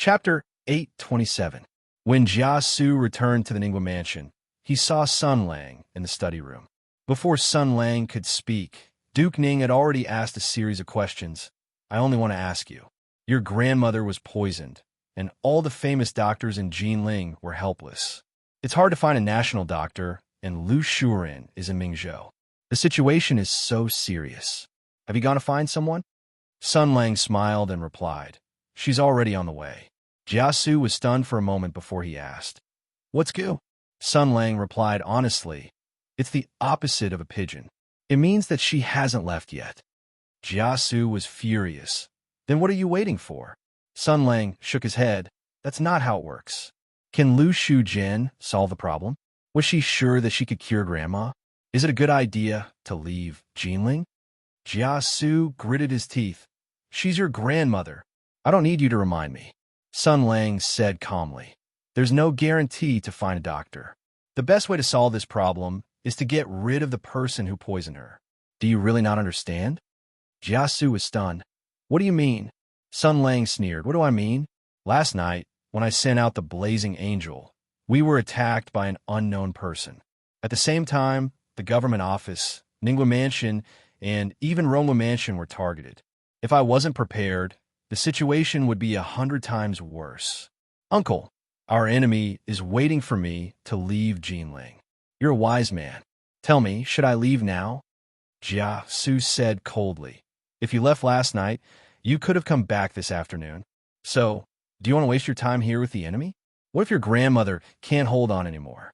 Chapter 827. When Jia Su returned to the Ningguo mansion, he saw Sun Lang in the study room. Before Sun Lang could speak, Duke Ning had already asked a series of questions. I only want to ask you. Your grandmother was poisoned, and all the famous doctors in Jinling were helpless. It's hard to find a national doctor, and Lu Shuren is in Mingzhou. The situation is so serious. Have you gone to find someone? Sun Lang smiled and replied, She's already on the way. Jia Su was stunned for a moment before he asked, What's good? Sun Lang replied honestly, It's the opposite of a pigeon. It means that she hasn't left yet. Jia Su was furious. Then what are you waiting for? Sun Lang shook his head. That's not how it works. Can Lu Shujin solve the problem? Was she sure that she could cure Grandma? Is it a good idea to leave Jinling? Jia Su gritted his teeth. She's your grandmother. I don't need you to remind me. Sun Lang said calmly. There's no guarantee to find a doctor. The best way to solve this problem is to get rid of the person who poisoned her. Do you really not understand? Jia Su was stunned. What do you mean? Sun Lang sneered. What do I mean? Last night, when I sent out the blazing angel, we were attacked by an unknown person. At the same time, the government office, Ningguo Mansion, and even Rongwa Mansion were targeted. If I wasn't prepared, the situation would be 100 times worse. Uncle, our enemy is waiting for me to leave Jinling. You're a wise man. Tell me, should I leave now? Jia Su said coldly. If you left last night, you could have come back this afternoon. So, do you want to waste your time here with the enemy? What if your grandmother can't hold on anymore?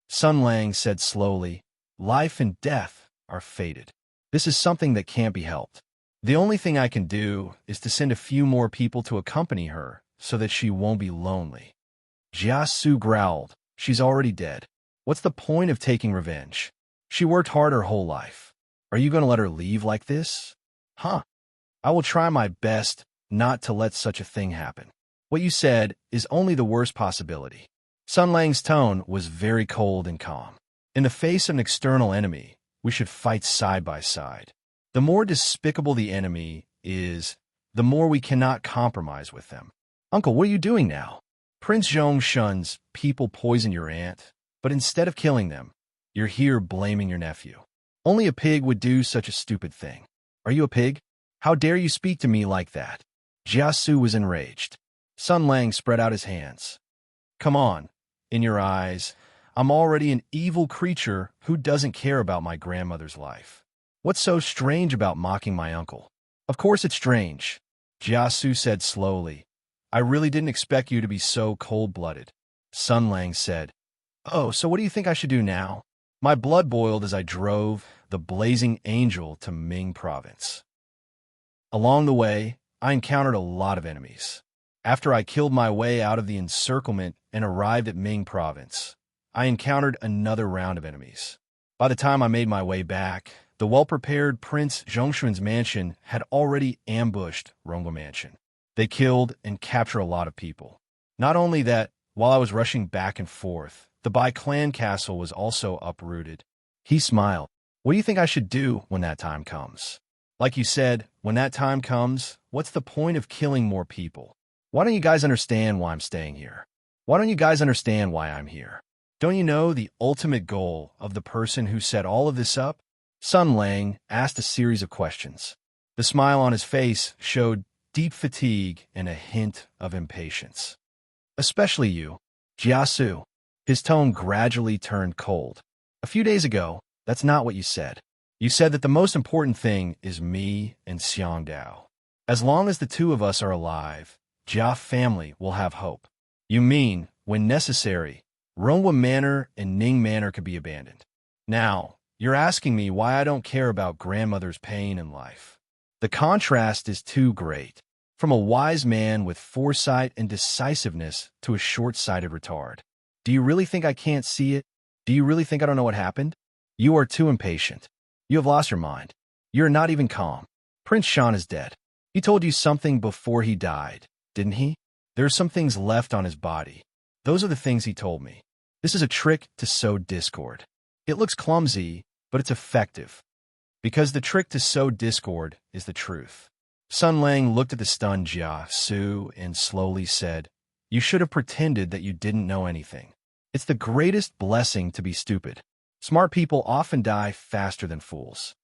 Sun Lang said slowly, Life and death are fated. This is something that can't be helped. The only thing I can do is to send a few more people to accompany her so that she won't be lonely. Jia Su growled, She's already dead. What's the point of taking revenge? She worked hard her whole life. Are you going to let her leave like this? Huh. I will try my best not to let such a thing happen. What you said is only the worst possibility. Sun Lang's tone was very cold and calm. In the face of an external enemy, we should fight side by side. The more despicable the enemy is, the more we cannot compromise with them. Uncle, what are you doing now? Prince Zhongshan's people poisoned your aunt, but instead of killing them, you're here blaming your nephew. Only a pig would do such a stupid thing. Are you a pig? How dare you speak to me like that? Jia Su was enraged. Sun Lang spread out his hands. Come on, in your eyes, I'm already an evil creature who doesn't care about my grandmother's life. What's so strange about mocking my uncle? Of course it's strange, Jia Su said slowly. I really didn't expect you to be so cold-blooded. Sun Lang said, Oh, so what do you think I should do now? My blood boiled as I drove the blazing angel to Ming province. Along the way, I encountered a lot of enemies. After I killed my way out of the encirclement and arrived at Ming province, I encountered another round of enemies. By the time I made my way back, the well-prepared Prince Zhongshan's mansion had already ambushed Rongwa Mansion. They killed and captured a lot of people. Not only that, while I was rushing back and forth, the Bai clan castle was also uprooted. He smiled. What do you think I should do when that time comes? Like you said, when that time comes, what's the point of killing more people? Why don't you guys understand why I'm staying here? Why don't you guys understand why I'm here? Don't you know the ultimate goal of the person who set all of this up? Sun Lang asked a series of questions. The smile on his face showed deep fatigue and a hint of impatience. Especially you, Jia Su. His tone gradually turned cold. A few days ago, that's not what you said. You said that the most important thing is me and Xiang Dao. As long as the two of us are alive, Jia family will have hope. You mean, when necessary, Rongwa Manor and Ning Manor could be abandoned. Now, you're asking me why I don't care about grandmother's pain in life. The contrast is too great. From a wise man with foresight and decisiveness to a short-sighted retard. Do you really think I can't see it? Do you really think I don't know what happened? You are too impatient. You have lost your mind. You're not even calm. Prince Shan is dead. He told you something before he died, didn't he? There are some things left on his body. Those are the things he told me. This is a trick to sow discord. It looks clumsy, but it's effective. Because the trick to sow discord is the truth. Sun Lang looked at the stunned Jia Su and slowly said, "You should have pretended that you didn't know anything. It's the greatest blessing to be stupid. Smart people often die faster than fools.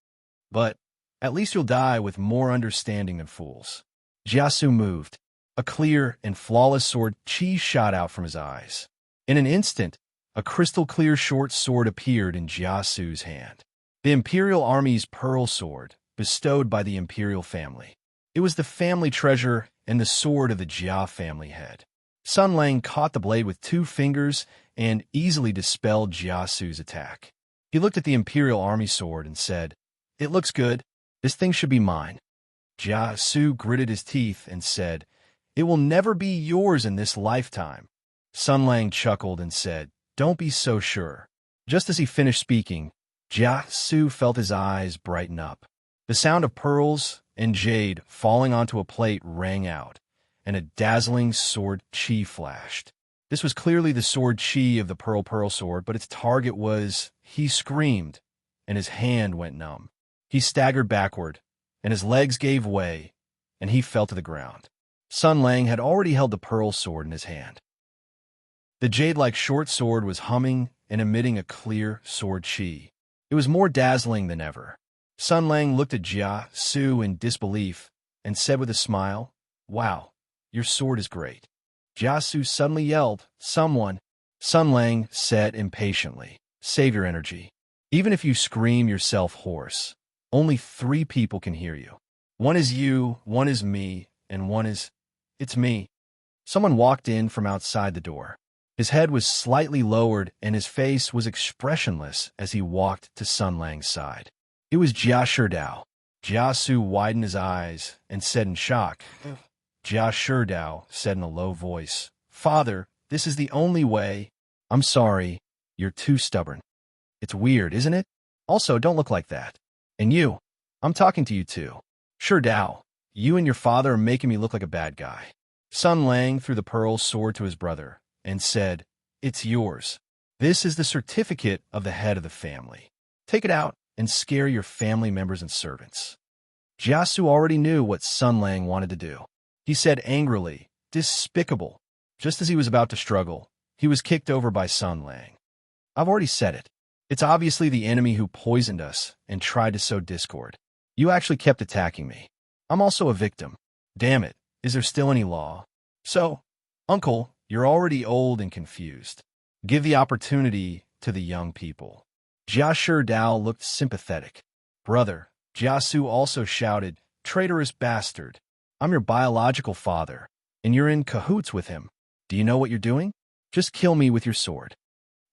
But at least you'll die with more understanding than fools." Jia Su moved. A clear and flawless sword chi shot out from his eyes. In an instant, a crystal-clear short sword appeared in Jia Su's hand. The Imperial Army's pearl sword, bestowed by the Imperial family. It was the family treasure and the sword of the Jia family head. Sun Lang caught the blade with 2 fingers and easily dispelled Jia Su's attack. He looked at the Imperial Army sword and said, "It looks good. This thing should be mine." Jia Su gritted his teeth and said, "It will never be yours in this lifetime." Sun Lang chuckled and said, "Don't be so sure." Just as he finished speaking, Jia Su felt his eyes brighten up. The sound of pearls and jade falling onto a plate rang out, and a dazzling sword chi flashed. This was clearly the sword chi of the pearl sword, but its target was... He screamed, and his hand went numb. He staggered backward, and his legs gave way, and he fell to the ground. Sun Lang had already held the pearl sword in his hand. The jade-like short sword was humming and emitting a clear sword chi. It was more dazzling than ever. Sun Lang looked at Jia Su in disbelief and said with a smile, "Wow, your sword is great." Jia Su suddenly yelled, "Someone!" Sun Lang said impatiently, "Save your energy. Even if you scream yourself hoarse, only 3 people can hear you. One is you, one is me, and one is... It's me." Someone walked in from outside the door. His head was slightly lowered and his face was expressionless as he walked to Sun Lang's side. It was Jia Sherdao. Jia Su widened his eyes and said in shock. Jia Sherdao said in a low voice, "Father, this is the only way." "I'm sorry, you're too stubborn." "It's weird, isn't it? Also, don't look like that. And you, I'm talking to you too. Sherdao, you and your father are making me look like a bad guy." Sun Lang threw the pearl sword to his brother and said, "It's yours. This is the certificate of the head of the family. Take it out and scare your family members and servants." Jia Su already knew what Sun Lang wanted to do. He said angrily, "Despicable." Just as he was about to struggle, he was kicked over by Sun Lang. "I've already said it. It's obviously the enemy who poisoned us and tried to sow discord. You actually kept attacking me. I'm also a victim. Damn it, is there still any law? So, Uncle, you're already old and confused. Give the opportunity to the young people." Jia Sherdao looked sympathetic. "Brother," Jia Su also shouted, "Traitorous bastard. I'm your biological father, and you're in cahoots with him. Do you know what you're doing? Just kill me with your sword."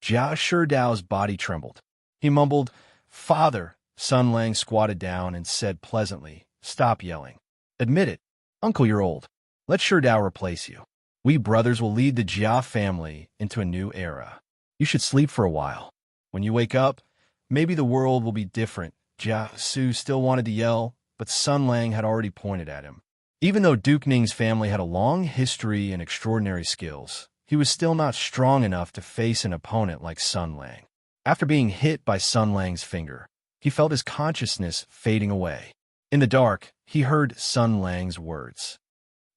Jia Sherdao's body trembled. He mumbled, "Father." Sun Lang squatted down and said pleasantly, "Stop yelling. Admit it. Uncle, you're old. Let Sherdao replace you. We brothers will lead the Jia family into a new era. You should sleep for a while. When you wake up, maybe the world will be different." Jia Su still wanted to yell, but Sun Lang had already pointed at him. Even though Duke Ning's family had a long history and extraordinary skills, he was still not strong enough to face an opponent like Sun Lang. After being hit by Sun Lang's finger, he felt his consciousness fading away. In the dark, he heard Sun Lang's words.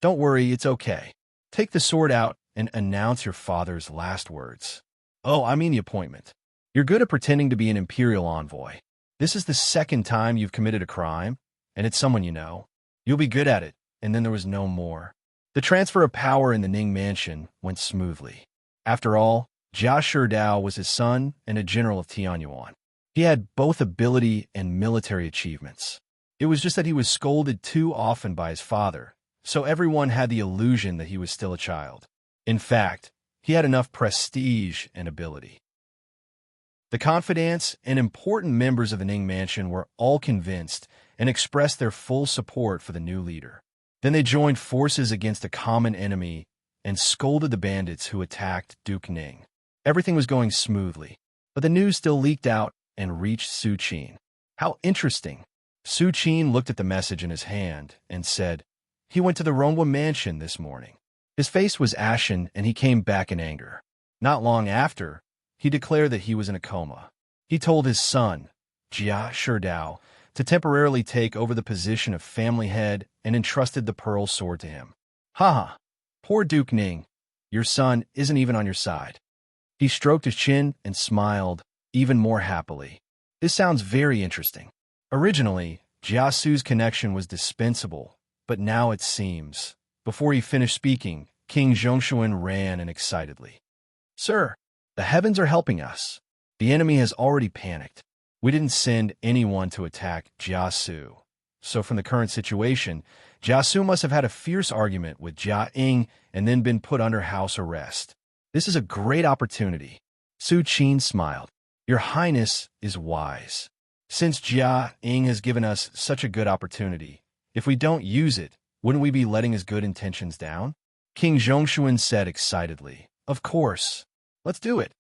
"Don't worry, it's okay. Take the sword out and announce your father's last words." "Oh, I mean the appointment. You're good at pretending to be an Imperial envoy. This is the 2nd time you've committed a crime, and it's someone you know. You'll be good at it." And then there was no more. The transfer of power in the Ning mansion went smoothly. After all, Jia Sherdao was his son and a general of Tianyuan. He had both ability and military achievements. It was just that he was scolded too often by his father, so everyone had the illusion that he was still a child. In fact, he had enough prestige and ability. The confidants and important members of the Ning mansion were all convinced and expressed their full support for the new leader. Then they joined forces against a common enemy and scolded the bandits who attacked Duke Ning. Everything was going smoothly, but the news still leaked out and reached Su Qin. "How interesting." Su Qin looked at the message in his hand and said, "He went to the Ronwa mansion this morning." His face was ashen and he came back in anger. Not long after, he declared that he was in a coma. He told his son, Jia Sherdao, to temporarily take over the position of family head and entrusted the pearl sword to him. Haha, poor Duke Ning, your son isn't even on your side. He stroked his chin and smiled even more happily. This sounds very interesting. Originally, Jiasu's connection was dispensable, but now it seems. Before he finished speaking, King Zhongshuan ran in excitedly. Sir, the heavens are helping us. The enemy has already panicked. We didn't send anyone to attack Jiasu. So from the current situation, Jiasu must have had a fierce argument with Jia Ying and then been put under house arrest. This is a great opportunity. Su Qin smiled. Your Highness is wise. Since Jia Ying has given us such a good opportunity, if we don't use it, wouldn't we be letting his good intentions down? King Zhongshuan said excitedly. Of course. Let's do it.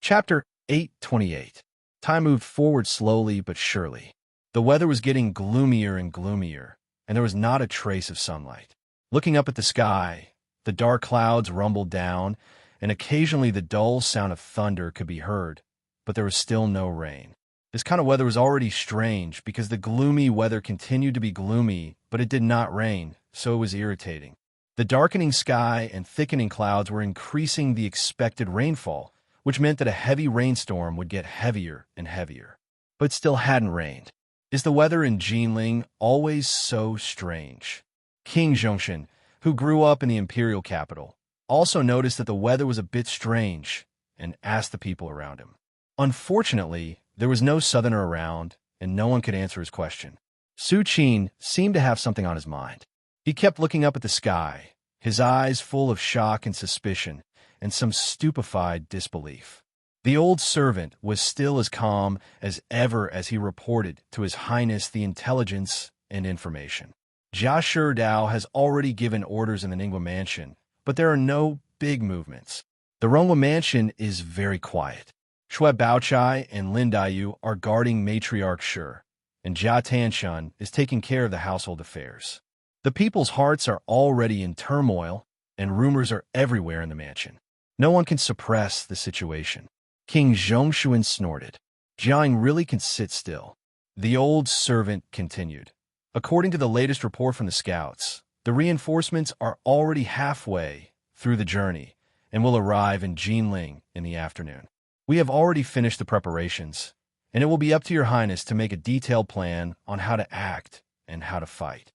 Chapter 828. Time moved forward slowly but surely. The weather was getting gloomier and gloomier, and there was not a trace of sunlight. Looking up at the sky, the dark clouds rumbled down, and occasionally the dull sound of thunder could be heard, but there was still no rain. This kind of weather was already strange because the gloomy weather continued to be gloomy, but it did not rain, so it was irritating. The darkening sky and thickening clouds were increasing the expected rainfall, which meant that a heavy rainstorm would get heavier and heavier. But it still hadn't rained. Is the weather in Jinling always so strange? King Zhongshan, who grew up in the imperial capital, also noticed that the weather was a bit strange and asked the people around him. Unfortunately, there was no southerner around, and no one could answer his question. Su Qin seemed to have something on his mind. He kept looking up at the sky, his eyes full of shock and suspicion, and some stupefied disbelief. The old servant was still as calm as ever as he reported to His Highness the intelligence and information. Jia Sherdao has already given orders in the Ningguo Mansion, but there are no big movements. The Rongwa Mansion is very quiet. Shui Baochai and Lin Daiyu are guarding Matriarch Shi, and Jia Tanshan is taking care of the household affairs. The people's hearts are already in turmoil, and rumors are everywhere in the mansion. No one can suppress the situation. King Zhongshuan snorted. Jiang really can sit still. The old servant continued. According to the latest report from the scouts, the reinforcements are already halfway through the journey and will arrive in Jinling in the afternoon. We have already finished the preparations, and it will be up to your Highness to make a detailed plan on how to act and how to fight.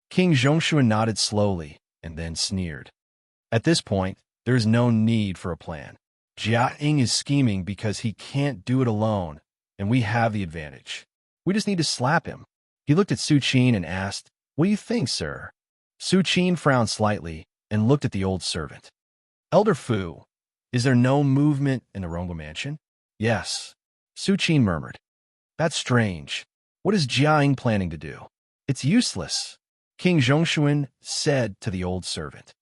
King Zhongshuan nodded slowly and then sneered. At this point, there is no need for a plan. Jia Ying is scheming because he can't do it alone, and we have the advantage. We just need to slap him. He looked at Su Qin and asked, What do you think, sir? Su Qin frowned slightly and looked at the old servant. Elder Fu, is there no movement in the Rongwa Mansion? Yes. Su Qin murmured. That's strange. What is Jia Ying planning to do? It's useless. King Zhongshuan said to the old servant.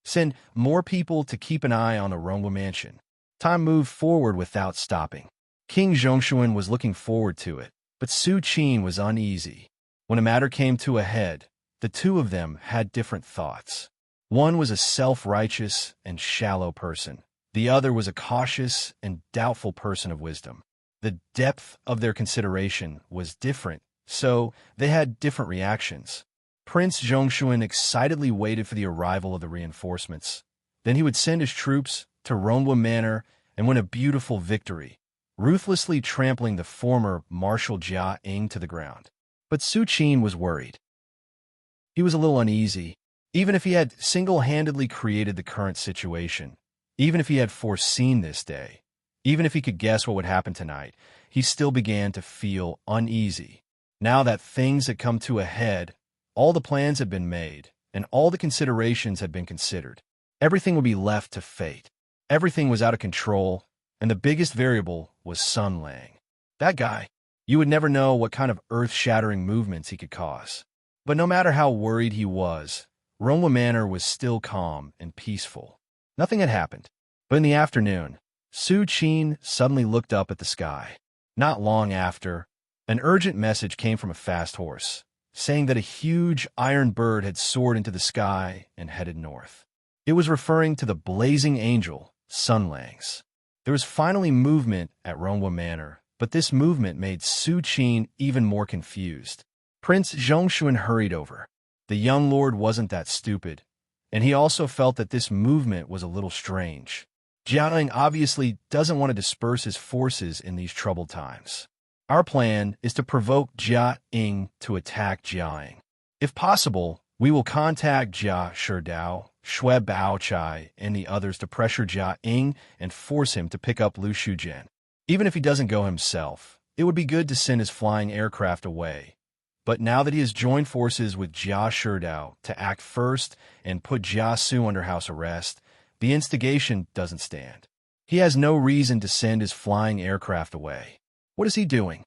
Send more people to keep an eye on the Rongwa Mansion. Time moved forward without stopping. King Zhongshuan was looking forward to it, but Su Qin was uneasy. When a matter came to a head, the two of them had different thoughts. One was a self-righteous and shallow person. The other was a cautious and doubtful person of wisdom. The depth of their consideration was different, so they had different reactions. Prince Zhongshuan excitedly waited for the arrival of the reinforcements. Then he would send his troops to Rongwa Manor and win a beautiful victory, ruthlessly trampling the former Marshal Jia Ying to the ground. But Su Qin was worried. He was a little uneasy. Even if he had single-handedly created the current situation, even if he had foreseen this day, even if he could guess what would happen tonight, he still began to feel uneasy. Now that things had come to a head, all the plans had been made, and all the considerations had been considered. Everything would be left to fate. Everything was out of control, and the biggest variable was Sun Lang. That guy, you would never know what kind of earth-shattering movements he could cause. But no matter how worried he was, Rongwa Manor was still calm and peaceful. Nothing had happened. But in the afternoon, Su Qin suddenly looked up at the sky. Not long after, an urgent message came from a fast horse, saying that a huge iron bird had soared into the sky and headed north. It was referring to the blazing angel, Sun Langs. There was finally movement at Rongwa Manor, But this movement made Su Qin even more confused. Prince Zhongshuan hurried over. The young lord wasn't that stupid, and he also felt that this movement was a little strange. Jialing obviously doesn't want to disperse his forces in these troubled times. Our plan is to provoke Jia Ying to attack Jiaing. If possible, we will contact Jia Sherdao, Shui Baochai, and the others to pressure Jia Ying and force him to pick up Lu Shujian. Even if he doesn't go himself, it would be good to send his flying aircraft away. But now that he has joined forces with Jia Sherdao to act first and put Jia Su under house arrest, the instigation doesn't stand. He has no reason to send his flying aircraft away. What is he doing?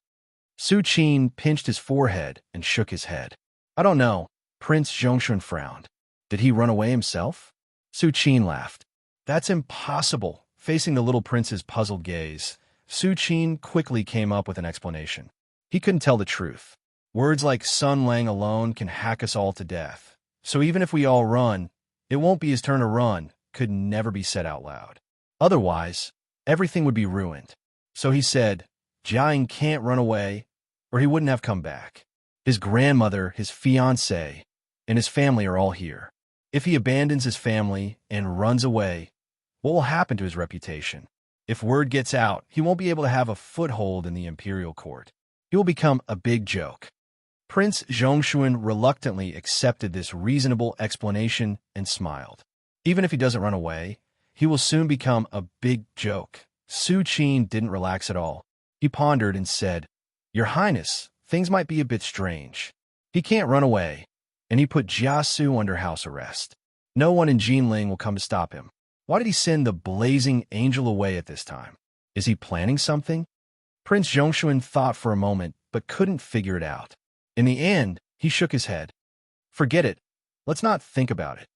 Su Qin pinched his forehead and shook his head. I don't know. Prince Zhongshuan frowned. Did he run away himself? Su Qin laughed. That's impossible. Facing the little prince's puzzled gaze, Su Qin quickly came up with an explanation. He couldn't tell the truth. Words like Sun Lang alone can hack us all to death. So even if we all run, it won't be his turn to run, could never be said out loud. Otherwise, everything would be ruined. So he said, Jiaing can't run away, or he wouldn't have come back. His grandmother, his fiancée, and his family are all here. If he abandons his family and runs away, what will happen to his reputation? If word gets out, he won't be able to have a foothold in the imperial court. He will become a big joke. Prince Zhongshuan reluctantly accepted this reasonable explanation and smiled. Even if he doesn't run away, he will soon become a big joke. Su Qin didn't relax at all. He pondered and said, Your Highness, things might be a bit strange. He can't run away, and he put Jia Su under house arrest. No one in Jinling will come to stop him. Why did he send the blazing angel away at this time? Is he planning something? Prince Zhongshuan thought for a moment, but couldn't figure it out. In the end, he shook his head. Forget it. Let's not think about it.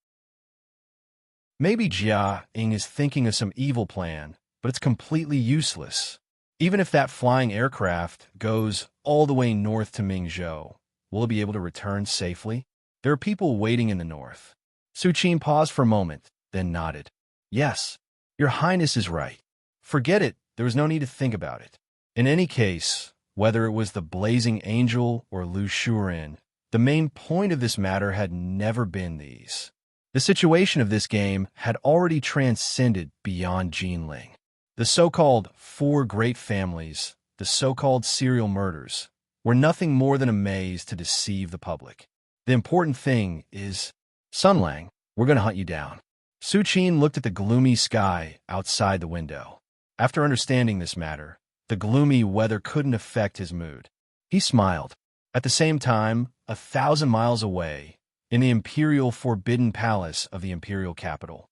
Maybe Jia Ying is thinking of some evil plan, but it's completely useless. Even if that flying aircraft goes all the way north to Mingzhou, will it be able to return safely? There are people waiting in the north. Su Qin paused for a moment, then nodded. Yes, Your Highness is right. Forget it. There was no need to think about it. In any case, whether it was the blazing angel or Lu Shuren, the main point of this matter had never been these. The situation of this game had already transcended beyond Jinling. The so-called four great families, the so-called serial murders, were nothing more than a maze to deceive the public. The important thing is, Sun Lang, we're going to hunt you down. Su Qin looked at the gloomy sky outside the window. After understanding this matter, the gloomy weather couldn't affect his mood. He smiled. At the same time, 1,000 miles away, in the imperial forbidden palace of the imperial capital.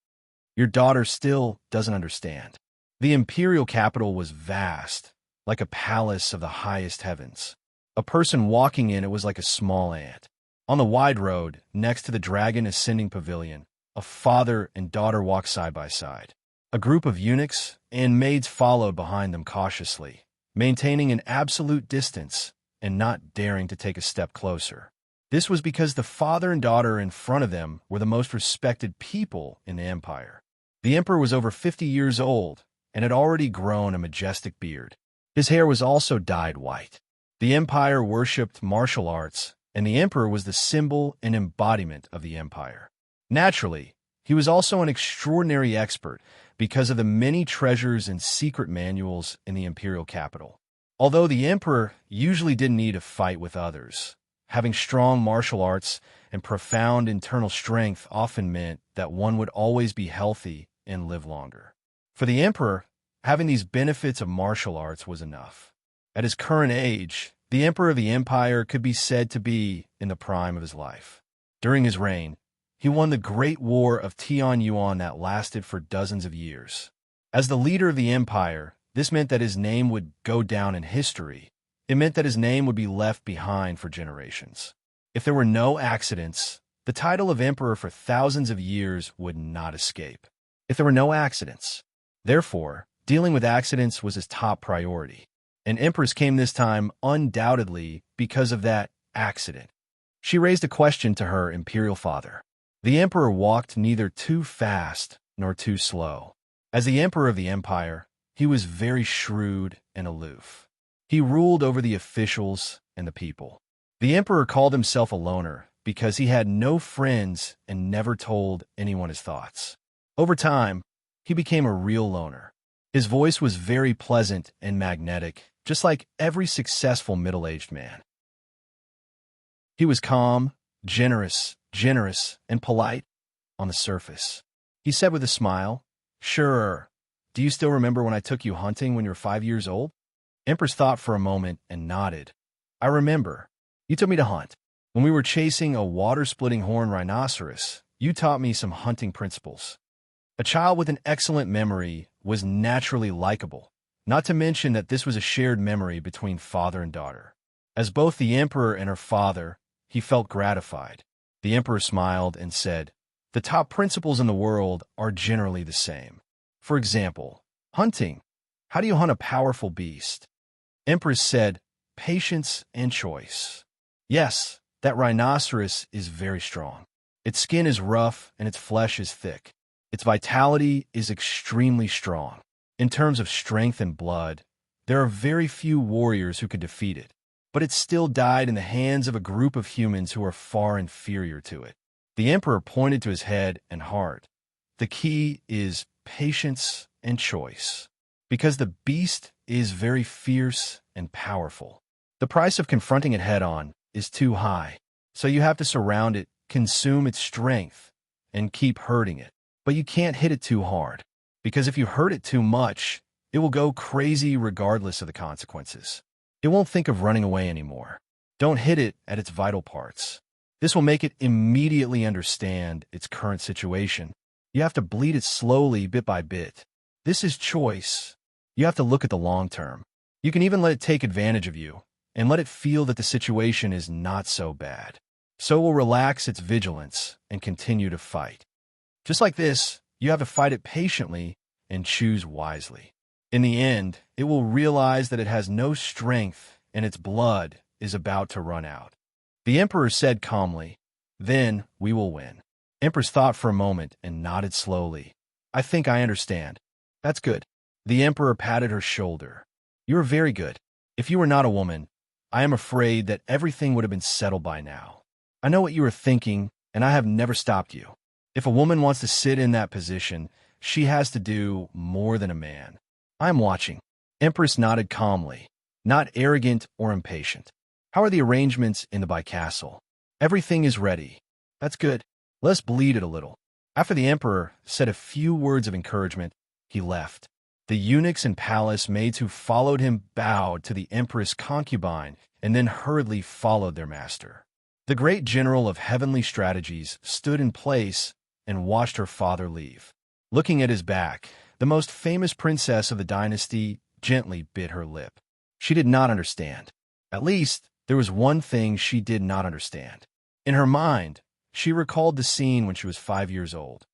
Your daughter still doesn't understand. The imperial capital was vast, like a palace of the highest heavens. A person walking in it was like a small ant. On the wide road, next to the dragon ascending pavilion, a father and daughter walked side by side. A group of eunuchs and maids followed behind them cautiously, maintaining an absolute distance and not daring to take a step closer. This was because the father and daughter in front of them were the most respected people in the empire. The emperor was over 50 years old and had already grown a majestic beard. His hair was also dyed white. The empire worshipped martial arts, and the emperor was the symbol and embodiment of the empire. Naturally, he was also an extraordinary expert because of the many treasures and secret manuals in the imperial capital. Although the emperor usually didn't need to fight with others, having strong martial arts and profound internal strength often meant that one would always be healthy and live longer. For the emperor, having these benefits of martial arts was enough. At his current age, the emperor of the empire could be said to be in the prime of his life. During his reign, he won the Great War of Tianyuan that lasted for dozens of years. As the leader of the empire, this meant that his name would go down in history. It meant that his name would be left behind for generations. If there were no accidents, the title of emperor for thousands of years would not escape. If there were no accidents. Therefore, dealing with accidents was his top priority. An empress came this time undoubtedly because of that accident. She raised a question to her imperial father. The emperor walked neither too fast nor too slow. As the emperor of the empire, he was very shrewd and aloof. He ruled over the officials and the people. The emperor called himself a loner because he had no friends and never told anyone his thoughts. Over time, he became a real loner. His voice was very pleasant and magnetic, just like every successful middle-aged man. He was calm, generous, and polite on the surface. He said with a smile, "Sure, do you still remember when I took you hunting when you were 5 years old?" Empress thought for a moment and nodded. "I remember. You took me to hunt. When we were chasing a water-splitting horned rhinoceros, you taught me some hunting principles." A child with an excellent memory was naturally likable, not to mention that this was a shared memory between father and daughter. As both the emperor and her father, he felt gratified. The emperor smiled and said, "The top principles in the world are generally the same. For example, hunting. How do you hunt a powerful beast?" Empress said, "Patience and choice." Yes, that rhinoceros is very strong. Its skin is rough and its flesh is thick. Its vitality is extremely strong. In terms of strength and blood, there are very few warriors who could defeat it, but it still died in the hands of a group of humans who are far inferior to it. The emperor pointed to his head and heart. The key is patience and choice, because the beast is very fierce and powerful. The price of confronting it head-on is too high, so you have to surround it, consume its strength, and keep hurting it. But you can't hit it too hard, because if you hurt it too much, it will go crazy regardless of the consequences. It won't think of running away anymore. Don't hit it at its vital parts. This will make it immediately understand its current situation. You have to bleed it slowly, bit by bit. This is choice. You have to look at the long term. You can even let it take advantage of you, and let it feel that the situation is not so bad. So it will relax its vigilance and continue to fight. Just like this, you have to fight it patiently and choose wisely. In the end, it will realize that it has no strength and its blood is about to run out. The emperor said calmly, "Then we will win." Empress thought for a moment and nodded slowly. "I think I understand." "That's good." The emperor patted her shoulder. "You are very good. If you were not a woman, I am afraid that everything would have been settled by now. I know what you are thinking, and I have never stopped you. If a woman wants to sit in that position, she has to do more than a man. I am watching." Empress nodded calmly, not arrogant or impatient. "How are the arrangements in the castle?" "Everything is ready." "That's good. Let's bleed it a little." After the emperor said a few words of encouragement, he left. The eunuchs and palace maids who followed him bowed to the empress concubine and then hurriedly followed their master. The great general of heavenly strategies stood in place and watched her father leave. Looking at his back, the most famous princess of the dynasty gently bit her lip. She did not understand. At least, there was one thing she did not understand. In her mind, she recalled the scene when she was 5 years old.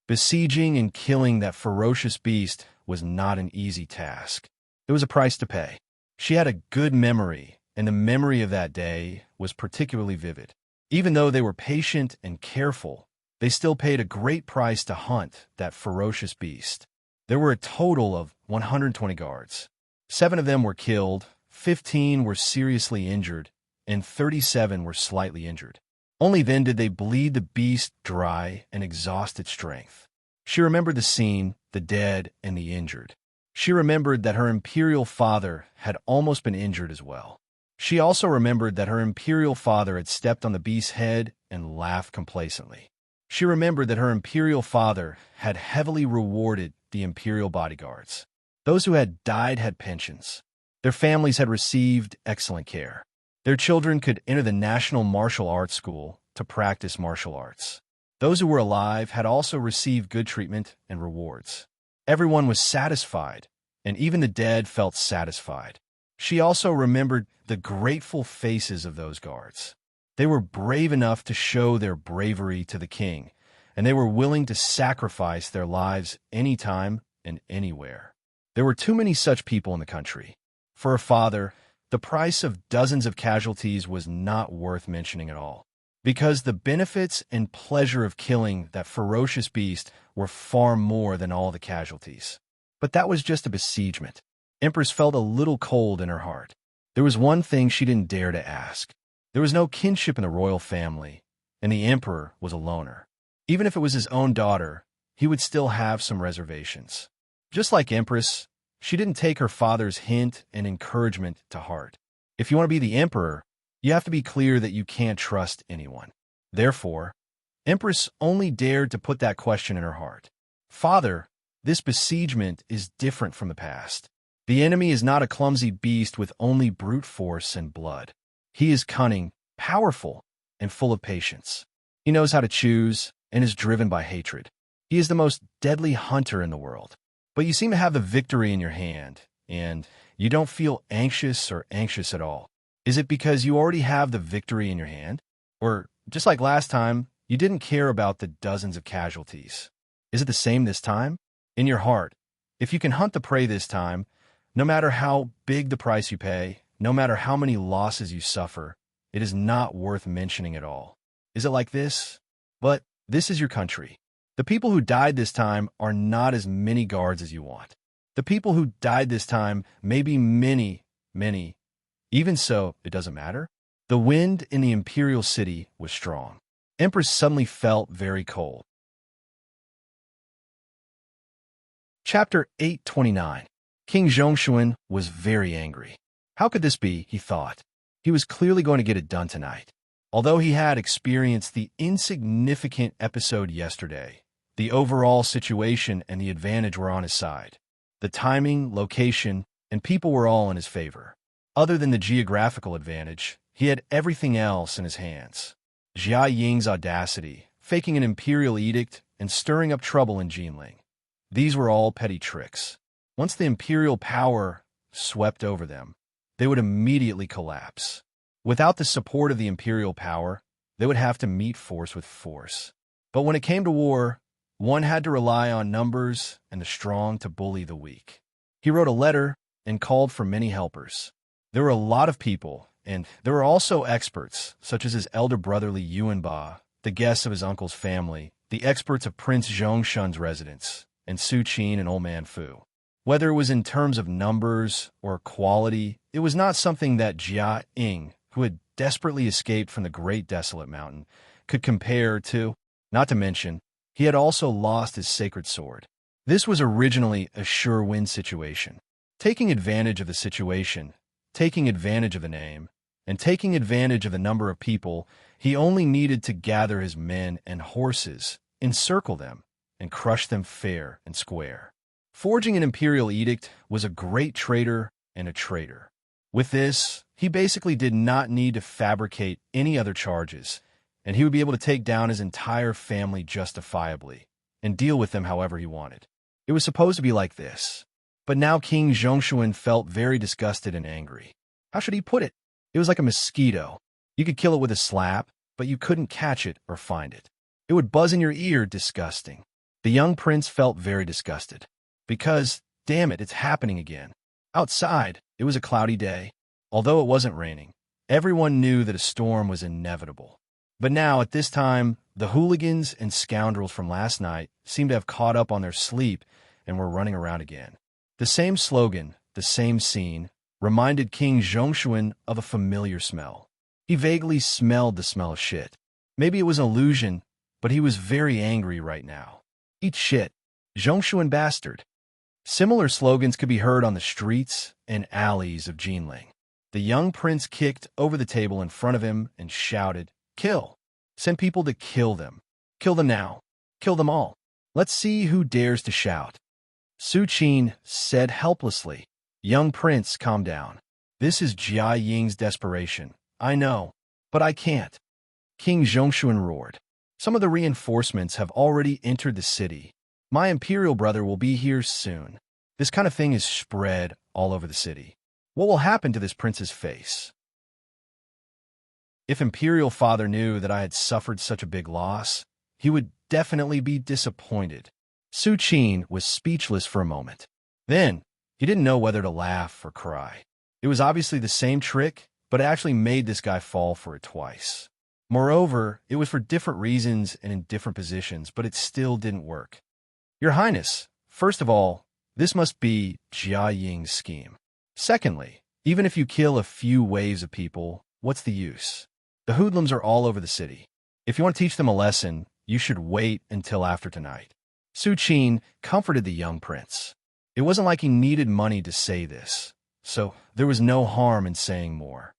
Besieging and killing that ferocious beast was not an easy task. There was a price to pay. She had a good memory, and the memory of that day was particularly vivid. Even though they were patient and careful, they still paid a great price to hunt that ferocious beast. There were a total of 120 guards. 7 of them were killed, 15 were seriously injured, and 37 were slightly injured. Only then did they bleed the beast dry and exhaust its strength. She remembered the scene, the dead, and the injured. She remembered that her imperial father had almost been injured as well. She also remembered that her imperial father had stepped on the beast's head and laughed complacently. She remembered that her imperial father had heavily rewarded the imperial bodyguards. Those who had died had pensions. Their families had received excellent care. Their children could enter the National Martial Arts School to practice martial arts. Those who were alive had also received good treatment and rewards. Everyone was satisfied, and even the dead felt satisfied. She also remembered the grateful faces of those guards. They were brave enough to show their bravery to the king, and they were willing to sacrifice their lives anytime and anywhere. There were too many such people in the country. For her father, the price of dozens of casualties was not worth mentioning at all, because the benefits and pleasure of killing that ferocious beast were far more than all the casualties. But that was just a besiegement. Empress felt a little cold in her heart. There was one thing she didn't dare to ask. There was no kinship in the royal family, and the emperor was a loner. Even if it was his own daughter, he would still have some reservations. Just like Empress, she didn't take her father's hint and encouragement to heart. If you want to be the emperor, you have to be clear that you can't trust anyone. Therefore, Empress only dared to put that question in her heart. Father, this besiegement is different from the past. The enemy is not a clumsy beast with only brute force and blood. He is cunning, powerful, and full of patience. He knows how to choose and is driven by hatred. He is the most deadly hunter in the world. But you seem to have the victory in your hand, and you don't feel anxious or anxious at all. Is it because you already have the victory in your hand? Or, just like last time, you didn't care about the dozens of casualties? Is it the same this time? In your heart, if you can hunt the prey this time, no matter how big the price you pay, no matter how many losses you suffer, it is not worth mentioning at all. Is it like this? But this is your country. The people who died this time are not as many guards as you want. The people who died this time may be many, many. Even so, it doesn't matter. The wind in the imperial city was strong. Empress suddenly felt very cold. Chapter 829. King Zhongshuan was very angry. How could this be, he thought. He was clearly going to get it done tonight. Although he had experienced the insignificant episode yesterday, the overall situation and the advantage were on his side. The timing, location, and people were all in his favor. Other than the geographical advantage, he had everything else in his hands. Jia Ying's audacity, faking an imperial edict, and stirring up trouble in Jinling. These were all petty tricks. Once the imperial power swept over them, they would immediately collapse. Without the support of the imperial power, they would have to meet force with force. But when it came to war, one had to rely on numbers and the strong to bully the weak. He wrote a letter and called for many helpers. There were a lot of people, and there were also experts, such as his elder brotherly Yuanba, the guests of his uncle's family, the experts of Prince Zhongshan's residence, and Su Qin and Old Man Fu. Whether it was in terms of numbers or quality, it was not something that Jia Ying, who had desperately escaped from the Great Desolate Mountain, could compare to. Not to mention, he had also lost his sacred sword. This was originally a sure win situation. Taking advantage of the situation, taking advantage of the name, and taking advantage of the number of people, he only needed to gather his men and horses, encircle them, and crush them fair and square. Forging an imperial edict was a great traitor and a traitor. With this, he basically did not need to fabricate any other charges, and he would be able to take down his entire family justifiably and deal with them however he wanted. It was supposed to be like this. But now King Zhongshuan felt very disgusted and angry. How should he put it? It was like a mosquito. You could kill it with a slap, but you couldn't catch it or find it. It would buzz in your ear, disgusting. The young prince felt very disgusted. Because, damn it, it's happening again. Outside, it was a cloudy day. Although it wasn't raining, everyone knew that a storm was inevitable. But now, at this time, the hooligans and scoundrels from last night seemed to have caught up on their sleep and were running around again. The same slogan, the same scene, reminded King Zhongshuan of a familiar smell. He vaguely smelled the smell of shit. Maybe it was an illusion, but he was very angry right now. Eat shit, Zhongshuan bastard. Similar slogans could be heard on the streets and alleys of Jinling. The young prince kicked over the table in front of him and shouted, "Kill! Send people to kill them. Kill them now. Kill them all. Let's see who dares to shout." Su Qin said helplessly, "Young prince, calm down. This is Jia Ying's desperation. I know, but I can't." King Zhongshuan roared, "Some of the reinforcements have already entered the city. My imperial brother will be here soon. This kind of thing is spread all over the city. What will happen to this prince's face? If imperial father knew that I had suffered such a big loss, he would definitely be disappointed." Su Qin was speechless for a moment. Then, he didn't know whether to laugh or cry. It was obviously the same trick, but it actually made this guy fall for it twice. Moreover, it was for different reasons and in different positions, but it still didn't work. "Your Highness, first of all, This must be Jia Ying's scheme. Secondly, even if you kill a few waves of people, what's the use? The hoodlums are all over the city. If you want to teach them a lesson, you should wait until after tonight. Su Qin comforted the young prince. It wasn't like he needed money to say this, so there was no harm in saying more.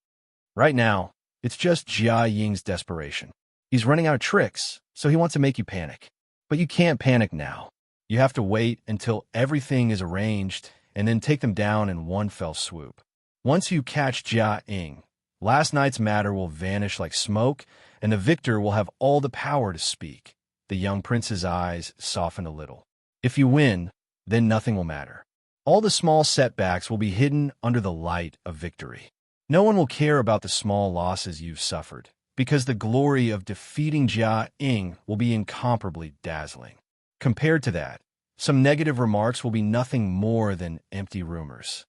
Right now, it's just Jia Ying's desperation. He's running out of tricks, so he wants to make you panic. But you can't panic now. You have to wait until everything is arranged and then take them down in one fell swoop. Once you catch Jia Ying, last night's matter will vanish like smoke, and the victor will have all the power to speak. The young prince's eyes softened a little. If you win, then nothing will matter. All the small setbacks will be hidden under the light of victory. No one will care about the small losses you've suffered, because the glory of defeating Jia Ying will be incomparably dazzling. Compared to that, some negative remarks will be nothing more than empty rumors.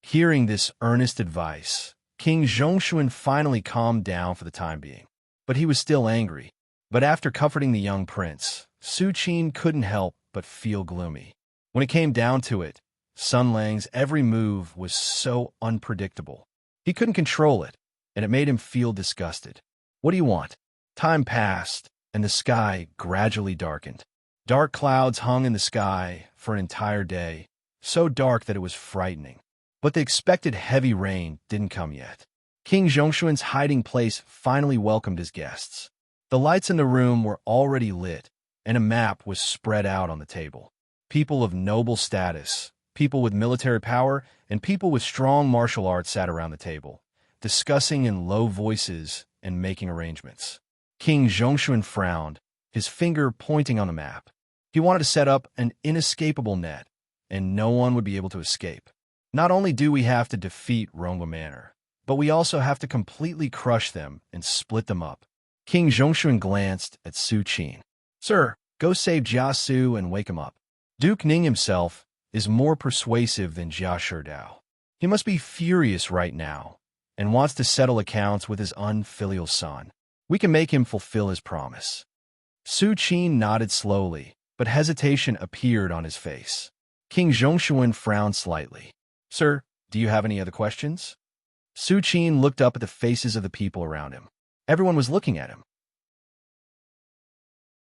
Hearing this earnest advice, King Zhongshuan finally calmed down for the time being. But he was still angry. But after comforting the young prince, Su Qin couldn't help but feel gloomy. When it came down to it, Sun Lang's every move was so unpredictable. He couldn't control it, and it made him feel disgusted. What do you want? Time passed, and the sky gradually darkened. Dark clouds hung in the sky for an entire day, so dark that it was frightening. But the expected heavy rain didn't come yet. King Zhongshuan's hiding place finally welcomed his guests. The lights in the room were already lit, and a map was spread out on the table. People of noble status, people with military power, and people with strong martial arts sat around the table, discussing in low voices and making arrangements. King Zhongshuan frowned, his finger pointing on the map. He wanted to set up an inescapable net, and no one would be able to escape. Not only do we have to defeat Rongwa Manor, but we also have to completely crush them and split them up. King Zhongshuan glanced at Su Qin. Sir, go save Jia Su and wake him up. Duke Ning himself is more persuasive than Jia Sherdao. He must be furious right now and wants to settle accounts with his unfilial son. We can make him fulfill his promise. Su Qin nodded slowly, but hesitation appeared on his face. King Zhongshuan frowned slightly. Sir, do you have any other questions? Su Qin looked up at the faces of the people around him. Everyone was looking at him.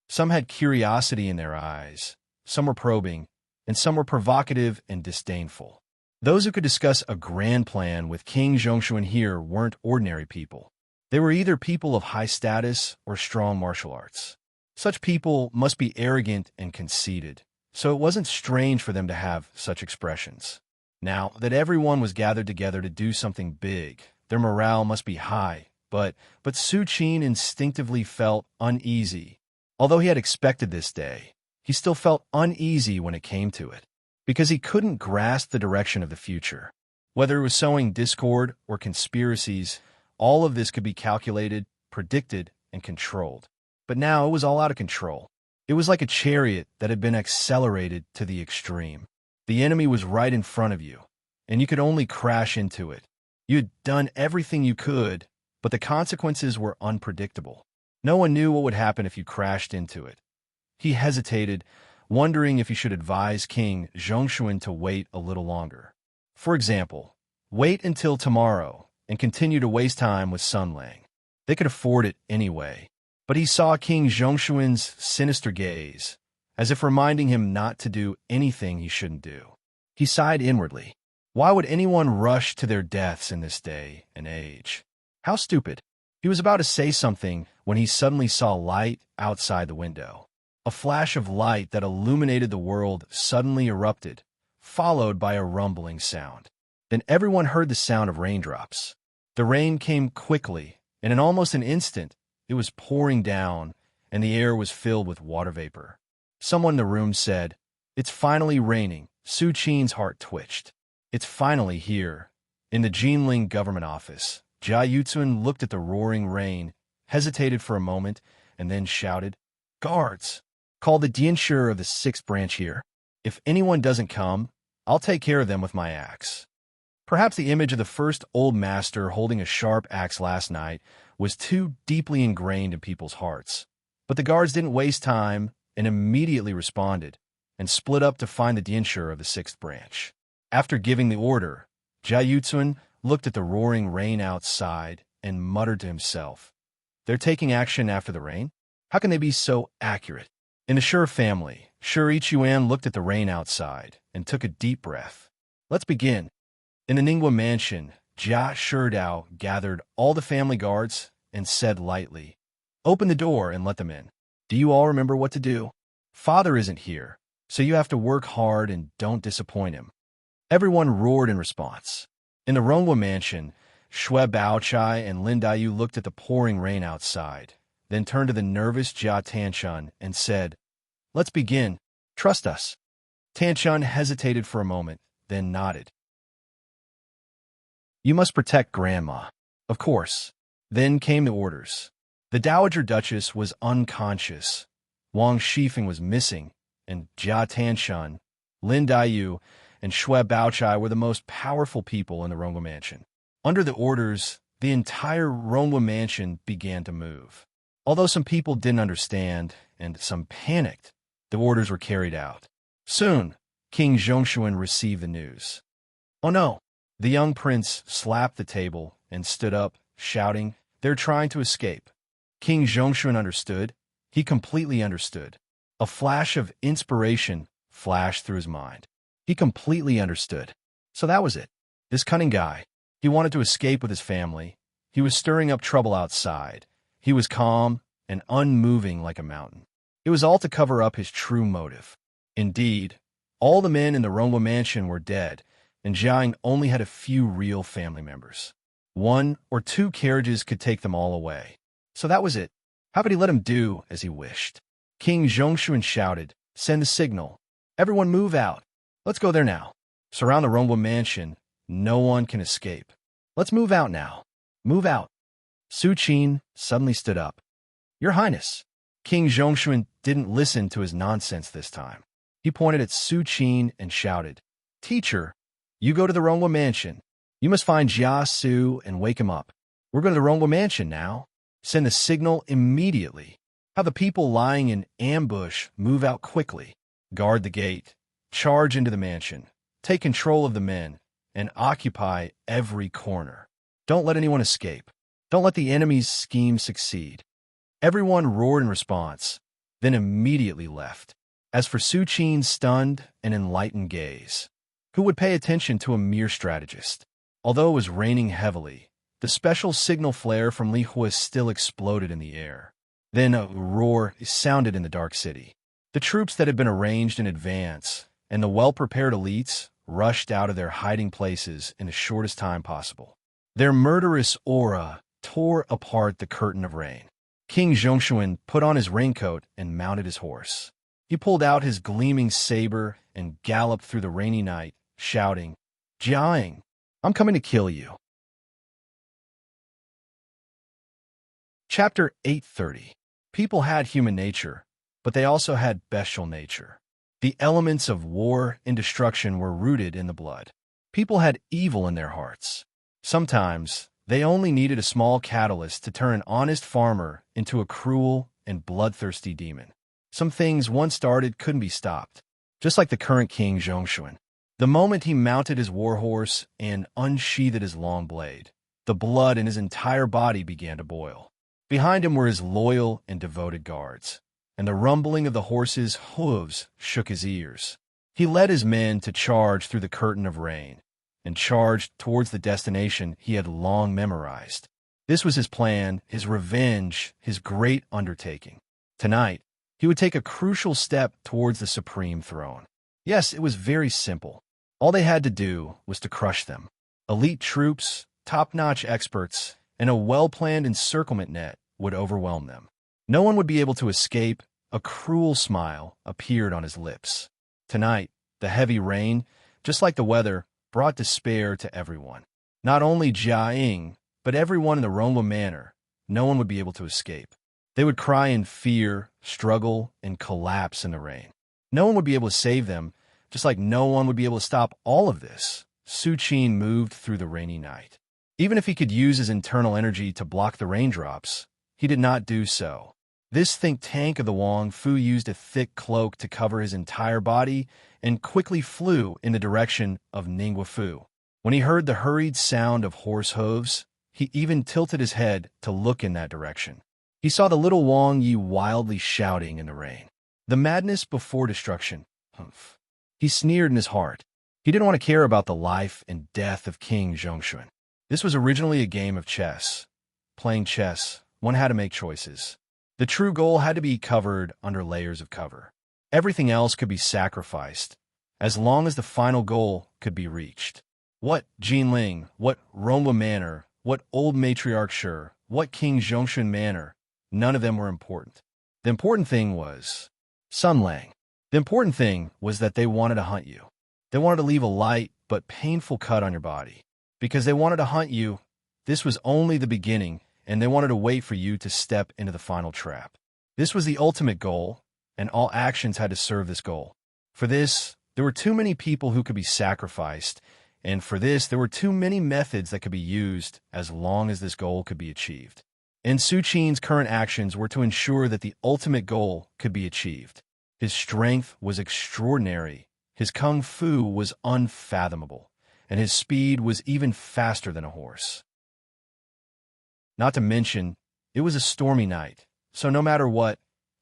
Some had curiosity in their eyes, some were probing, and some were provocative and disdainful. Those who could discuss a grand plan with King Zhongshuan here weren't ordinary people. They were either people of high status or strong martial arts. Such people must be arrogant and conceited, so it wasn't strange for them to have such expressions. Now that everyone was gathered together to do something big, their morale must be high, but Su Qin instinctively felt uneasy. Although he had expected this day, he still felt uneasy when it came to it, because he couldn't grasp the direction of the future. Whether it was sowing discord or conspiracies, all of this could be calculated, predicted, and controlled. But now it was all out of control. It was like a chariot that had been accelerated to the extreme. The enemy was right in front of you, and you could only crash into it. You had done everything you could, but the consequences were unpredictable. No one knew what would happen if you crashed into it. He hesitated, wondering if he should advise King Zhongshuan to wait a little longer. For example, wait until tomorrow and continue to waste time with Sun Lang. They could afford it anyway. But he saw King Zhongshuan's sinister gaze, as if reminding him not to do anything he shouldn't do. He sighed inwardly. Why would anyone rush to their deaths in this day and age? How stupid. He was about to say something when he suddenly saw light outside the window. A flash of light that illuminated the world suddenly erupted, followed by a rumbling sound. Then everyone heard the sound of raindrops. The rain came quickly, and in almost an instant, it was pouring down, and the air was filled with water vapor. Someone in the room said, "It's finally raining." Su Qin's heart twitched. It's finally here. In the Jinling government office, Jia Yuzun looked at the roaring rain, hesitated for a moment, and then shouted, "Guards! Call the Dianshur of the 6th branch here. If anyone doesn't come, I'll take care of them with my axe." Perhaps the image of the first old master holding a sharp axe last night was too deeply ingrained in people's hearts. But the guards didn't waste time and immediately responded. and split up to find the Dianshur of the sixth branch. After giving the order, Jia Yuzun looked at the roaring rain outside and muttered to himself, "They're taking action after the rain? How can they be so accurate?" In the Shi family, Shi Ichuan looked at the rain outside and took a deep breath. "Let's begin." In the Ningguo mansion, Jia Shidao gathered all the family guards and said lightly, "Open the door and let them in. Do you all remember what to do? Father isn't here, so you have to work hard and don't disappoint him." Everyone roared in response. In the Rongwa mansion, Shui Baochai and Lin Daiyu looked at the pouring rain outside, then turned to the nervous Jia Tanchun and said, "Let's begin. Trust us." Tanchun hesitated for a moment, then nodded. "You must protect Grandma." Of course. Then came the orders. The Dowager Duchess was unconscious, Wang Shifeng was missing, and Jia Tanchun, Lin Daiyu, and Shui Baochai were the most powerful people in the Rongwa mansion. Under the orders, the entire Rongwa mansion began to move. Although some people didn't understand, and some panicked, the orders were carried out. Soon, King Zhongshuan received the news. "Oh no!" The young prince slapped the table and stood up, shouting, "They're trying to escape." King Zhongshuan understood. He completely understood. A flash of inspiration flashed through his mind. He completely understood. So that was it. This cunning guy. He wanted to escape with his family. He was stirring up trouble outside. He was calm and unmoving like a mountain. It was all to cover up his true motive. Indeed, all the men in the Rongwa mansion were dead, and Jiang only had a few real family members. 1 or 2 carriages could take them all away. So that was it. How could he let him do as he wished? King Zhongshuan shouted, "Send the signal. Everyone move out. Let's go there now. Surround the Rongwa mansion. No one can escape. Let's move out now. Move out." Su Qin suddenly stood up. "Your Highness." King Zhongshuan didn't listen to his nonsense this time. He pointed at Su Qin and shouted, "Teacher, you go to the Rongwa mansion. You must find Jia Su and wake him up. We're going to the Rongwa mansion now. Send the signal immediately. Have the people lying in ambush move out quickly. Guard the gate. Charge into the mansion. Take control of the men and occupy every corner. Don't let anyone escape. Don't let the enemy's scheme succeed." Everyone roared in response, then immediately left. As for Su Qin's stunned and enlightened gaze, who would pay attention to a mere strategist? Although it was raining heavily, the special signal flare from Li Hui still exploded in the air. Then a roar sounded in the dark city. The troops that had been arranged in advance and the well-prepared elites rushed out of their hiding places in the shortest time possible. Their murderous aura tore apart the curtain of rain. King Zhongshuan put on his raincoat and mounted his horse. He pulled out his gleaming saber and galloped through the rainy night, shouting, "Jiang, I'm coming to kill you." Chapter 830. People had human nature, but they also had bestial nature. The elements of war and destruction were rooted in the blood. People had evil in their hearts. Sometimes, they only needed a small catalyst to turn an honest farmer into a cruel and bloodthirsty demon. Some things once started couldn't be stopped, just like the current King Zhongshuan. The moment he mounted his warhorse and unsheathed his long blade, the blood in his entire body began to boil. Behind him were his loyal and devoted guards, and the rumbling of the horse's hooves shook his ears. He led his men to charge through the curtain of rain, and charged towards the destination he had long memorized. This was his plan, his revenge, his great undertaking. Tonight, he would take a crucial step towards the supreme throne. Yes, it was very simple. All they had to do was to crush them. Elite troops, top-notch experts, and a well-planned encirclement net would overwhelm them. No one would be able to escape. A cruel smile appeared on his lips. Tonight, the heavy rain, just like the weather, brought despair to everyone. Not only Jia Ying, but everyone in the Rongwa manor. No one would be able to escape. They would cry in fear, struggle, and collapse in the rain. No one would be able to save them, just like no one would be able to stop all of this. Su Qin moved through the rainy night. Even if he could use his internal energy to block the raindrops, he did not do so. This think tank of the Wong Fu used a thick cloak to cover his entire body and quickly flew in the direction of Ningwa Fu. When he heard the hurried sound of horse hooves, he even tilted his head to look in that direction. He saw the little Wang Yi wildly shouting in the rain. The madness before destruction. Humph. He sneered in his heart. He didn't want to care about the life and death of King Zhongshuan. This was originally a game of chess. Playing chess, one had to make choices. The true goal had to be covered under layers of cover. Everything else could be sacrificed, as long as the final goal could be reached. What Jinling, what Rongwa Manor, what Old Matriarch Shi, what King Zhongshan Manor, none of them were important. The important thing was Sunlang. The important thing was that they wanted to hunt you. They wanted to leave a light but painful cut on your body. Because they wanted to hunt you, this was only the beginning, and they wanted to wait for you to step into the final trap. This was the ultimate goal, and all actions had to serve this goal. For this, there were too many people who could be sacrificed, and for this, there were too many methods that could be used as long as this goal could be achieved. And Su Qin's current actions were to ensure that the ultimate goal could be achieved. His strength was extraordinary, his kung fu was unfathomable, and his speed was even faster than a horse. Not to mention, it was a stormy night, so no matter what,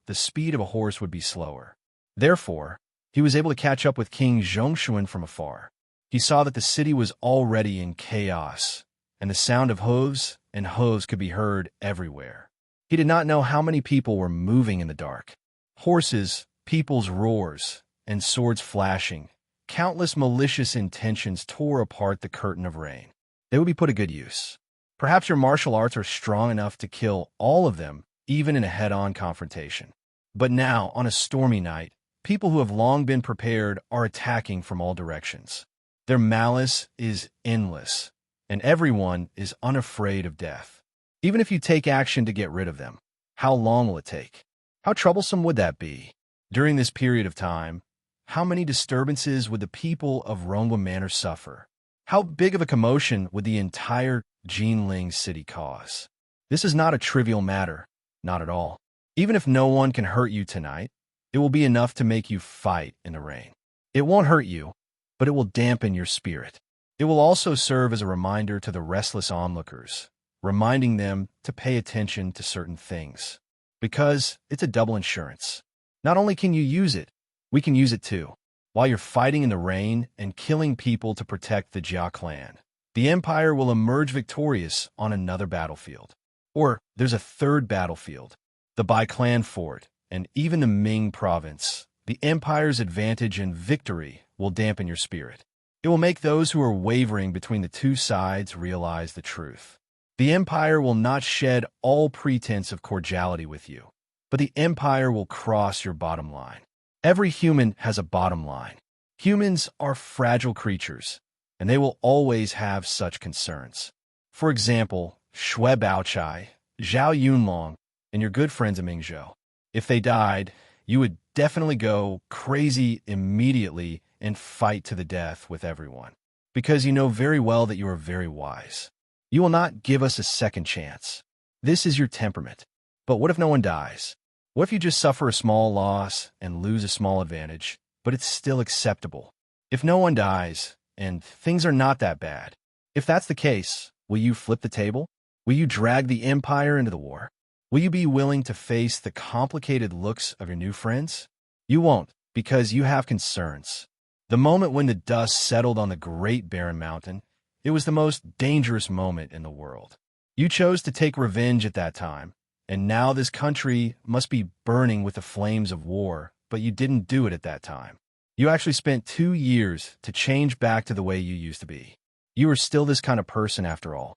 the speed of a horse would be slower. Therefore, he was able to catch up with King Zhongshuan from afar. He saw that the city was already in chaos, and the sound of hooves and hooves could be heard everywhere. He did not know how many people were moving in the dark. Horses, people's roars, and swords flashing. Countless malicious intentions tore apart the curtain of rain. They would be put to good use. Perhaps your martial arts are strong enough to kill all of them, even in a head-on confrontation. But now, on a stormy night, people who have long been prepared are attacking from all directions. Their malice is endless, and everyone is unafraid of death. Even if you take action to get rid of them, how long will it take? How troublesome would that be? During this period of time, how many disturbances would the people of Rongwa Manor suffer? How big of a commotion would the entire Jinling city cause? This is not a trivial matter, not at all. Even if no one can hurt you tonight, it will be enough to make you fight in the rain. It won't hurt you, but it will dampen your spirit. It will also serve as a reminder to the restless onlookers, reminding them to pay attention to certain things. Because it's a double insurance. Not only can you use it, we can use it too. While you're fighting in the rain and killing people to protect the Jia clan, the Empire will emerge victorious on another battlefield. Or there's a third battlefield, the Bai clan fort, and even the Ming province. The Empire's advantage and victory will dampen your spirit. It will make those who are wavering between the two sides realize the truth. The Empire will not shed all pretense of cordiality with you, but the Empire will cross your bottom line. Every human has a bottom line. Humans are fragile creatures, and they will always have such concerns. For example, Shui Baochai, Zhao Yunlong, and your good friends of Mingzhou. If they died, you would definitely go crazy immediately and fight to the death with everyone, because you know very well that you are very wise. You will not give us a second chance. This is your temperament. But what if no one dies? What if you just suffer a small loss and lose a small advantage, but it's still acceptable? If no one dies, and things are not that bad, if that's the case, will you flip the table? Will you drag the Empire into the war? Will you be willing to face the complicated looks of your new friends? You won't, because you have concerns. The moment when the dust settled on the Great Barren Mountain, it was the most dangerous moment in the world. You chose to take revenge at that time, and now this country must be burning with the flames of war, but you didn't do it at that time. You actually spent 2 years to change back to the way you used to be. You are still this kind of person after all.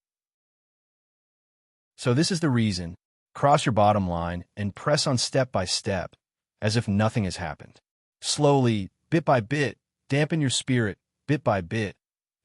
So this is the reason. Cross your bottom line and press on step by step, as if nothing has happened. Slowly, bit by bit, dampen your spirit, bit by bit,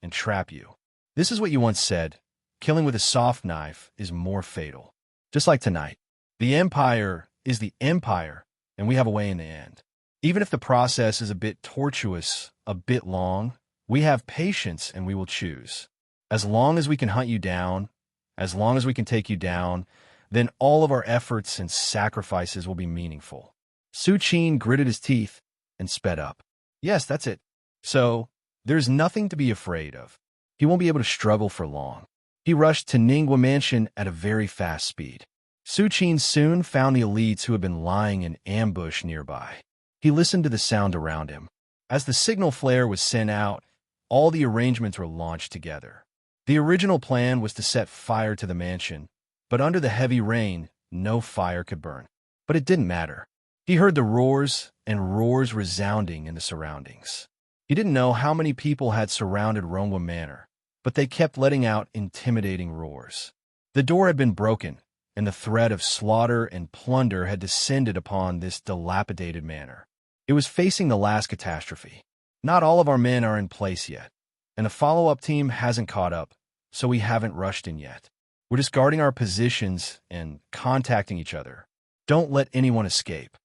and trap you. This is what you once said, killing with a soft knife is more fatal. Just like tonight, the Empire is the Empire, and we have a way in the end. Even if the process is a bit tortuous, a bit long, we have patience and we will choose. As long as we can hunt you down, as long as we can take you down, then all of our efforts and sacrifices will be meaningful. Su Qin gritted his teeth and sped up. Yes, that's it. So, there's nothing to be afraid of. He won't be able to struggle for long. He rushed to Ningguo Mansion at a very fast speed. Su Qin soon found the elites who had been lying in ambush nearby. He listened to the sound around him. As the signal flare was sent out, all the arrangements were launched together. The original plan was to set fire to the mansion, but under the heavy rain, no fire could burn. But it didn't matter. He heard the roars and roars resounding in the surroundings. He didn't know how many people had surrounded Rongwa Manor, but they kept letting out intimidating roars. The door had been broken, and the threat of slaughter and plunder had descended upon this dilapidated manor. It was facing the last catastrophe. Not all of our men are in place yet, and the follow-up team hasn't caught up, so we haven't rushed in yet. We're just guarding our positions and contacting each other. Don't let anyone escape.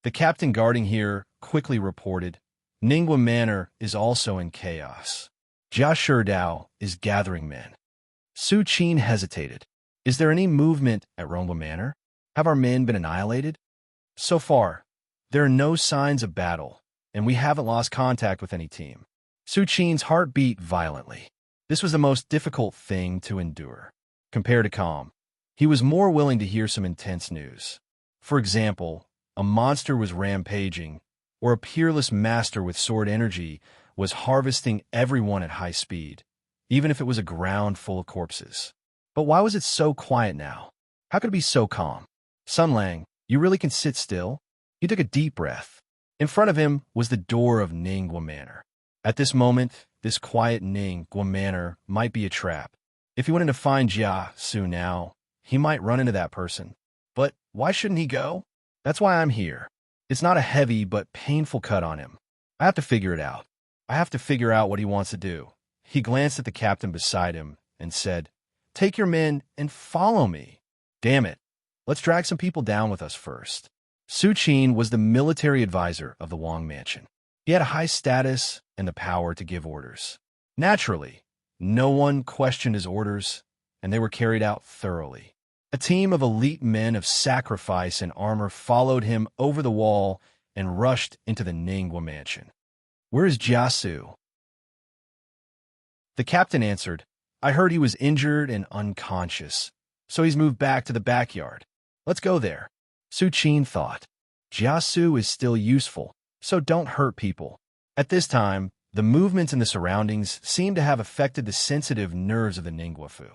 The captain guarding here quickly reported, Ningguo Manor is also in chaos. Jia Sherdao is gathering men. Su Qin hesitated. Is there any movement at Rongwa Manor? Have our men been annihilated? So far, there are no signs of battle, and we haven't lost contact with any team. Su Qin's heart beat violently. This was the most difficult thing to endure. Compared to calm, he was more willing to hear some intense news. For example, a monster was rampaging, or a peerless master with sword energy was harvesting everyone at high speed, even if it was a ground full of corpses. But why was it so quiet now? How could it be so calm? Sun Lang, you really can sit still? He took a deep breath. In front of him was the door of Ningguo Manor. At this moment, this quiet Ningguo Manor might be a trap. If he wanted to find Jia Su now, he might run into that person. But why shouldn't he go? That's why I'm here. It's not a heavy but painful cut on him. I have to figure it out. I have to figure out what he wants to do. He glanced at the captain beside him and said, Take your men and follow me. Damn it. Let's drag some people down with us first. Su Qin was the military advisor of the Wang Mansion. He had a high status and the power to give orders. Naturally, no one questioned his orders, and they were carried out thoroughly. A team of elite men of sacrifice and armor followed him over the wall and rushed into the Ningguo Mansion. Where is Jia Su? The captain answered, I heard he was injured and unconscious, so he's moved back to the backyard. Let's go there. Su Qin thought. Jia Su is still useful, so don't hurt people. At this time, the movements in the surroundings seemed to have affected the sensitive nerves of the Ningguofu.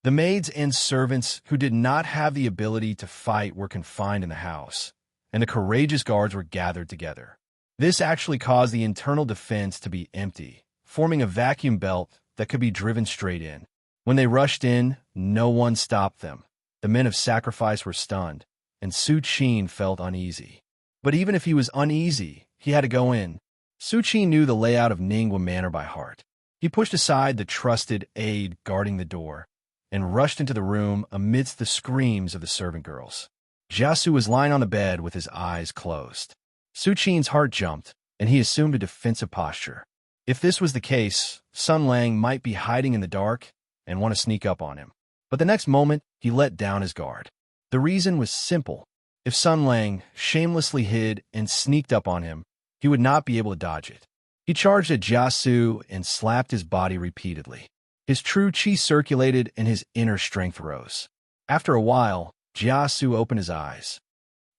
The maids and servants who did not have the ability to fight were confined in the house, and the courageous guards were gathered together. This actually caused the internal defense to be empty, forming a vacuum belt that could be driven straight in. When they rushed in, no one stopped them. The men of sacrifice were stunned, and Su Qin felt uneasy. But even if he was uneasy, he had to go in. Su Qin knew the layout of Ningguo Manor by heart. He pushed aside the trusted aide guarding the door and rushed into the room amidst the screams of the servant girls. Jia Su was lying on the bed with his eyes closed. Su Qin's heart jumped, and he assumed a defensive posture. If this was the case, Sun Lang might be hiding in the dark and want to sneak up on him. But the next moment, he let down his guard. The reason was simple. If Sun Lang shamelessly hid and sneaked up on him, he would not be able to dodge it. He charged at Jia Su and slapped his body repeatedly. His true qi circulated and his inner strength rose. After a while, Jia Su opened his eyes.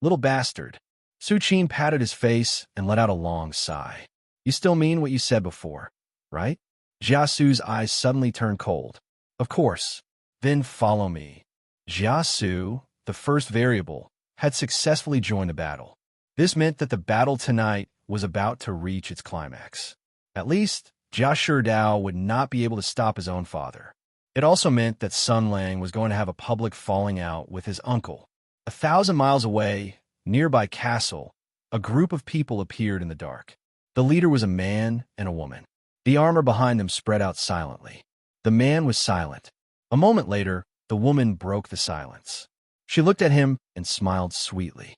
Little bastard. Su Qin patted his face and let out a long sigh. You still mean what you said before, right? Jia Su's eyes suddenly turned cold. Of course. Then follow me. Jia Su, the first variable, had successfully joined the battle. This meant that the battle tonight was about to reach its climax. At least, Jia Sherdao would not be able to stop his own father. It also meant that Sun Lang was going to have a public falling out with his uncle. 1,000 miles away, nearby castle, a group of people appeared in the dark. The leader was a man and a woman. The armor behind them spread out silently. The man was silent. A moment later, the woman broke the silence. She looked at him and smiled sweetly.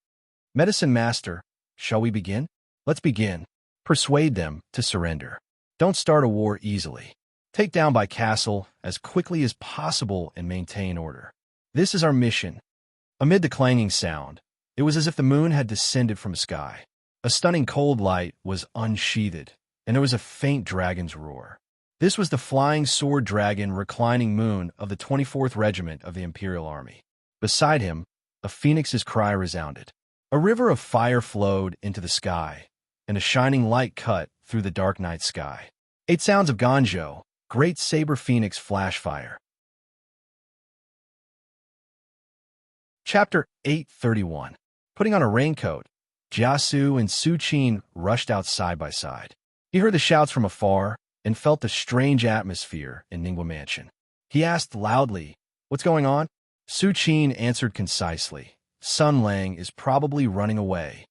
Medicine Master, shall we begin? Let's begin. Persuade them to surrender. Don't start a war easily. Take down by castle as quickly as possible and maintain order. This is our mission. Amid the clanging sound, it was as if the moon had descended from the sky. A stunning cold light was unsheathed, and there was a faint dragon's roar. This was the flying sword dragon reclining moon of the 24th Regiment of the Imperial Army. Beside him, a phoenix's cry resounded. A river of fire flowed into the sky, and a shining light cut through the dark night sky. 8 sounds of Ganjo, great saber phoenix flash fire. Chapter 831. Putting on a raincoat, Jiasu and Su Qin rushed out side by side. He heard the shouts from afar and felt the strange atmosphere in Ningbo Mansion. He asked loudly, "What's going on?" Su Qin answered concisely, "Sun Lang is probably running away."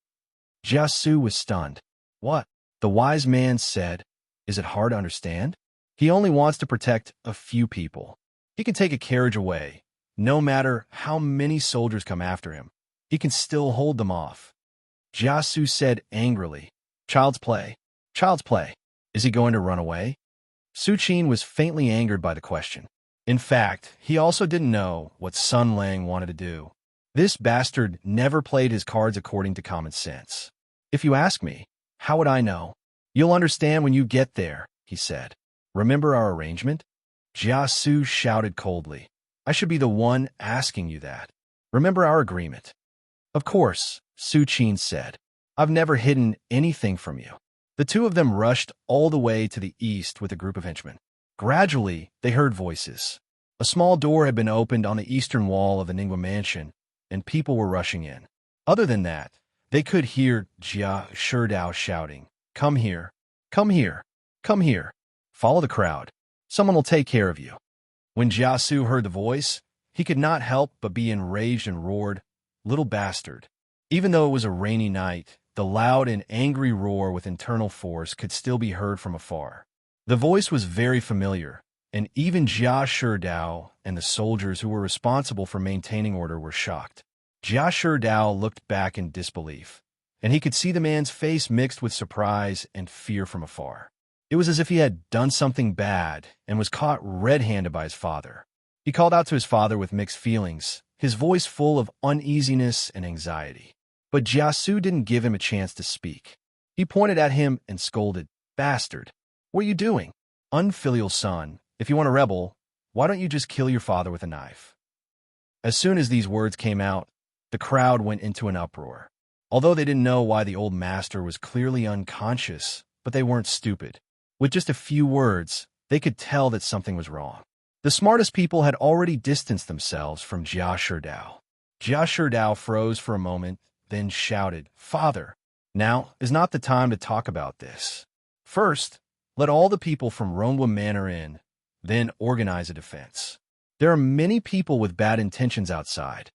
Jiasu was stunned. "What?" The wise man said. "Is it hard to understand? He only wants to protect a few people. He can take a carriage away. No matter how many soldiers come after him, he can still hold them off." Jiasu said angrily, "Child's play. Child's play. Is he going to run away?" Su Qin was faintly angered by the question. In fact, he also didn't know what Sun Lang wanted to do. This bastard never played his cards according to common sense. "If you ask me, how would I know?" "You'll understand when you get there," he said. "Remember our arrangement?" Jiasu shouted coldly, "I should be the one asking you that. Remember our agreement." "Of course," Su Qin said. "I've never hidden anything from you." The two of them rushed all the way to the east with a group of henchmen. Gradually, they heard voices. A small door had been opened on the eastern wall of the Ningbo Mansion, and people were rushing in. Other than that, they could hear Jia Sherdao shouting, "Come here, come here, come here. Follow the crowd. Someone will take care of you." When Jiasu heard the voice, he could not help but be enraged and roared, "Little bastard." Even though it was a rainy night, the loud and angry roar with internal force could still be heard from afar. The voice was very familiar, and even Jia Sherdao and the soldiers who were responsible for maintaining order were shocked. Jia Sherdao looked back in disbelief, and he could see the man's face mixed with surprise and fear from afar. It was as if he had done something bad and was caught red-handed by his father. He called out to his father with mixed feelings, his voice full of uneasiness and anxiety. But Jiasu didn't give him a chance to speak. He pointed at him and scolded, "Bastard, what are you doing? Unfilial son, if you want to rebel, why don't you just kill your father with a knife?" As soon as these words came out, the crowd went into an uproar. Although they didn't know why the old master was clearly unconscious, but they weren't stupid. With just a few words, they could tell that something was wrong. The smartest people had already distanced themselves from Jia Sherdao. Jia Sherdao froze for a moment, then shouted, "Father, now is not the time to talk about this. First, let all the people from Rongwa Manor in, then organize a defense. There are many people with bad intentions outside.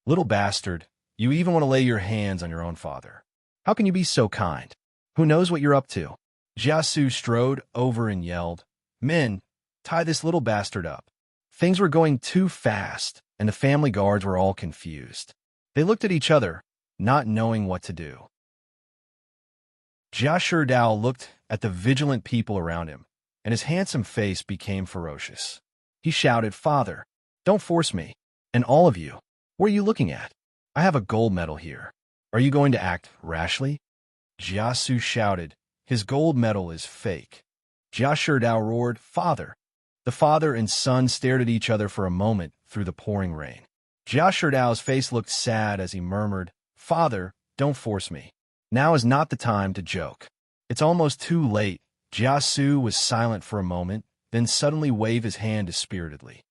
Little bastard, you even want to lay your hands on your own father. How can you be so kind? Who knows what you're up to?" Jiasu strode over and yelled, "Men, tie this little bastard up." Things were going too fast, and the family guards were all confused. They looked at each other, not knowing what to do. Jia Sherdao looked at the vigilant people around him, and his handsome face became ferocious. He shouted, "Father, don't force me. And all of you, what are you looking at? I have a gold medal here. Are you going to act rashly?" Jiasu shouted, "His gold medal is fake." Jia Sherdao roared, "Father." The father and son stared at each other for a moment through the pouring rain. Jia Sherdao's face looked sad as he murmured, "Father, don't force me. Now is not the time to joke. It's almost too late." Jiasu was silent for a moment, then suddenly waved his hand dispiritedly.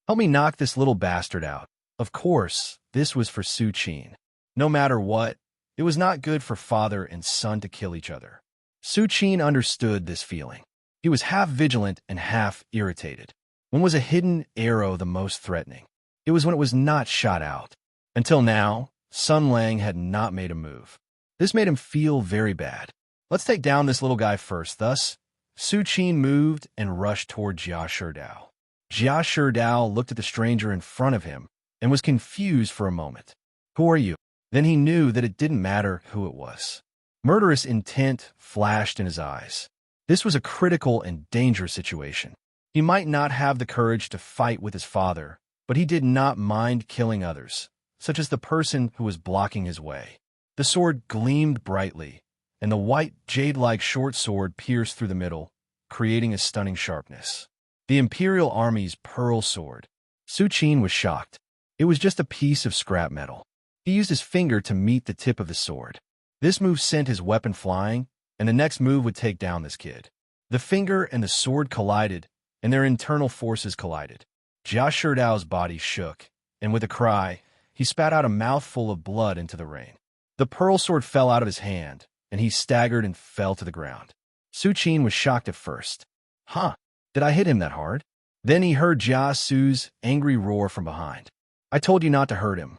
"Help me knock this little bastard out." Of course, this was for Su Qin. No matter what, it was not good for father and son to kill each other. Su Qin understood this feeling. He was half vigilant and half irritated. When was a hidden arrow the most threatening? It was when it was not shot out. Until now, Sun Lang had not made a move. This made him feel very bad. "Let's take down this little guy first." Thus, Su Qin moved and rushed toward Jia Sherdao. Jia Sherdao looked at the stranger in front of him and was confused for a moment. "Who are you?" Then he knew that it didn't matter who it was. Murderous intent flashed in his eyes. This was a critical and dangerous situation. He might not have the courage to fight with his father, but he did not mind killing others, such as the person who was blocking his way. The sword gleamed brightly, and the white, jade-like short sword pierced through the middle, creating a stunning sharpness. The Imperial Army's pearl sword. Su Qin was shocked. It was just a piece of scrap metal. He used his finger to meet the tip of the sword. This move sent his weapon flying, and the next move would take down this kid. The finger and the sword collided, and their internal forces collided. Jia Shidao's body shook, and with a cry, he spat out a mouthful of blood into the rain. The pearl sword fell out of his hand, and he staggered and fell to the ground. Su Qin was shocked at first. Huh, did I hit him that hard? Then he heard Jia Su's angry roar from behind. I told you not to hurt him.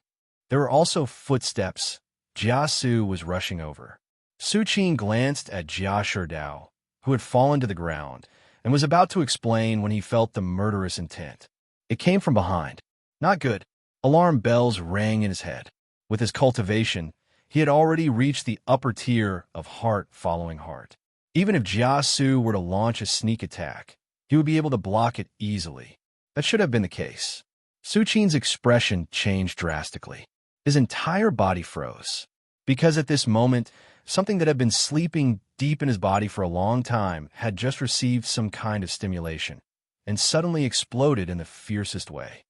There were also footsteps. Jia Su was rushing over. Su Qin glanced at Jia Shidao, who had fallen to the ground, and was about to explain when he felt the murderous intent. It came from behind. Not good. Alarm bells rang in his head. With his cultivation, he had already reached the upper tier of heart following heart. Even if Jia Su were to launch a sneak attack, he would be able to block it easily. That should have been the case. Su Qin's expression changed drastically. His entire body froze. Because at this moment, something that had been sleeping deep in his body for a long time had just received some kind of stimulation, and suddenly exploded in the fiercest way.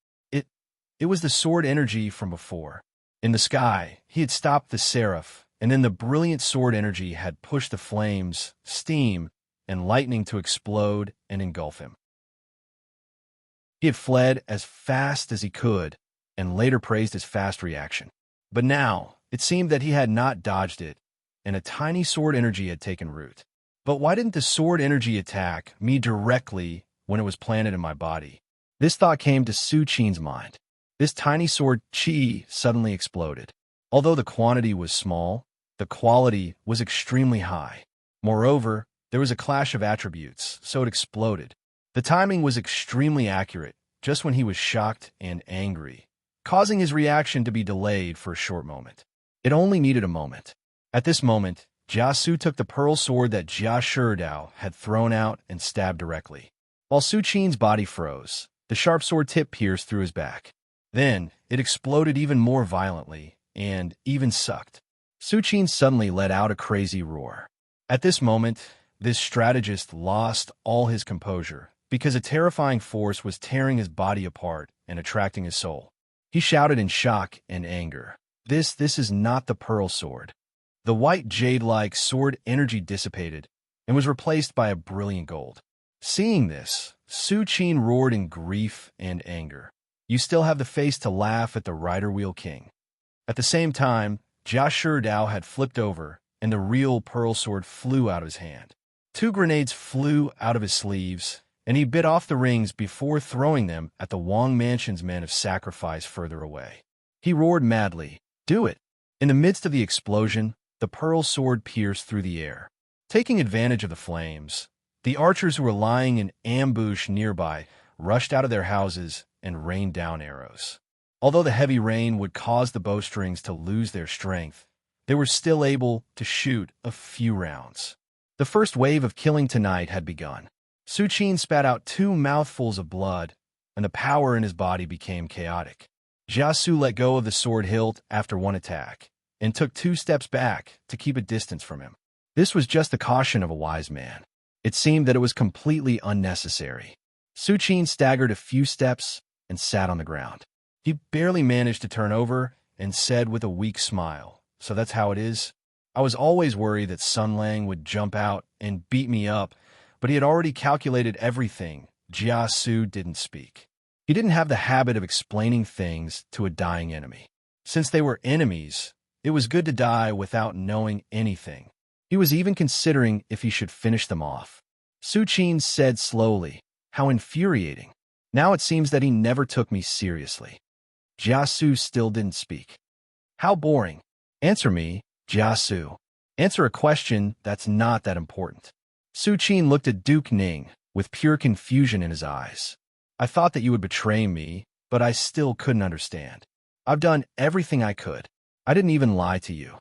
It was the sword energy from before. In the sky, he had stopped the seraph, and then the brilliant sword energy had pushed the flames, steam, and lightning to explode and engulf him. He had fled as fast as he could, and later praised his fast reaction. But now, it seemed that he had not dodged it, and a tiny sword energy had taken root. But why didn't the sword energy attack me directly when it was planted in my body? This thought came to Su Qin's mind. This tiny sword qi suddenly exploded. Although the quantity was small, the quality was extremely high. Moreover, there was a clash of attributes, so it exploded. The timing was extremely accurate, just when he was shocked and angry, causing his reaction to be delayed for a short moment. It only needed a moment. At this moment, Jia Su took the pearl sword that Jia Shidao had thrown out and stabbed directly. While Su Qin's body froze, the sharp sword tip pierced through his back. Then, it exploded even more violently, and even sucked. Su Qin suddenly let out a crazy roar. At this moment, this strategist lost all his composure, because a terrifying force was tearing his body apart and attracting his soul. He shouted in shock and anger. This is not the pearl sword. The white jade-like sword energy dissipated and was replaced by a brilliant gold. Seeing this, Su Qin roared in grief and anger. You still have the face to laugh at the Rider Wheel King. At the same time, Jia Shidao had flipped over, and the real pearl sword flew out of his hand. 2 grenades flew out of his sleeves, and he bit off the rings before throwing them at the Wang Mansion's men of sacrifice further away. He roared madly, "Do it!" In the midst of the explosion, the pearl sword pierced through the air. Taking advantage of the flames, the archers who were lying in ambush nearby rushed out of their houses and rained down arrows. Although the heavy rain would cause the bowstrings to lose their strength, they were still able to shoot a few rounds. The first wave of killing tonight had begun. Su Qin spat out 2 mouthfuls of blood, and the power in his body became chaotic. Jia Su let go of the sword hilt after one attack, and took 2 steps back to keep a distance from him. This was just the caution of a wise man. It seemed that it was completely unnecessary. Su Qin staggered a few steps and sat on the ground. He barely managed to turn over and said with a weak smile, "So that's how it is? I was always worried that Sun Lang would jump out and beat me up, but he had already calculated everything." Jia Su didn't speak. He didn't have the habit of explaining things to a dying enemy. Since they were enemies, it was good to die without knowing anything. He was even considering if he should finish them off. Su Qin said slowly, "How infuriating. Now it seems that he never took me seriously." Jia Su still didn't speak. "How boring. Answer me, Jia Su. Answer a question that's not that important." Su Qin looked at Duke Ning with pure confusion in his eyes. "I thought that you would betray me, but I still couldn't understand. I've done everything I could. I didn't even lie to you."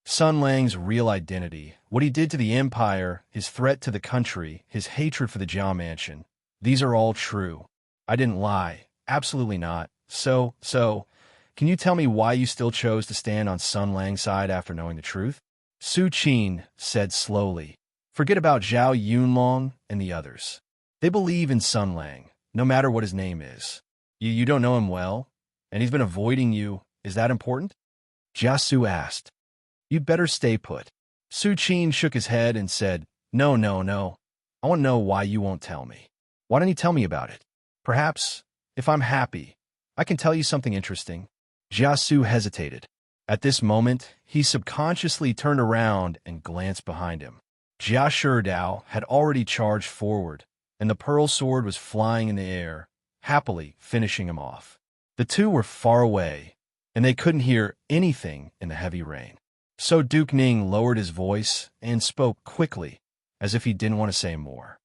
Sun Lang's real identity, what he did to the Empire, his threat to the country, his hatred for the Jiao Mansion, these are all true. I didn't lie. Absolutely not. So, can you tell me why you still chose to stand on Sun Lang's side after knowing the truth? Su Qin said slowly, forget about Zhao Yunlong and the others. They believe in Sun Lang, no matter what his name is. You don't know him well, and he's been avoiding you. Is that important? Jia Su asked. You'd better stay put. Su Qin shook his head and said, No. I want to know why you won't tell me. Why don't you tell me about it? Perhaps, if I'm happy, I can tell you something interesting. Jia Su hesitated. At this moment, he subconsciously turned around and glanced behind him. Jia Sherdao had already charged forward, and the pearl sword was flying in the air, happily finishing him off. The two were far away, and they couldn't hear anything in the heavy rain. So Duke Ning lowered his voice and spoke quickly, as if he didn't want to say more.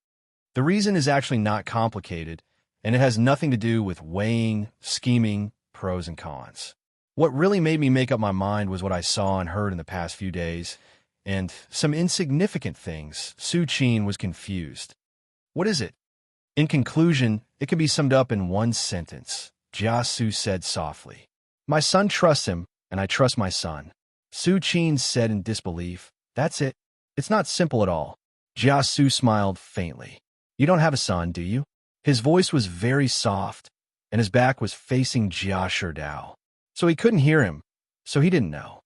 The reason is actually not complicated, and it has nothing to do with weighing, scheming, pros and cons. What really made me make up my mind was what I saw and heard in the past few days, and some insignificant things. Su Qin was confused. What is it? In conclusion, it can be summed up in one sentence. Jia Su said softly. My son trusts him, and I trust my son. Su Qin said in disbelief. That's it. It's not simple at all. Jia Su smiled faintly. You don't have a son, do you? His voice was very soft, and his back was facing Jia Sherdao. So he couldn't hear him, so he didn't know.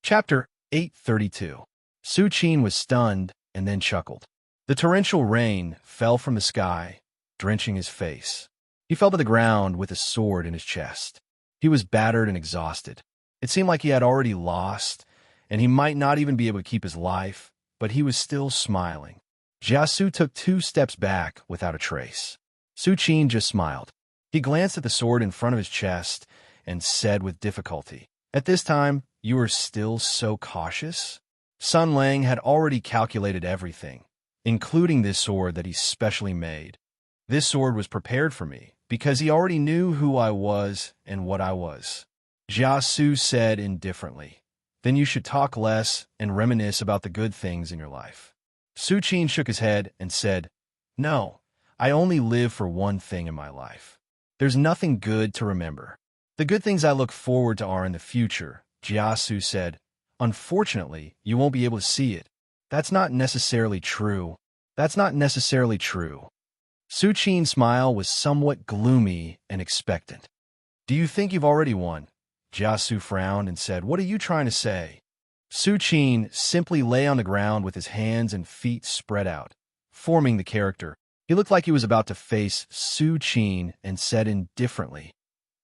Chapter 832. Su Qin was stunned and then chuckled. The torrential rain fell from the sky, drenching his face. He fell to the ground with a sword in his chest. He was battered and exhausted. It seemed like he had already lost, and he might not even be able to keep his life, but he was still smiling. Jia Su took 2 steps back without a trace. Su Qin just smiled. He glanced at the sword in front of his chest and said with difficulty, At this time, you are still so cautious? Sun Lang had already calculated everything, including this sword that he specially made. This sword was prepared for me, because he already knew who I was and what I was. Jia Su said indifferently, Then you should talk less and reminisce about the good things in your life. Su Qin shook his head and said, No, I only live for one thing in my life. There's nothing good to remember. The good things I look forward to are in the future, Jia Su said. Unfortunately, you won't be able to see it. That's not necessarily true. Su Qin's smile was somewhat gloomy and expectant. Do you think you've already won? Jia Su frowned and said, What are you trying to say? Su Qin simply lay on the ground with his hands and feet spread out, forming the character. He looked like he was about to face Su Qin and said indifferently,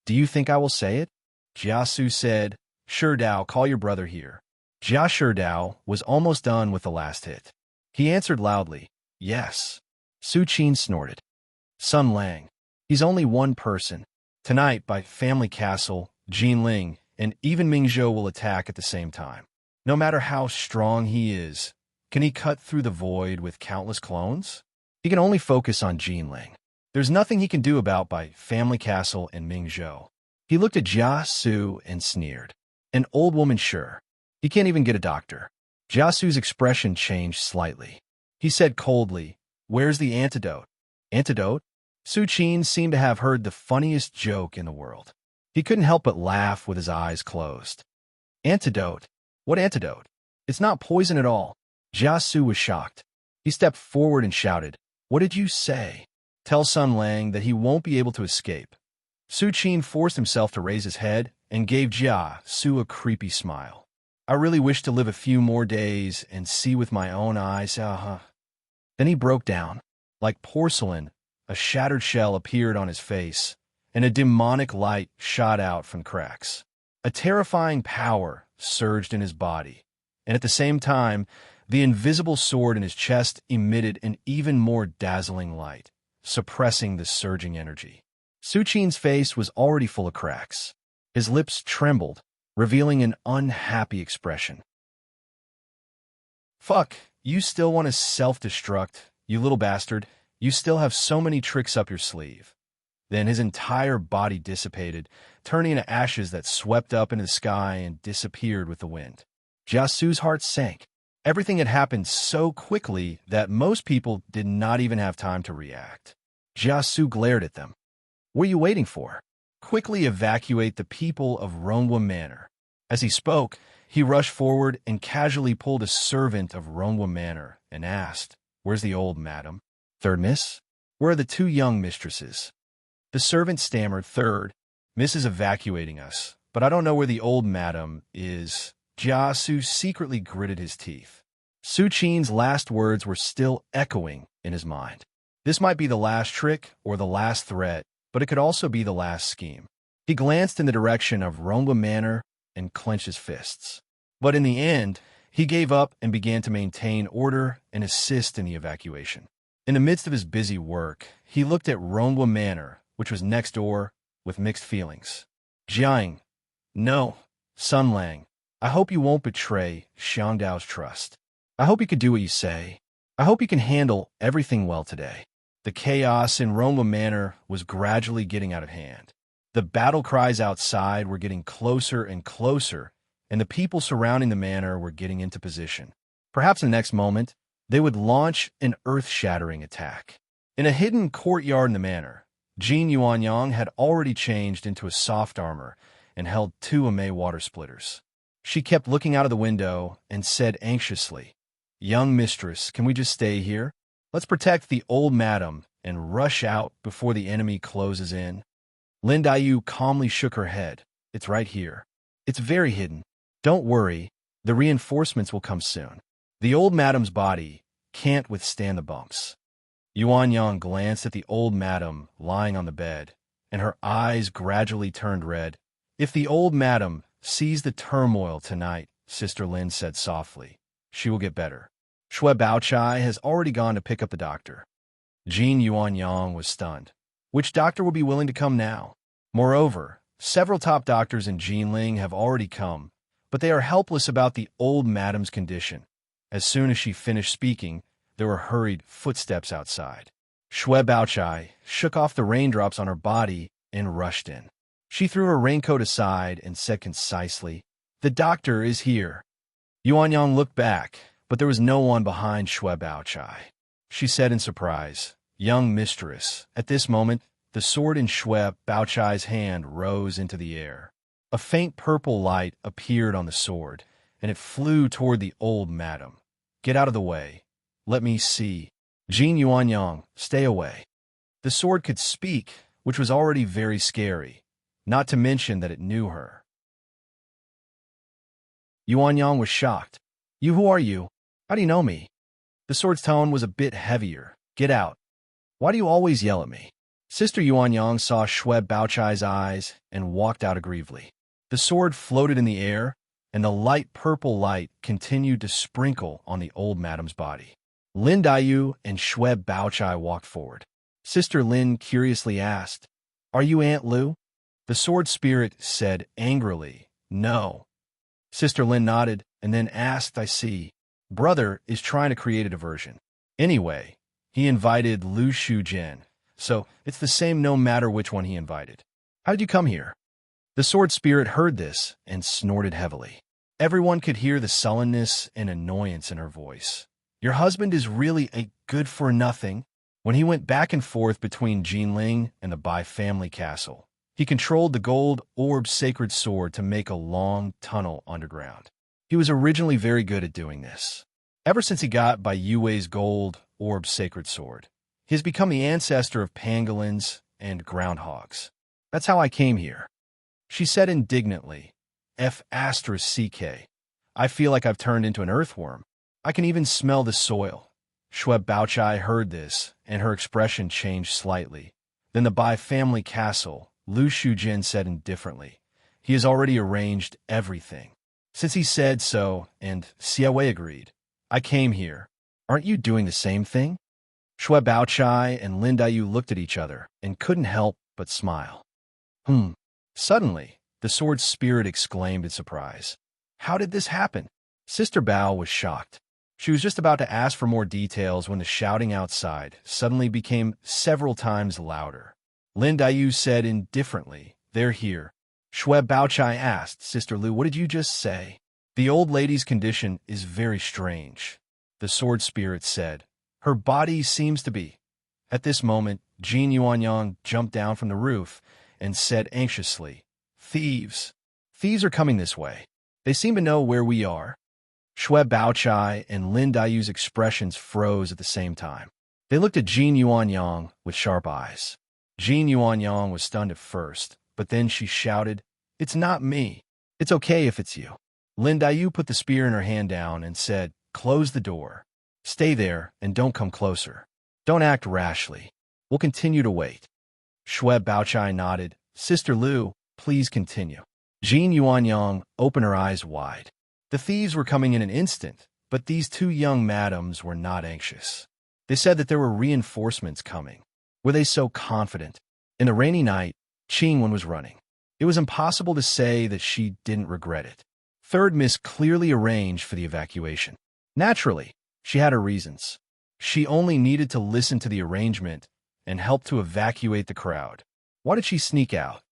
Do you think I will say it? Jia Su said, Sherdao, call your brother here. Jia Sherdao was almost done with the last hit. He answered loudly, Yes. Su Qin snorted. Sun Lang. He's only one person. Tonight, by Family Castle, Jinling and even Mingzhou will attack at the same time. No matter how strong he is, can he cut through the void with countless clones? He can only focus on Jinling. There's nothing he can do about by Family Castle and Mingzhou. He looked at Jia Su and sneered. An old woman, sure. He can't even get a doctor. Jia Su's expression changed slightly. He said coldly, Where's the antidote? Antidote? Su Qin seemed to have heard the funniest joke in the world. He couldn't help but laugh with his eyes closed. Antidote? What antidote? It's not poison at all. Jia Su was shocked. He stepped forward and shouted, What did you say? Tell Sun Lang that he won't be able to escape. Su Qin forced himself to raise his head and gave Jia Su a creepy smile. I really wish to live a few more days and see with my own eyes. Then he broke down. Like porcelain, a shattered shell appeared on his face, and a demonic light shot out from cracks. A terrifying power surged in his body, and at the same time, the invisible sword in his chest emitted an even more dazzling light, suppressing the surging energy. Su Qin's face was already full of cracks. His lips trembled, revealing an unhappy expression. Fuck, you still want to self-destruct, you little bastard. You still have so many tricks up your sleeve. Then his entire body dissipated, turning into ashes that swept up into the sky and disappeared with the wind. Jia Su's heart sank. Everything had happened so quickly that most people did not even have time to react. Jiasu glared at them. What are you waiting for? Quickly evacuate the people of Ronghua Manor. As he spoke, he rushed forward and casually pulled a servant of Ronghua Manor and asked, "Where's the old madam?" "Third, miss." "Where are the two young mistresses?" The servant stammered, "Third, miss is evacuating us, but I don't know where the old madam is." Jiasu secretly gritted his teeth. Su Qin's last words were still echoing in his mind. This might be the last trick or the last threat, but it could also be the last scheme. He glanced in the direction of Ronghua Manor and clenched his fists. But in the end, he gave up and began to maintain order and assist in the evacuation. In the midst of his busy work, he looked at Ronghua Manor, which was next door, with mixed feelings. Jiang, no, Sun Lang, I hope you won't betray Xiangdao's trust. I hope you can do what you say. I hope you can handle everything well today. The chaos in Ronghua Manor was gradually getting out of hand. The battle cries outside were getting closer and closer, and the people surrounding the manor were getting into position. Perhaps in the next moment, they would launch an earth-shattering attack. In a hidden courtyard in the manor, Jin Yuanyang had already changed into a soft armor and held two Amei water splitters. She kept looking out of the window and said anxiously, "Young mistress, can we just stay here? Let's protect the old madam and rush out before the enemy closes in." Lin Daiyu calmly shook her head. "It's right here. It's very hidden. Don't worry, the reinforcements will come soon. The old madam's body can't withstand the bumps." Yuanyang glanced at the old madam lying on the bed, and her eyes gradually turned red. "If the old madam sees the turmoil tonight," Sister Lin said softly, "she will get better. Shui Baochai has already gone to pick up the doctor." Jin Yuanyang was stunned. Which doctor will be willing to come now? Moreover, several top doctors in Jinling have already come, but they are helpless about the old madam's condition. As soon as she finished speaking, there were hurried footsteps outside. Shui Baochai shook off the raindrops on her body and rushed in. She threw her raincoat aside and said concisely, "The doctor is here." Yuanyang looked back, but there was no one behind Shui Baochai. She said in surprise, "Young mistress." At this moment, the sword in Shui Baochai's hand rose into the air. A faint purple light appeared on the sword, and it flew toward the old madam. "Get out of the way. Let me see." Jin Yuanyang, stay away. The sword could speak, which was already very scary, not to mention that it knew her. Yuanyang was shocked. "You, who are you? How do you know me?" The sword's tone was a bit heavier. "Get out. Why do you always yell at me?" Sister Yuanyang saw Shui Baochai's eyes and walked out aggrievely. The sword floated in the air, and the light purple light continued to sprinkle on the old madam's body. Lin Daiyu and Shui Baochai walked forward. Sister Lin curiously asked, "Are you Aunt Lu?" The sword spirit said angrily, "No." Sister Lin nodded and then asked, "I see. Brother is trying to create a diversion. Anyway, he invited Lu Shujin, so it's the same no matter which one he invited. How did you come here?" The sword spirit heard this and snorted heavily. Everyone could hear the sullenness and annoyance in her voice. "Your husband is really a good-for-nothing." When he went back and forth between Jinling and the Bai family castle, he controlled the gold orb sacred sword to make a long tunnel underground. He was originally very good at doing this. Ever since he got Bai Yue's gold orb sacred sword, he has become the ancestor of pangolins and groundhogs. "That's how I came here." She said indignantly, "F***CK. I feel like I've turned into an earthworm. I can even smell the soil." Shui Baochai heard this, and her expression changed slightly. Then the Bai family castle, Lu Shujin said indifferently, "He has already arranged everything." Since he said so, and Xiawei agreed, "I came here. Aren't you doing the same thing?" Shui Baochai and Lin Daiyu looked at each other and couldn't help but smile. Suddenly, the sword spirit exclaimed in surprise, "How did this happen?" Sister Bao was shocked. She was just about to ask for more details when the shouting outside suddenly became several times louder. Lin Daiyu said indifferently, "They're here." Shui Baochai asked, "Sister Lu, what did you just say?" "The old lady's condition is very strange," the sword spirit said. "Her body seems to be At this moment, Jin Yuanyang jumped down from the roof and said anxiously, "Thieves! Thieves are coming this way. They seem to know where we are." Shui Baochai and Lin Daiyu's expressions froze at the same time. They looked at Jin Yuanyang with sharp eyes. Jin Yuanyang was stunned at first, but then she shouted, "It's not me. It's okay if it's you." Lin Daiyu put the spear in her hand down and said, "Close the door. Stay there and don't come closer. Don't act rashly. We'll continue to wait." Shui Baochai nodded. "Sister Lu, please continue." Jin Yuanyang opened her eyes wide. The thieves were coming in an instant, but these two young madams were not anxious. They said that there were reinforcements coming. Were they so confident? In the rainy night, Qingwen was running. It was impossible to say that she didn't regret it. Third Miss clearly arranged for the evacuation. Naturally, she had her reasons. She only needed to listen to the arrangement and help to evacuate the crowd. Why did she sneak out?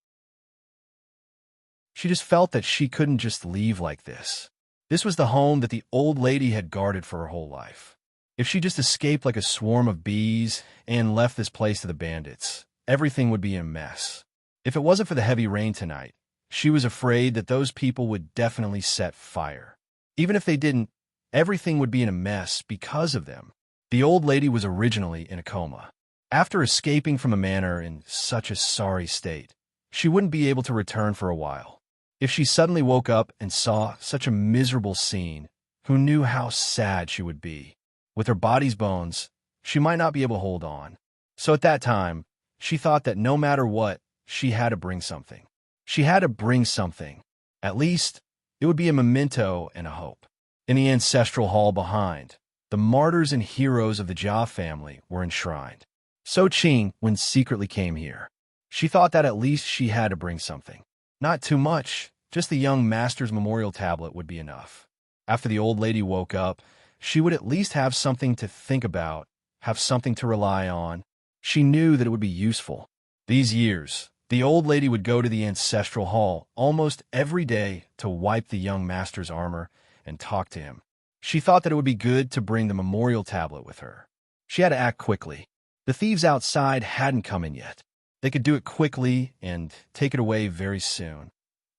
She just felt that she couldn't just leave like this. This was the home that the old lady had guarded for her whole life. If she just escaped like a swarm of bees and left this place to the bandits, everything would be a mess. If it wasn't for the heavy rain tonight, she was afraid that those people would definitely set fire. Even if they didn't, everything would be in a mess because of them. The old lady was originally in a coma. After escaping from a manor in such a sorry state, she wouldn't be able to return for a while. If she suddenly woke up and saw such a miserable scene, who knew how sad she would be? With her body's bones, she might not be able to hold on. So at that time, she thought that no matter what, she had to bring something. She had to bring something. At least, it would be a memento and a hope. In the ancestral hall behind, the martyrs and heroes of the Jia family were enshrined. So Qingwen secretly came here. She thought that at least she had to bring something. Not too much, just the young master's memorial tablet would be enough. After the old lady woke up, she would at least have something to think about, have something to rely on. She knew that it would be useful. These years, the old lady would go to the ancestral hall almost every day to wipe the young master's armor and talk to him. She thought that it would be good to bring the memorial tablet with her. She had to act quickly. The thieves outside hadn't come in yet. They could do it quickly and take it away very soon.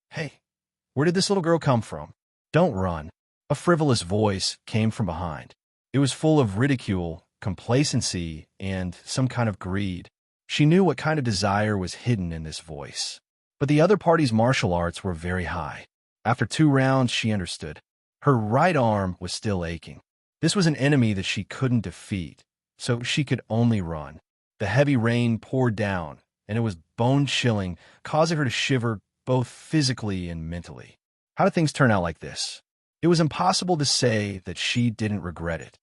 "Hey, where did this little girl come from? Don't run." A frivolous voice came from behind. It was full of ridicule, complacency, and some kind of greed. She knew what kind of desire was hidden in this voice. But the other party's martial arts were very high. After 2 rounds, she understood. Her right arm was still aching. This was an enemy that she couldn't defeat, so she could only run. The heavy rain poured down, and it was bone-chilling, causing her to shiver both physically and mentally. How did things turn out like this? It was impossible to say that she didn't regret it.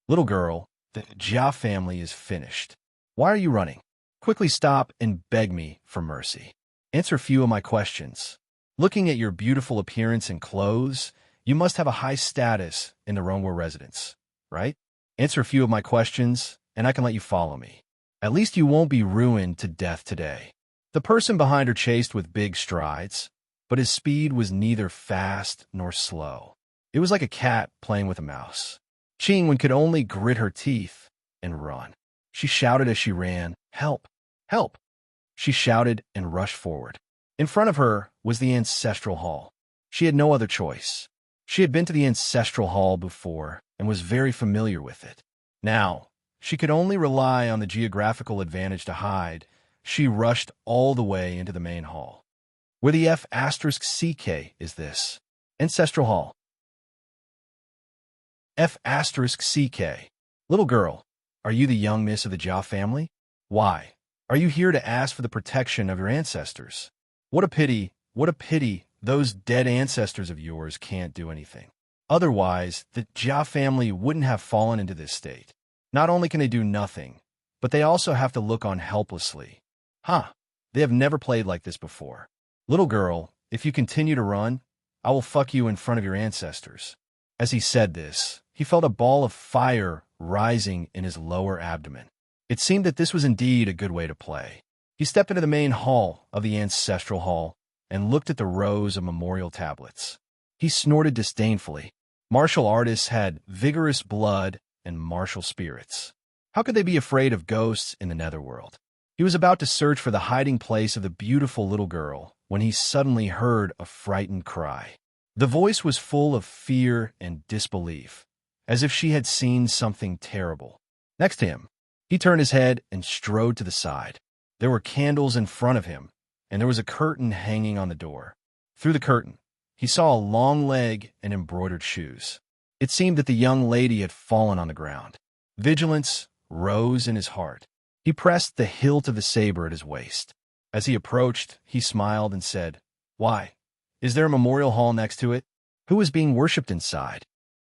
"Little girl, the Jia family is finished. Why are you running? Quickly stop and beg me for mercy. Answer a few of my questions. Looking at your beautiful appearance and clothes, you must have a high status in the Rongwa residence, right? Answer a few of my questions, and I can let you follow me. At least you won't be ruined to death today." The person behind her chased with big strides, but his speed was neither fast nor slow. It was like a cat playing with a mouse. Qingwen could only grit her teeth and run. She shouted as she ran, "Help! Help!" She shouted and rushed forward. In front of her was the ancestral hall. She had no other choice. She had been to the ancestral hall before and was very familiar with it. Now, she could only rely on the geographical advantage to hide. She rushed all the way into the main hall. Where the F*CK is this? Ancestral hall. F*CK. Little girl, are you the young miss of the Jia family? Why? Are you here to ask for the protection of your ancestors? What a pity, those dead ancestors of yours can't do anything. Otherwise, the Jia family wouldn't have fallen into this state. Not only can they do nothing, but they also have to look on helplessly. They have never played like this before. Little girl, if you continue to run, I will fuck you in front of your ancestors. As he said this, he felt a ball of fire rising in his lower abdomen. It seemed that this was indeed a good way to play. He stepped into the main hall of the ancestral hall and looked at the rows of memorial tablets. He snorted disdainfully. Martial artists had vigorous blood and martial spirits. How could they be afraid of ghosts in the netherworld? He was about to search for the hiding place of the beautiful little girl when he suddenly heard a frightened cry. The voice was full of fear and disbelief, as if she had seen something terrible. Next to him, he turned his head and strode to the side. There were candles in front of him, and there was a curtain hanging on the door. Through the curtain, he saw a long leg and embroidered shoes. It seemed that the young lady had fallen on the ground. Vigilance rose in his heart. He pressed the hilt of the saber at his waist. As he approached, he smiled and said, "Why? Is there a memorial hall next to it? Who is being worshipped inside?"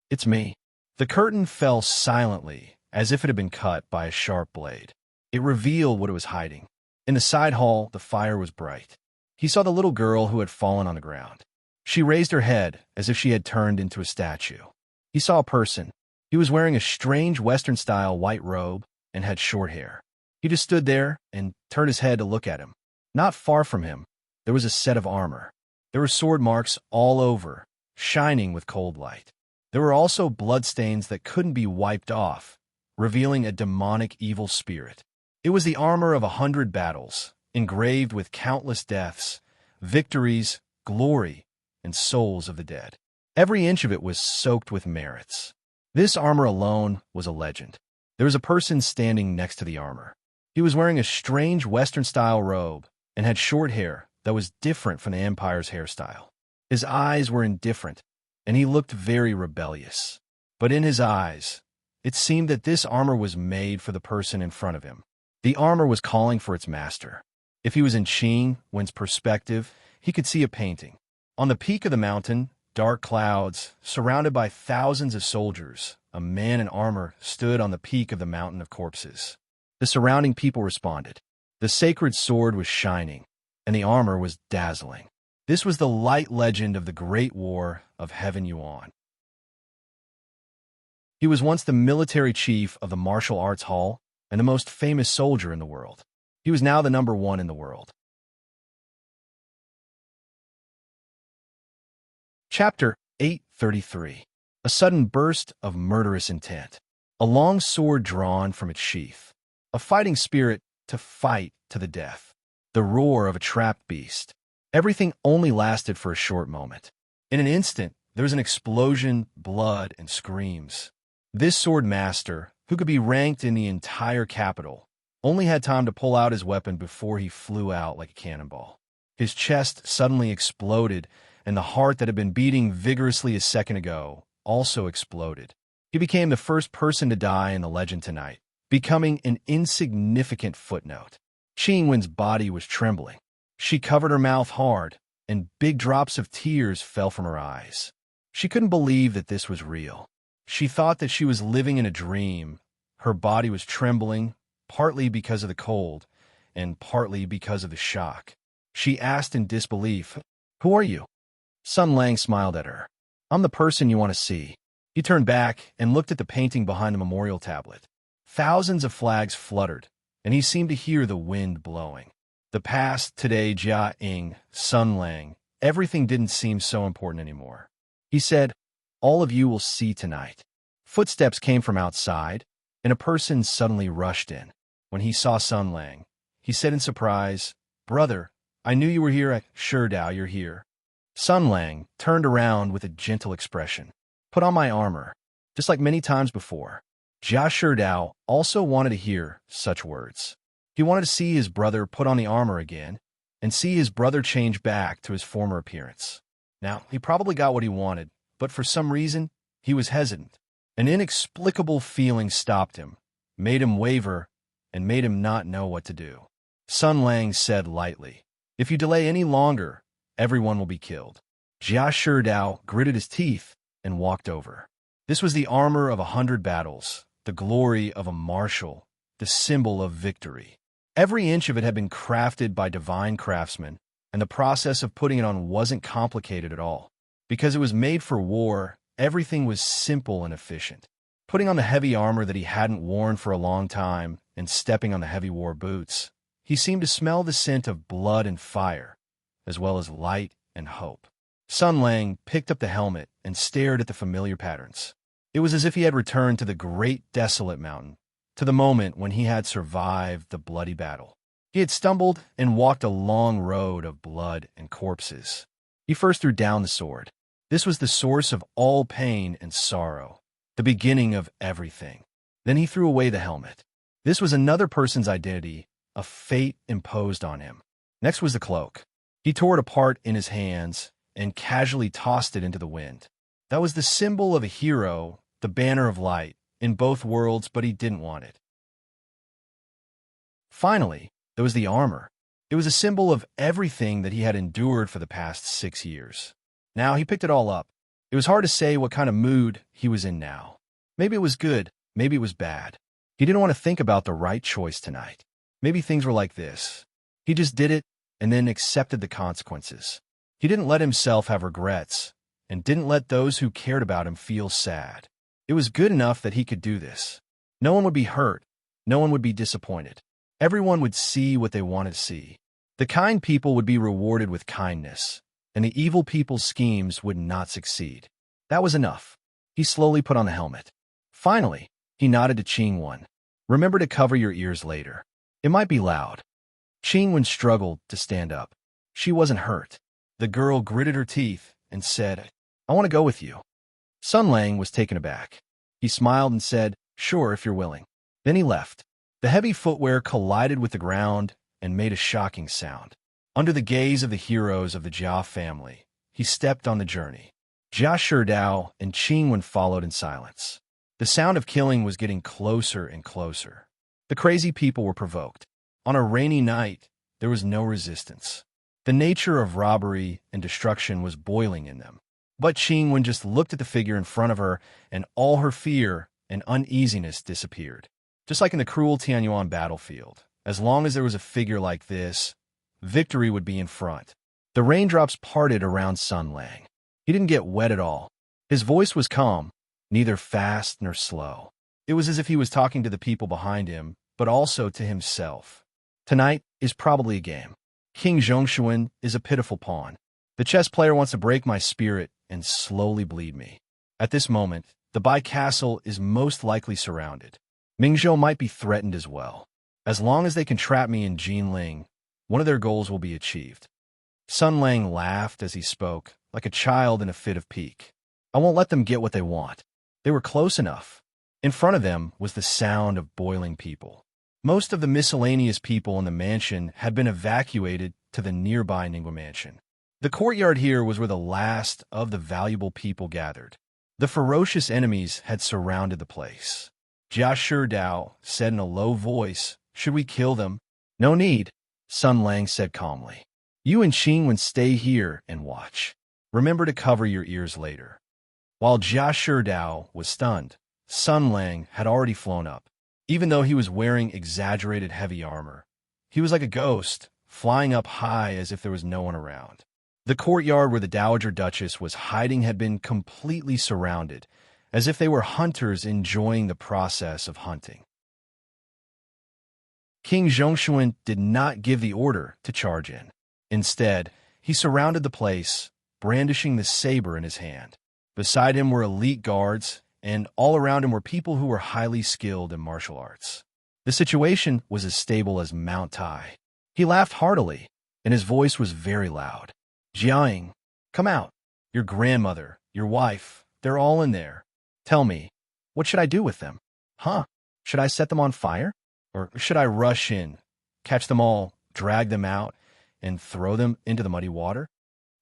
"It's me." The curtain fell silently, as if it had been cut by a sharp blade. It revealed what it was hiding. In the side hall, the fire was bright. He saw the little girl who had fallen on the ground. She raised her head as if she had turned into a statue. He saw a person. He was wearing a strange Western-style white robe and had short hair. He just stood there and turned his head to look at him. Not far from him, there was a set of armor. There were sword marks all over, shining with cold light. There were also bloodstains that couldn't be wiped off, revealing a demonic evil spirit. It was the armor of 100 battles, engraved with countless deaths, victories, glory, and souls of the dead. Every inch of it was soaked with merits. This armor alone was a legend. There was a person standing next to the armor. He was wearing a strange Western-style robe and had short hair that was different from the Empire's hairstyle. His eyes were indifferent, and he looked very rebellious. But in his eyes, it seemed that this armor was made for the person in front of him. The armor was calling for its master. If he was in Qing Wen's perspective, he could see a painting. On the peak of the mountain, dark clouds, surrounded by thousands of soldiers, a man in armor stood on the peak of the mountain of corpses. The surrounding people responded. The sacred sword was shining, and the armor was dazzling. This was the light legend of the Great War of Heaven Yuan. He was once the military chief of the martial arts hall and the most famous soldier in the world. He was now the #1 in the world. Chapter 833. A sudden burst of murderous intent. A long sword drawn from its sheath. A fighting spirit to fight to the death. The roar of a trapped beast. Everything only lasted for a short moment. In an instant, there was an explosion, blood, and screams. This sword master, who could be ranked in the entire capital, only had time to pull out his weapon before he flew out like a cannonball. His chest suddenly exploded, and the heart that had been beating vigorously a second ago also exploded. He became the first person to die in the legend tonight, becoming an insignificant footnote. Qing Wen's body was trembling. She covered her mouth hard, and big drops of tears fell from her eyes. She couldn't believe that this was real. She thought that she was living in a dream. Her body was trembling, partly because of the cold, and partly because of the shock. She asked in disbelief, "Who are you?" Sun Lang smiled at her. "I'm the person you want to see." He turned back and looked at the painting behind the memorial tablet. Thousands of flags fluttered, and he seemed to hear the wind blowing. The past, today, Jia Ying, Sun Lang, everything didn't seem so important anymore. He said, "All of you will see tonight." Footsteps came from outside, and a person suddenly rushed in. When he saw Sun Lang, he said in surprise, "Brother, I knew you were here. Sure, Dao, you're here." Sun Lang turned around with a gentle expression. "Put on my armor," just like many times before. Jia Sherdao also wanted to hear such words. He wanted to see his brother put on the armor again and see his brother change back to his former appearance. Now, he probably got what he wanted, but for some reason, he was hesitant. An inexplicable feeling stopped him, made him waver, and made him not know what to do. Sun Lang said lightly, "If you delay any longer, everyone will be killed." Jia Sherdao gritted his teeth and walked over. This was the armor of 100 battles, the glory of a marshal, the symbol of victory. Every inch of it had been crafted by divine craftsmen, and the process of putting it on wasn't complicated at all. Because it was made for war, everything was simple and efficient. Putting on the heavy armor that he hadn't worn for a long time and stepping on the heavy war boots, he seemed to smell the scent of blood and fire, as well as light and hope. Sun Lang picked up the helmet and stared at the familiar patterns. It was as if he had returned to the great desolate mountain, to the moment when he had survived the bloody battle. He had stumbled and walked a long road of blood and corpses. He first threw down the sword. This was the source of all pain and sorrow, the beginning of everything. Then he threw away the helmet. This was another person's identity, a fate imposed on him. Next was the cloak. He tore it apart in his hands and casually tossed it into the wind. That was the symbol of a hero, the banner of light, in both worlds, but he didn't want it. Finally, there was the armor. It was a symbol of everything that he had endured for the past 6 years. Now he picked it all up. It was hard to say what kind of mood he was in now. Maybe it was good, maybe it was bad. He didn't want to think about the right choice tonight. Maybe things were like this. He just did it and then accepted the consequences. He didn't let himself have regrets and didn't let those who cared about him feel sad. It was good enough that he could do this. No one would be hurt. No one would be disappointed. Everyone would see what they wanted to see. The kind people would be rewarded with kindness, and the evil people's schemes would not succeed. That was enough. He slowly put on the helmet. Finally, he nodded to Qingwen. Remember to cover your ears later. It might be loud. Qingwen struggled to stand up. She wasn't hurt. The girl gritted her teeth and said, I want to go with you. Sun Lang was taken aback. He smiled and said, sure, if you're willing. Then he left. The heavy footwear collided with the ground and made a shocking sound. Under the gaze of the heroes of the Jia family, he stepped on the journey. Jia Sherdao and Qingwen followed in silence. The sound of killing was getting closer and closer. The crazy people were provoked. On a rainy night, there was no resistance. The nature of robbery and destruction was boiling in them. But Qingwen just looked at the figure in front of her, and all her fear and uneasiness disappeared. Just like in the cruel Tianyuan battlefield, as long as there was a figure like this, victory would be in front. The raindrops parted around Sun Lang. He didn't get wet at all. His voice was calm, neither fast nor slow. It was as if he was talking to the people behind him, but also to himself. Tonight is probably a game. King Zhongshuan is a pitiful pawn. The chess player wants to break my spirit and slowly bleed me. At this moment, the Bai castle is most likely surrounded. Mingzhou might be threatened as well. As long as they can trap me in Jinling, one of their goals will be achieved. Sun Lang laughed as he spoke, like a child in a fit of pique. I won't let them get what they want. They were close enough. In front of them was the sound of boiling people. Most of the miscellaneous people in the mansion had been evacuated to the nearby Ningguo mansion. The courtyard here was where the last of the valuable people gathered. The ferocious enemies had surrounded the place. Jia Sherdao said in a low voice, should we kill them? No need, Sun Lang said calmly. You and Qingwen stay here and watch. Remember to cover your ears later. While Jia Sherdao was stunned, Sun Lang had already flown up. Even though he was wearing exaggerated heavy armor, he was like a ghost, flying up high as if there was no one around. The courtyard where the Dowager Duchess was hiding had been completely surrounded, as if they were hunters enjoying the process of hunting. King Zhongshuan did not give the order to charge in. Instead, he surrounded the place, brandishing the saber in his hand. Beside him were elite guards, and all around him were people who were highly skilled in martial arts. The situation was as stable as Mount Tai. He laughed heartily, and his voice was very loud. Jiaying, come out. Your grandmother, your wife, they're all in there. Tell me, what should I do with them? Huh? Should I set them on fire? Or should I rush in, catch them all, drag them out, and throw them into the muddy water?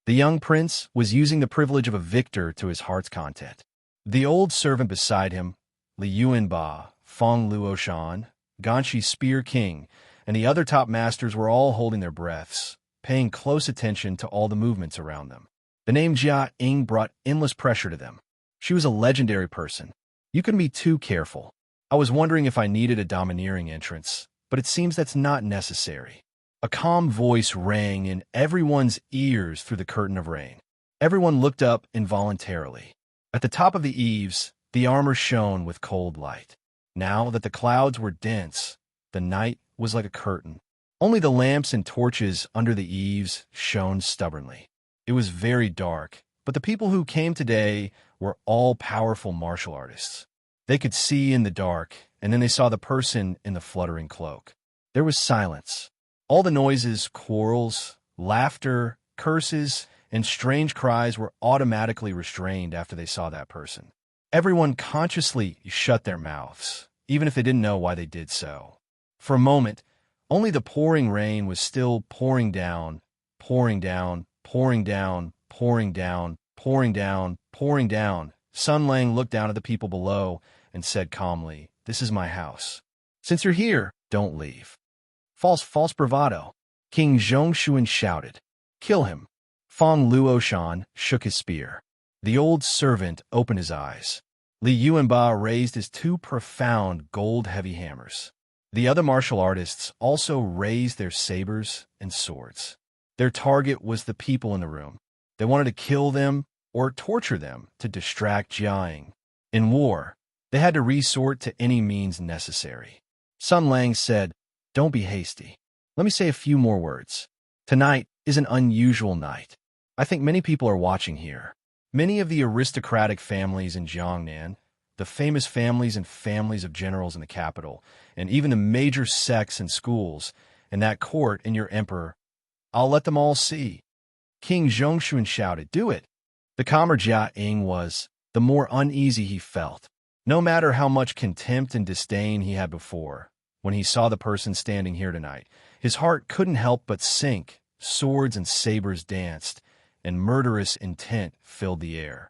The young prince was using the privilege of a victor to his heart's content. The old servant beside him, Li Yuanba, Feng Luoshan, Ganshi Spear King, and the other top masters were all holding their breaths, paying close attention to all the movements around them. The name Jia Ying brought endless pressure to them. She was a legendary person. You couldn't be too careful. I was wondering if I needed a domineering entrance, but it seems that's not necessary. A calm voice rang in everyone's ears through the curtain of rain. Everyone looked up involuntarily. At the top of the eaves, the armor shone with cold light. Now that the clouds were dense, the night was like a curtain. Only the lamps and torches under the eaves shone stubbornly. It was very dark, but the people who came today were all powerful martial artists. They could see in the dark, and then they saw the person in the fluttering cloak. There was silence. All the noises, quarrels, laughter, curses, and strange cries were automatically restrained after they saw that person. Everyone consciously shut their mouths, even if they didn't know why they did so. For a moment, only the pouring rain was still pouring down, pouring down, pouring down, pouring down, pouring down, pouring down. Sun Lang looked down at the people below and said calmly, "This is my house. Since you're here, don't leave." False bravado. King Zhongshuan shouted, "Kill him." Fong Luoshan shook his spear. The old servant opened his eyes. Li Yuanba raised his two profound gold-heavy hammers. The other martial artists also raised their sabers and swords. Their target was the people in the room. They wanted to kill them or torture them to distract Jiaying. In war, they had to resort to any means necessary. Sun Lang said, "Don't be hasty. Let me say a few more words. Tonight is an unusual night. I think many people are watching here. Many of the aristocratic families in Jiangnan, the famous families and families of generals in the capital, and even the major sects and schools, and that court and your emperor. I'll let them all see." King Zhongshuan shouted, "Do it." The calmer Jia-ing was, the more uneasy he felt. No matter how much contempt and disdain he had before, when he saw the person standing here tonight, his heart couldn't help but sink. Swords and sabers danced, and murderous intent filled the air.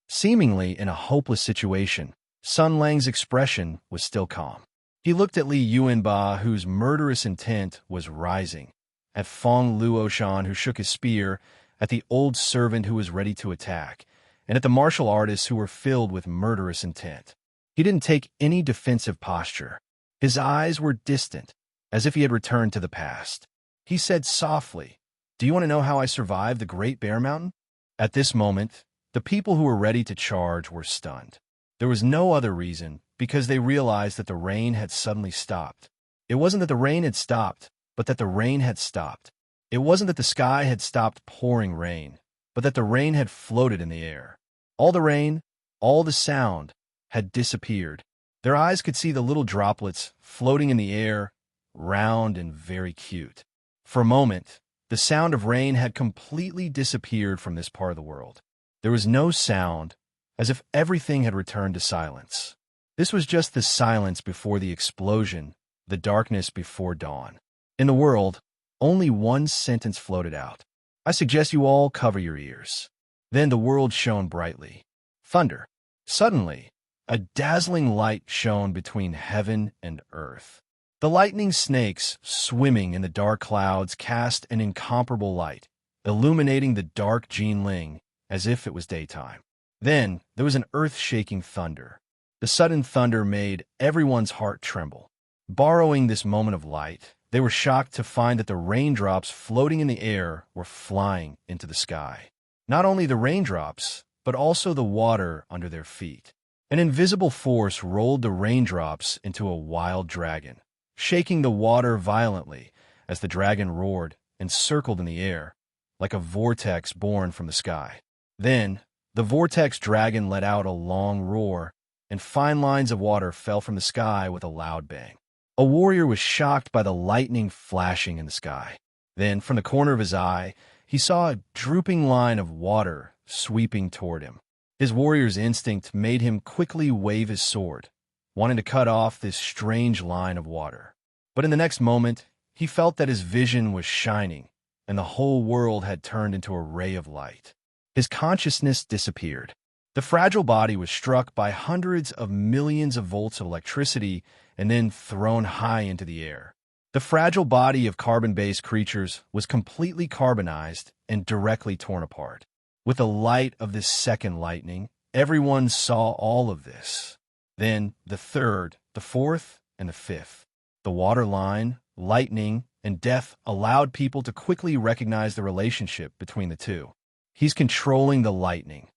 Seemingly in a hopeless situation, Sun Lang's expression was still calm. He looked at Li Yuanba, whose murderous intent was rising, at Fong Luoshan, who shook his spear, at the old servant who was ready to attack, and at the martial artists who were filled with murderous intent. He didn't take any defensive posture. His eyes were distant, as if he had returned to the past. He said softly, "Do you want to know how I survived the Great Bear Mountain?" At this moment, the people who were ready to charge were stunned. There was no other reason, because they realized that the rain had suddenly stopped. It wasn't that the rain had stopped, but that the rain had stopped. It wasn't that the sky had stopped pouring rain, but that the rain had floated in the air. All the rain, all the sound, had disappeared. Their eyes could see the little droplets floating in the air, round and very cute. For a moment, the sound of rain had completely disappeared from this part of the world. There was no sound, as if everything had returned to silence. This was just the silence before the explosion, the darkness before dawn. In the world, only one sentence floated out. "I suggest you all cover your ears." Then the world shone brightly. Thunder. Suddenly, a dazzling light shone between heaven and earth. The lightning snakes, swimming in the dark clouds, cast an incomparable light, illuminating the dark Jinling as if it was daytime. Then there was an earth-shaking thunder. The sudden thunder made everyone's heart tremble. Borrowing this moment of light, they were shocked to find that the raindrops floating in the air were flying into the sky. Not only the raindrops, but also the water under their feet. An invisible force rolled the raindrops into a wild dragon, shaking the water violently as the dragon roared and circled in the air, like a vortex born from the sky. Then, the vortex dragon let out a long roar, and fine lines of water fell from the sky with a loud bang. A warrior was shocked by the lightning flashing in the sky. Then, from the corner of his eye, he saw a drooping line of water sweeping toward him. His warrior's instinct made him quickly wave his sword, wanting to cut off this strange line of water. But in the next moment, he felt that his vision was shining, and the whole world had turned into a ray of light. His consciousness disappeared. The fragile body was struck by hundreds of millions of volts of electricity and then thrown high into the air. The fragile body of carbon-based creatures was completely carbonized and directly torn apart. With the light of this second lightning, everyone saw all of this. Then the third, the fourth, and the fifth. The water line, lightning, and death allowed people to quickly recognize the relationship between the two. He's controlling the lightning.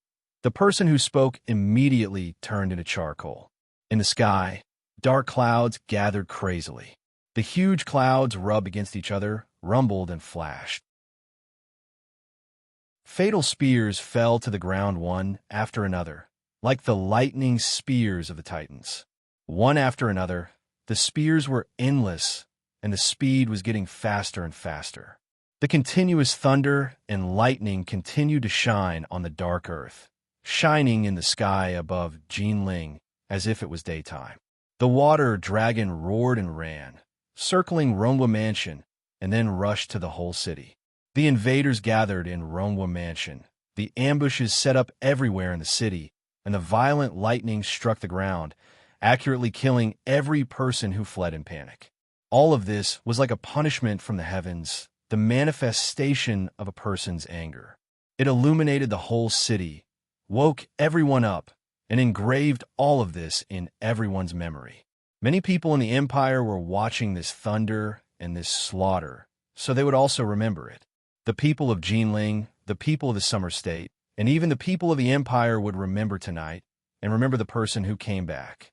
The person who spoke immediately turned into charcoal. In the sky, dark clouds gathered crazily. The huge clouds rubbed against each other, rumbled, and flashed. Fatal spears fell to the ground one after another, like the lightning spears of the Titans. One after another, the spears were endless, and the speed was getting faster and faster. The continuous thunder and lightning continued to shine on the dark earth, shining in the sky above Jinling as if it was daytime. The water dragon roared and ran, circling Ronghua Mansion, and then rushed to the whole city. The invaders gathered in Ronghua Mansion, the ambushes set up everywhere in the city, and the violent lightning struck the ground, accurately killing every person who fled in panic. All of this was like a punishment from the heavens, the manifestation of a person's anger. It illuminated the whole city, woke everyone up, and engraved all of this in everyone's memory. Many people in the empire were watching this thunder and this slaughter, so they would also remember it. The people of Jinling, the people of the Summer State, and even the people of the empire would remember tonight and remember the person who came back.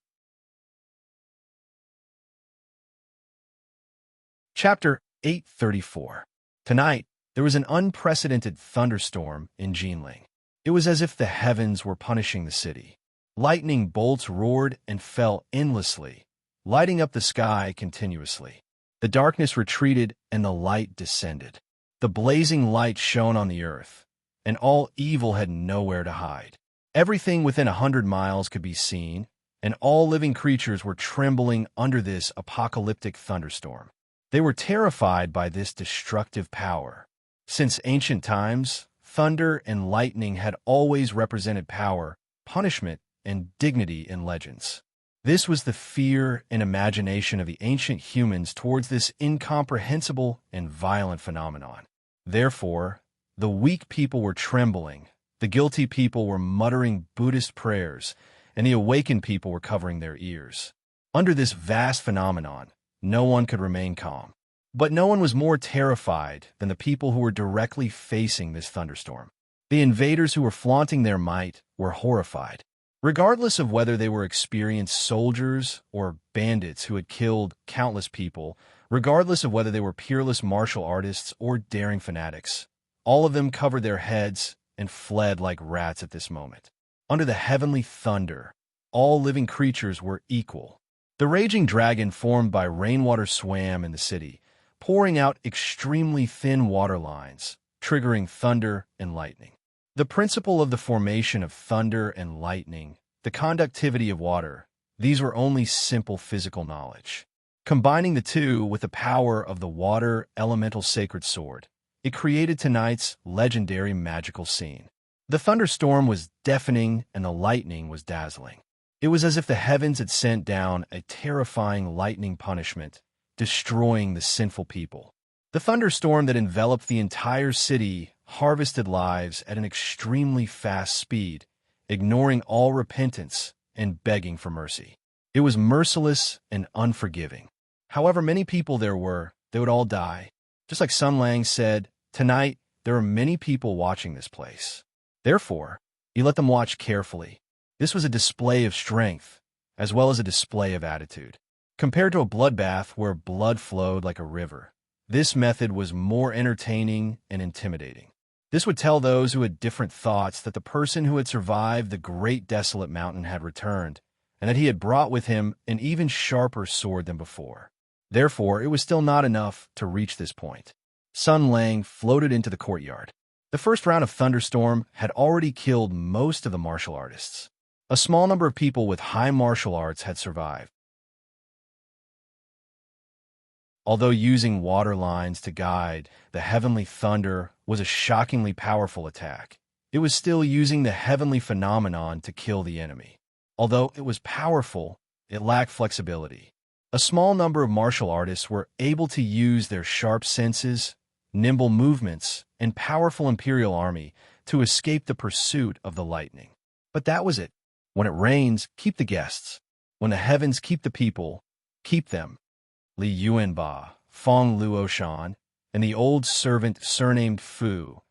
Chapter 834. Tonight, there was an unprecedented thunderstorm in Jinling. It was as if the heavens were punishing the city. Lightning bolts roared and fell endlessly, lighting up the sky continuously. The darkness retreated and the light descended. The blazing light shone on the earth, and all evil had nowhere to hide. Everything within 100 miles could be seen, and all living creatures were trembling under this apocalyptic thunderstorm. They were terrified by this destructive power. Since ancient times, thunder and lightning had always represented power, punishment, and dignity in legends. This was the fear and imagination of the ancient humans towards this incomprehensible and violent phenomenon. Therefore, the weak people were trembling, the guilty people were muttering Buddhist prayers, and the awakened people were covering their ears. Under this vast phenomenon, no one could remain calm. But no one was more terrified than the people who were directly facing this thunderstorm. The invaders who were flaunting their might were horrified. Regardless of whether they were experienced soldiers or bandits who had killed countless people, regardless of whether they were peerless martial artists or daring fanatics, all of them covered their heads and fled like rats at this moment. Under the heavenly thunder, all living creatures were equal. The raging dragon formed by rainwater swam in the city, pouring out extremely thin water lines, triggering thunder and lightning. The principle of the formation of thunder and lightning, the conductivity of water, these were only simple physical knowledge. Combining the two with the power of the water elemental sacred sword, it created tonight's legendary magical scene. The thunderstorm was deafening and the lightning was dazzling. It was as if the heavens had sent down a terrifying lightning punishment, destroying the sinful people. The thunderstorm that enveloped the entire city harvested lives at an extremely fast speed, ignoring all repentance and begging for mercy. It was merciless and unforgiving. However many people there were, they would all die. Just like Sun Lang said, tonight there are many people watching this place. Therefore, you let them watch carefully. This was a display of strength, as well as a display of attitude. Compared to a bloodbath where blood flowed like a river, this method was more entertaining and intimidating. This would tell those who had different thoughts that the person who had survived the great desolate mountain had returned, and that he had brought with him an even sharper sword than before. Therefore, it was still not enough to reach this point. Sun Lang floated into the courtyard. The first round of thunderstorm had already killed most of the martial artists. A small number of people with high martial arts had survived. Although using water lines to guide, the heavenly thunder was a shockingly powerful attack. It was still using the heavenly phenomenon to kill the enemy. Although it was powerful, it lacked flexibility. A small number of martial artists were able to use their sharp senses, nimble movements, and powerful imperial army to escape the pursuit of the lightning. But that was it. When it rains, keep the guests. When the heavens keep the people, keep them. Li Yuanba, Fong Luoshan, and the old servant surnamed Fu.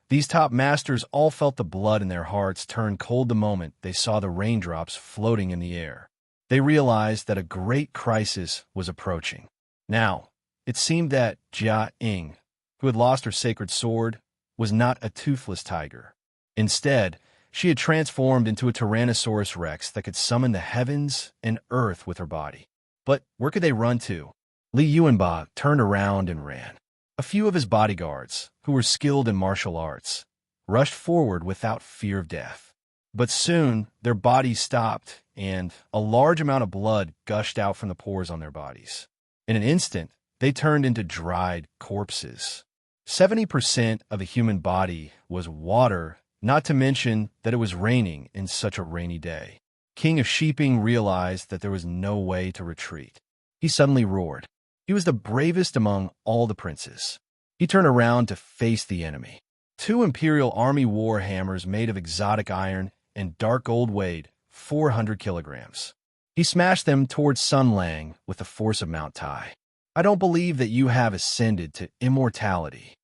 These top masters all felt the blood in their hearts turn cold the moment they saw the raindrops floating in the air. They realized that a great crisis was approaching. Now, it seemed that Jia Ying, who had lost her sacred sword, was not a toothless tiger. Instead, She had transformed into a Tyrannosaurus Rex that could summon the heavens and earth with her body. But where could they run to? Li Yuanba turned around and ran. A few of his bodyguards, who were skilled in martial arts, rushed forward without fear of death. But soon, their bodies stopped, and a large amount of blood gushed out from the pores on their bodies. In an instant, they turned into dried corpses. 70% of the human body was water, not to mention that it was raining in such a rainy day. King of Sheeping realized that there was no way to retreat. He suddenly roared. He was the bravest among all the princes. He turned around to face the enemy. 2 Imperial Army war hammers made of exotic iron and dark gold weighed 400 kilograms. He smashed them towards Sun Lang with the force of Mount Tai. I don't believe that you have ascended to immortality.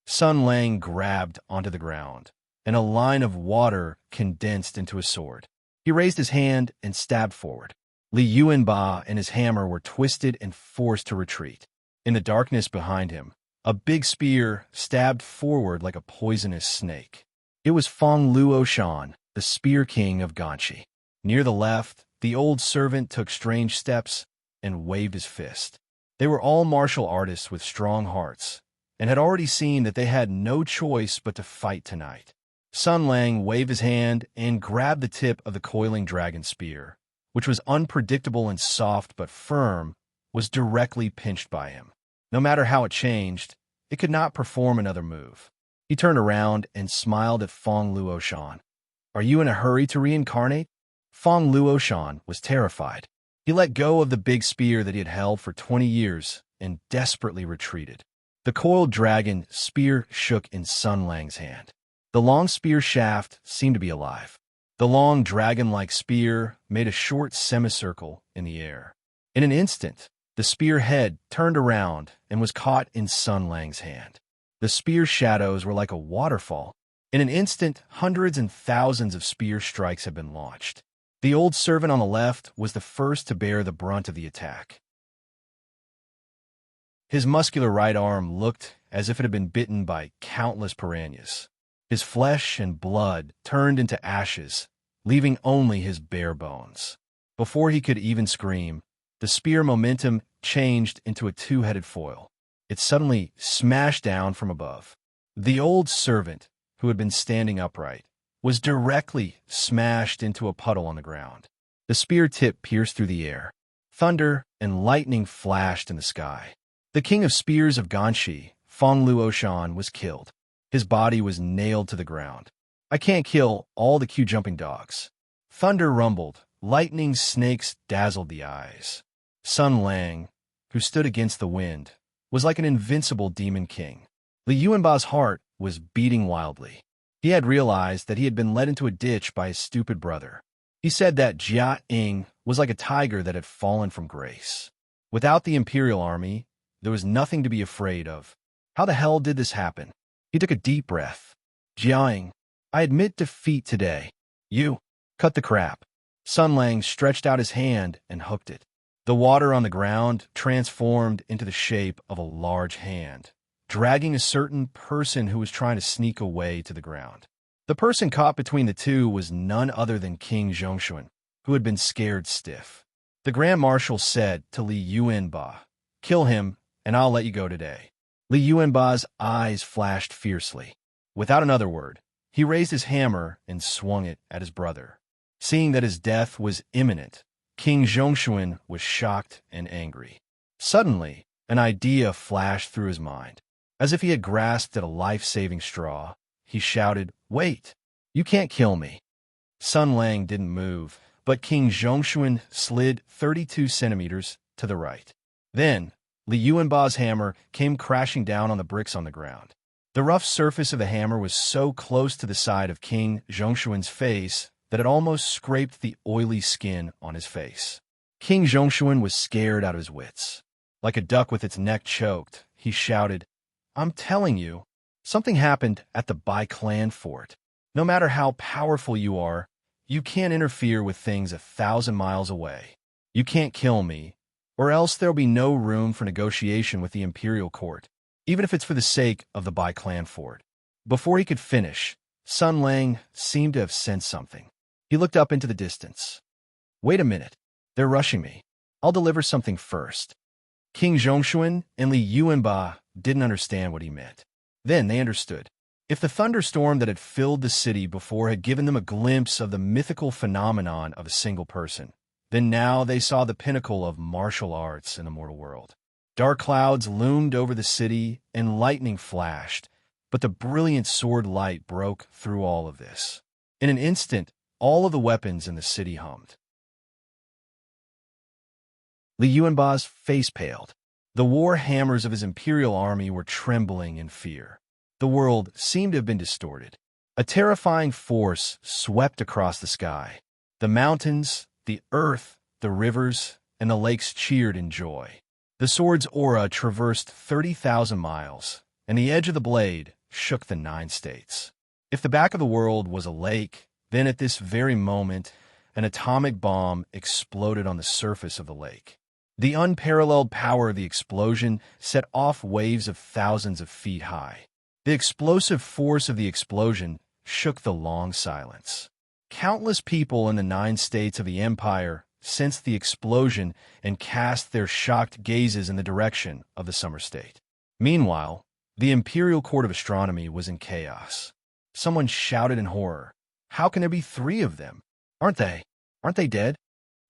Sun Lang grabbed onto the ground, and a line of water condensed into a sword. He raised his hand and stabbed forward. Li Yuanba and his hammer were twisted and forced to retreat. In the darkness behind him, a big spear stabbed forward like a poisonous snake. It was Feng Luoshan, the Spear King of Ganshi. Near the left, the old servant took strange steps and waved his fist. They were all martial artists with strong hearts, and had already seen that they had no choice but to fight tonight. Sun Lang waved his hand and grabbed the tip of the coiling dragon spear, which was unpredictable and soft but firm, was directly pinched by him. No matter how it changed, it could not perform another move. He turned around and smiled at Feng Luoshan. Are you in a hurry to reincarnate? Feng Luoshan was terrified. He let go of the big spear that he had held for 20 years and desperately retreated. The coiled dragon spear shook in Sun Lang's hand. The long spear shaft seemed to be alive. The long dragon-like spear made a short semicircle in the air. In an instant, the spear head turned around and was caught in Sun Lang's hand. The spear shadows were like a waterfall. In an instant, hundreds and thousands of spear strikes had been launched. The old servant on the left was the first to bear the brunt of the attack. His muscular right arm looked as if it had been bitten by countless piranhas. His flesh and blood turned into ashes, leaving only his bare bones. Before he could even scream, the spear momentum changed into a 2-headed foil. It suddenly smashed down from above. The old servant, who had been standing upright, was directly smashed into a puddle on the ground. The spear tip pierced through the air. Thunder and lightning flashed in the sky. The king of spears of Ganshi, Feng Luoshan, was killed. His body was nailed to the ground. I can't kill all the Q-jumping dogs. Thunder rumbled. Lightning snakes dazzled the eyes. Sun Lang, who stood against the wind, was like an invincible demon king. Li Yuanba's heart was beating wildly. He had realized that he had been led into a ditch by his stupid brother. He said that Jia Ying was like a tiger that had fallen from grace. Without the Imperial Army, there was nothing to be afraid of. How the hell did this happen? He took a deep breath. Jia Ying, I admit defeat today. You, cut the crap. Sun Lang stretched out his hand and hooked it. The water on the ground transformed into the shape of a large hand, dragging a certain person who was trying to sneak away to the ground. The person caught between the two was none other than King Zhongshuan, who had been scared stiff. The Grand Marshal said to Li Yuanba, "Kill him, and I'll let you go today." Li Yuanba's eyes flashed fiercely. Without another word, he raised his hammer and swung it at his brother. Seeing that his death was imminent, King Zhongshuan was shocked and angry. Suddenly, an idea flashed through his mind. As if he had grasped at a life-saving straw, he shouted, "Wait! You can't kill me!" Sun Lang didn't move, but King Zhongshuan slid 32 centimeters to the right. Then, Li Yuanba's hammer came crashing down on the bricks on the ground. The rough surface of the hammer was so close to the side of King Zhongshuan's face that it almost scraped the oily skin on his face. King Zhongshuan was scared out of his wits. Like a duck with its neck choked, he shouted, "I'm telling you, something happened at the Bai Clan fort. No matter how powerful you are, you can't interfere with things 1,000 miles away. You can't kill me, or else there'll be no room for negotiation with the imperial court, even if it's for the sake of the Bai Clan fort." Before he could finish, Sun Lang seemed to have sensed something. He looked up into the distance. Wait a minute. They're rushing me. I'll deliver something first. King Zhongshuan and Li Yuanba didn't understand what he meant. Then they understood. If the thunderstorm that had filled the city before had given them a glimpse of the mythical phenomenon of a single person, then now they saw the pinnacle of martial arts in the mortal world. Dark clouds loomed over the city and lightning flashed, but the brilliant sword light broke through all of this. In an instant, all of the weapons in the city hummed. Li Yuanba's face paled. The war hammers of his imperial army were trembling in fear. The world seemed to have been distorted. A terrifying force swept across the sky. The mountains, the earth, the rivers, and the lakes cheered in joy. The sword's aura traversed 30,000 miles, and the edge of the blade shook the 9 states. If the back of the world was a lake, then at this very moment, an atomic bomb exploded on the surface of the lake. The unparalleled power of the explosion set off waves of thousands of feet high. The explosive force of the explosion shook the long silence. Countless people in the 9 states of the empire sensed the explosion and cast their shocked gazes in the direction of the summer state. Meanwhile, the imperial court of astronomy was in chaos. Someone shouted in horror, "How can there be 3 of them? Aren't they dead?"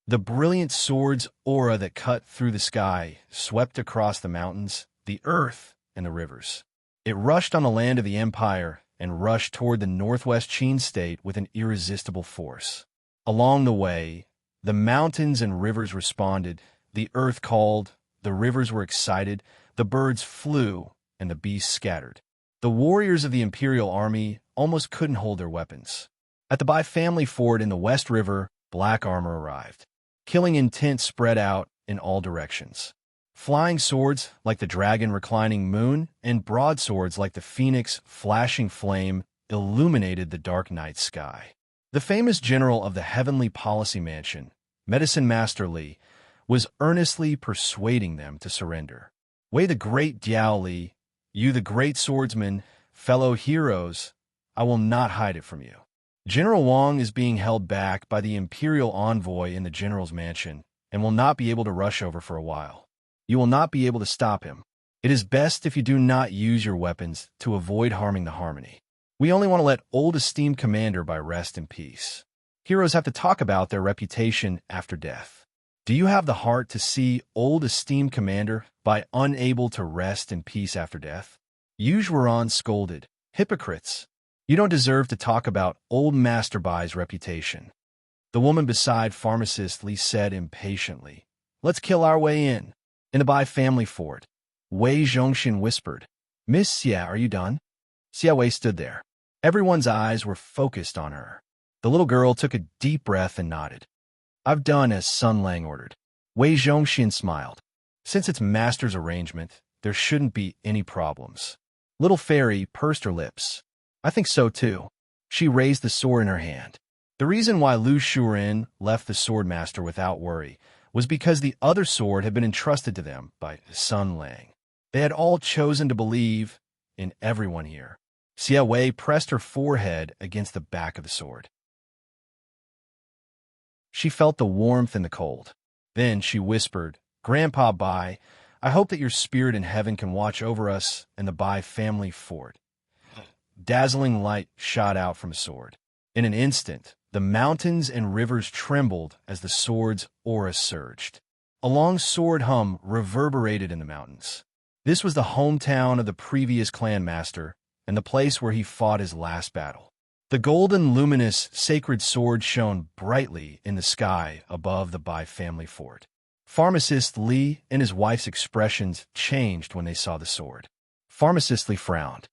The brilliant sword's aura that cut through the sky swept across the mountains, the earth, and the rivers. It rushed on the land of the empire and rushed toward the northwest Qin state with an irresistible force. Along the way, the mountains and rivers responded, the earth called, the rivers were excited, the birds flew, and the beasts scattered. The warriors of the imperial army almost couldn't hold their weapons. At the Bai family fort in the West River, black armor arrived. Killing intent spread out in all directions. Flying swords like the dragon reclining moon and broadswords like the phoenix flashing flame illuminated the dark night sky. The famous general of the Heavenly Policy Mansion, Medicine Master Li, was earnestly persuading them to surrender. Wei the great Diao Li, you the great swordsman, fellow heroes, I will not hide it from you. General Wang is being held back by the imperial envoy in the general's mansion and will not be able to rush over for a while. You will not be able to stop him. It is best if you do not use your weapons to avoid harming the harmony. We only want to let old esteemed commander by rest in peace. Heroes have to talk about their reputation after death. Do you have the heart to see old esteemed commander by unable to rest in peace after death? Yujuan scolded. Hypocrites! You don't deserve to talk about old Master Bai's reputation. The woman beside pharmacist Li said impatiently. Let's kill our way in. In the Bai family fort, Wei Zhongxin whispered, Miss Xia, are you done? Xia Wei stood there. Everyone's eyes were focused on her. The little girl took a deep breath and nodded. I've done as Sun Lang ordered. Wei Zhongxin smiled. Since it's master's arrangement, there shouldn't be any problems. Little fairy pursed her lips. I think so too. She raised the sword in her hand. The reason why Lu Shuren left the swordmaster without worry was because the other sword had been entrusted to them by Sun Lang. They had all chosen to believe in everyone here. Xia Wei pressed her forehead against the back of the sword. She felt the warmth and the cold. Then she whispered, Grandpa Bai, I hope that your spirit in heaven can watch over us and the Bai family fort. Dazzling light shot out from a sword. In an instant, the mountains and rivers trembled as the sword's aura surged. A long sword hum reverberated in the mountains. This was the hometown of the previous clan master and the place where he fought his last battle. The golden, luminous, sacred sword shone brightly in the sky above the Bai family fort. Pharmacist Li and his wife's expressions changed when they saw the sword. Pharmacist Li frowned.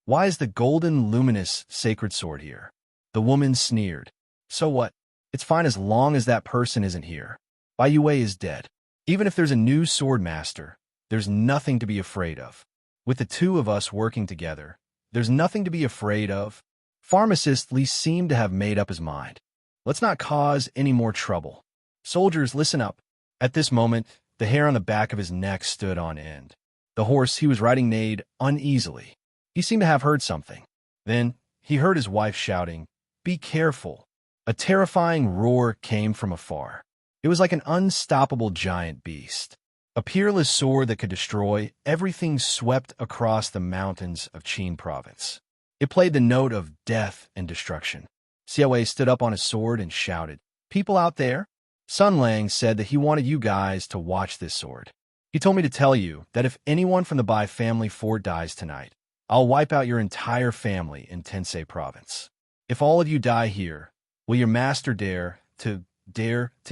Why is the golden, luminous, sacred sword here? The woman sneered. So what? It's fine as long as that person isn't here. Bai Yue is dead. Even if there's a new sword master, there's nothing to be afraid of. With the two of us working together, there's nothing to be afraid of. Pharmacist Li seemed to have made up his mind. Let's not cause any more trouble. Soldiers, listen up. At this moment, the hair on the back of his neck stood on end. The horse he was riding neighed uneasily. He seemed to have heard something. Then, he heard his wife shouting, "Be careful!" A terrifying roar came from afar. It was like an unstoppable giant beast. A peerless sword that could destroy everything swept across the mountains of Qin province. It played the note of death and destruction. Xiaowei stood up on his sword and shouted, "People out there?" Sun Lang said that he wanted you guys to watch this sword. He told me to tell you that if anyone from the Bai family fort dies tonight, I'll wipe out your entire family in Tensei province. If all of you die here, will your master dare to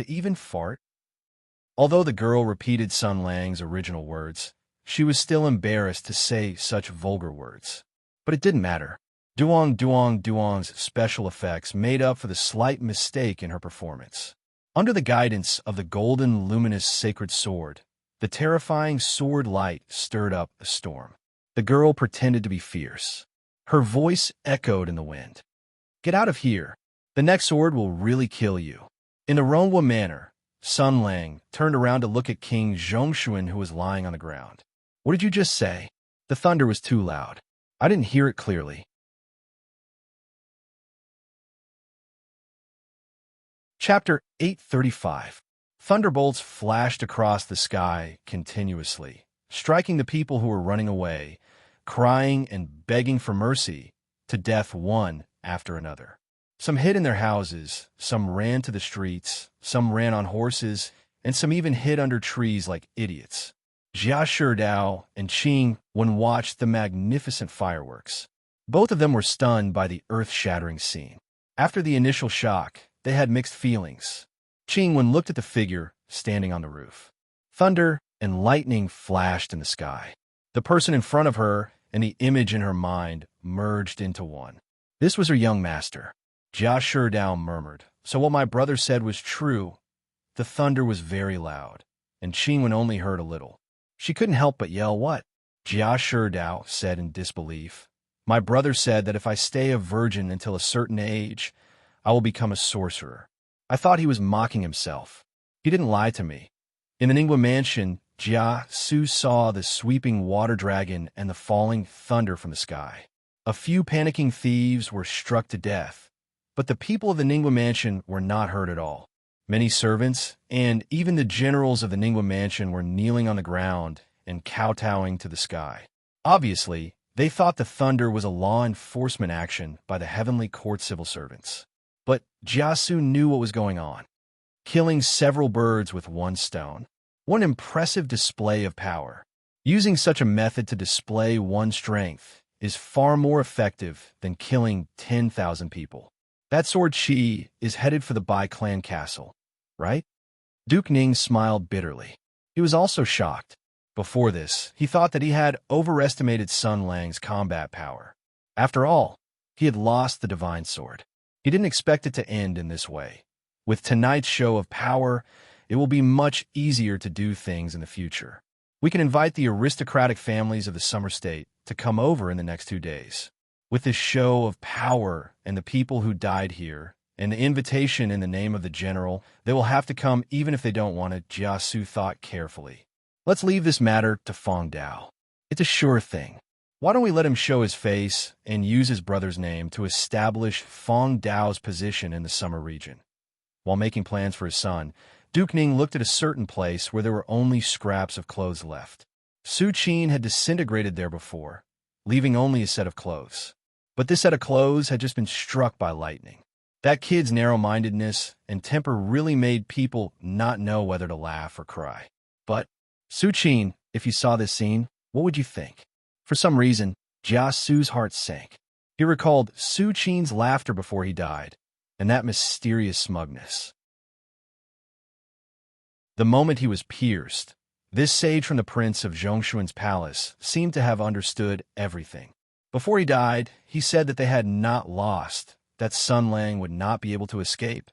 even fart? Although the girl repeated Sun Lang's original words, she was still embarrassed to say such vulgar words. But it didn't matter. Duong's special effects made up for the slight mistake in her performance. Under the guidance of the golden, luminous sacred sword, the terrifying sword light stirred up a storm. The girl pretended to be fierce. Her voice echoed in the wind. "Get out of here. The next sword will really kill you." In the Ronghua manner, Sun Lang turned around to look at King Zhongshuan, who was lying on the ground. "What did you just say?" The thunder was too loud. I didn't hear it clearly. Chapter 835. Thunderbolts flashed across the sky continuously, striking the people who were running away, crying and begging for mercy, to death one after another. Some hid in their houses, some ran to the streets, some ran on horses, and some even hid under trees like idiots. Jia Shidao and Qing Wen watched the magnificent fireworks. Both of them were stunned by the earth-shattering scene. After the initial shock, they had mixed feelings. Qing Wen looked at the figure standing on the roof. Thunder and lightning flashed in the sky. The person in front of her and the image in her mind merged into one. This was her young master. Jia Shidao murmured, "So what my brother said was true." The thunder was very loud, and Qing Wen only heard a little. She couldn't help but yell, "What?" Jia Shidao said in disbelief, "My brother said that if I stay a virgin until a certain age, I will become a sorcerer." I thought he was mocking himself. He didn't lie to me. In the Ningguo mansion, Jia Su saw the sweeping water dragon and the falling thunder from the sky. A few panicking thieves were struck to death, but the people of the Ningguo mansion were not hurt at all. Many servants, and even the generals of the Ningguo mansion, were kneeling on the ground and kowtowing to the sky. Obviously, they thought the thunder was a law enforcement action by the heavenly court civil servants. But Jiasu knew what was going on. Killing several birds with one stone. What an impressive display of power. Using such a method to display one's strength is far more effective than killing 10,000 people. That sword Qi is headed for the Bai clan castle, right? Duke Ning smiled bitterly. He was also shocked. Before this, he thought that he had overestimated Sun Lang's combat power. After all, he had lost the divine sword. He didn't expect it to end in this way. With tonight's show of power, it will be much easier to do things in the future. We can invite the aristocratic families of the Summer State to come over in the next 2 days. With this show of power and the people who died here, and the invitation in the name of the general, they will have to come even if they don't want it, Jiasu thought carefully. Let's leave this matter to Feng Dao. It's a sure thing. Why don't we let him show his face and use his brother's name to establish Feng Dao's position in the summer region? While making plans for his son, Duke Ning looked at a certain place where there were only scraps of clothes left. Su Qin had disintegrated there before, leaving only a set of clothes. But this set of clothes had just been struck by lightning. That kid's narrow-mindedness and temper really made people not know whether to laugh or cry. But, Su Qin, if you saw this scene, what would you think? For some reason, Jia Su's heart sank. He recalled Su Qin's laughter before he died, and that mysterious smugness. The moment he was pierced, this sage from the prince of Zhongshuan's palace seemed to have understood everything. Before he died, he said that they had not lost, that Sun Lang would not be able to escape.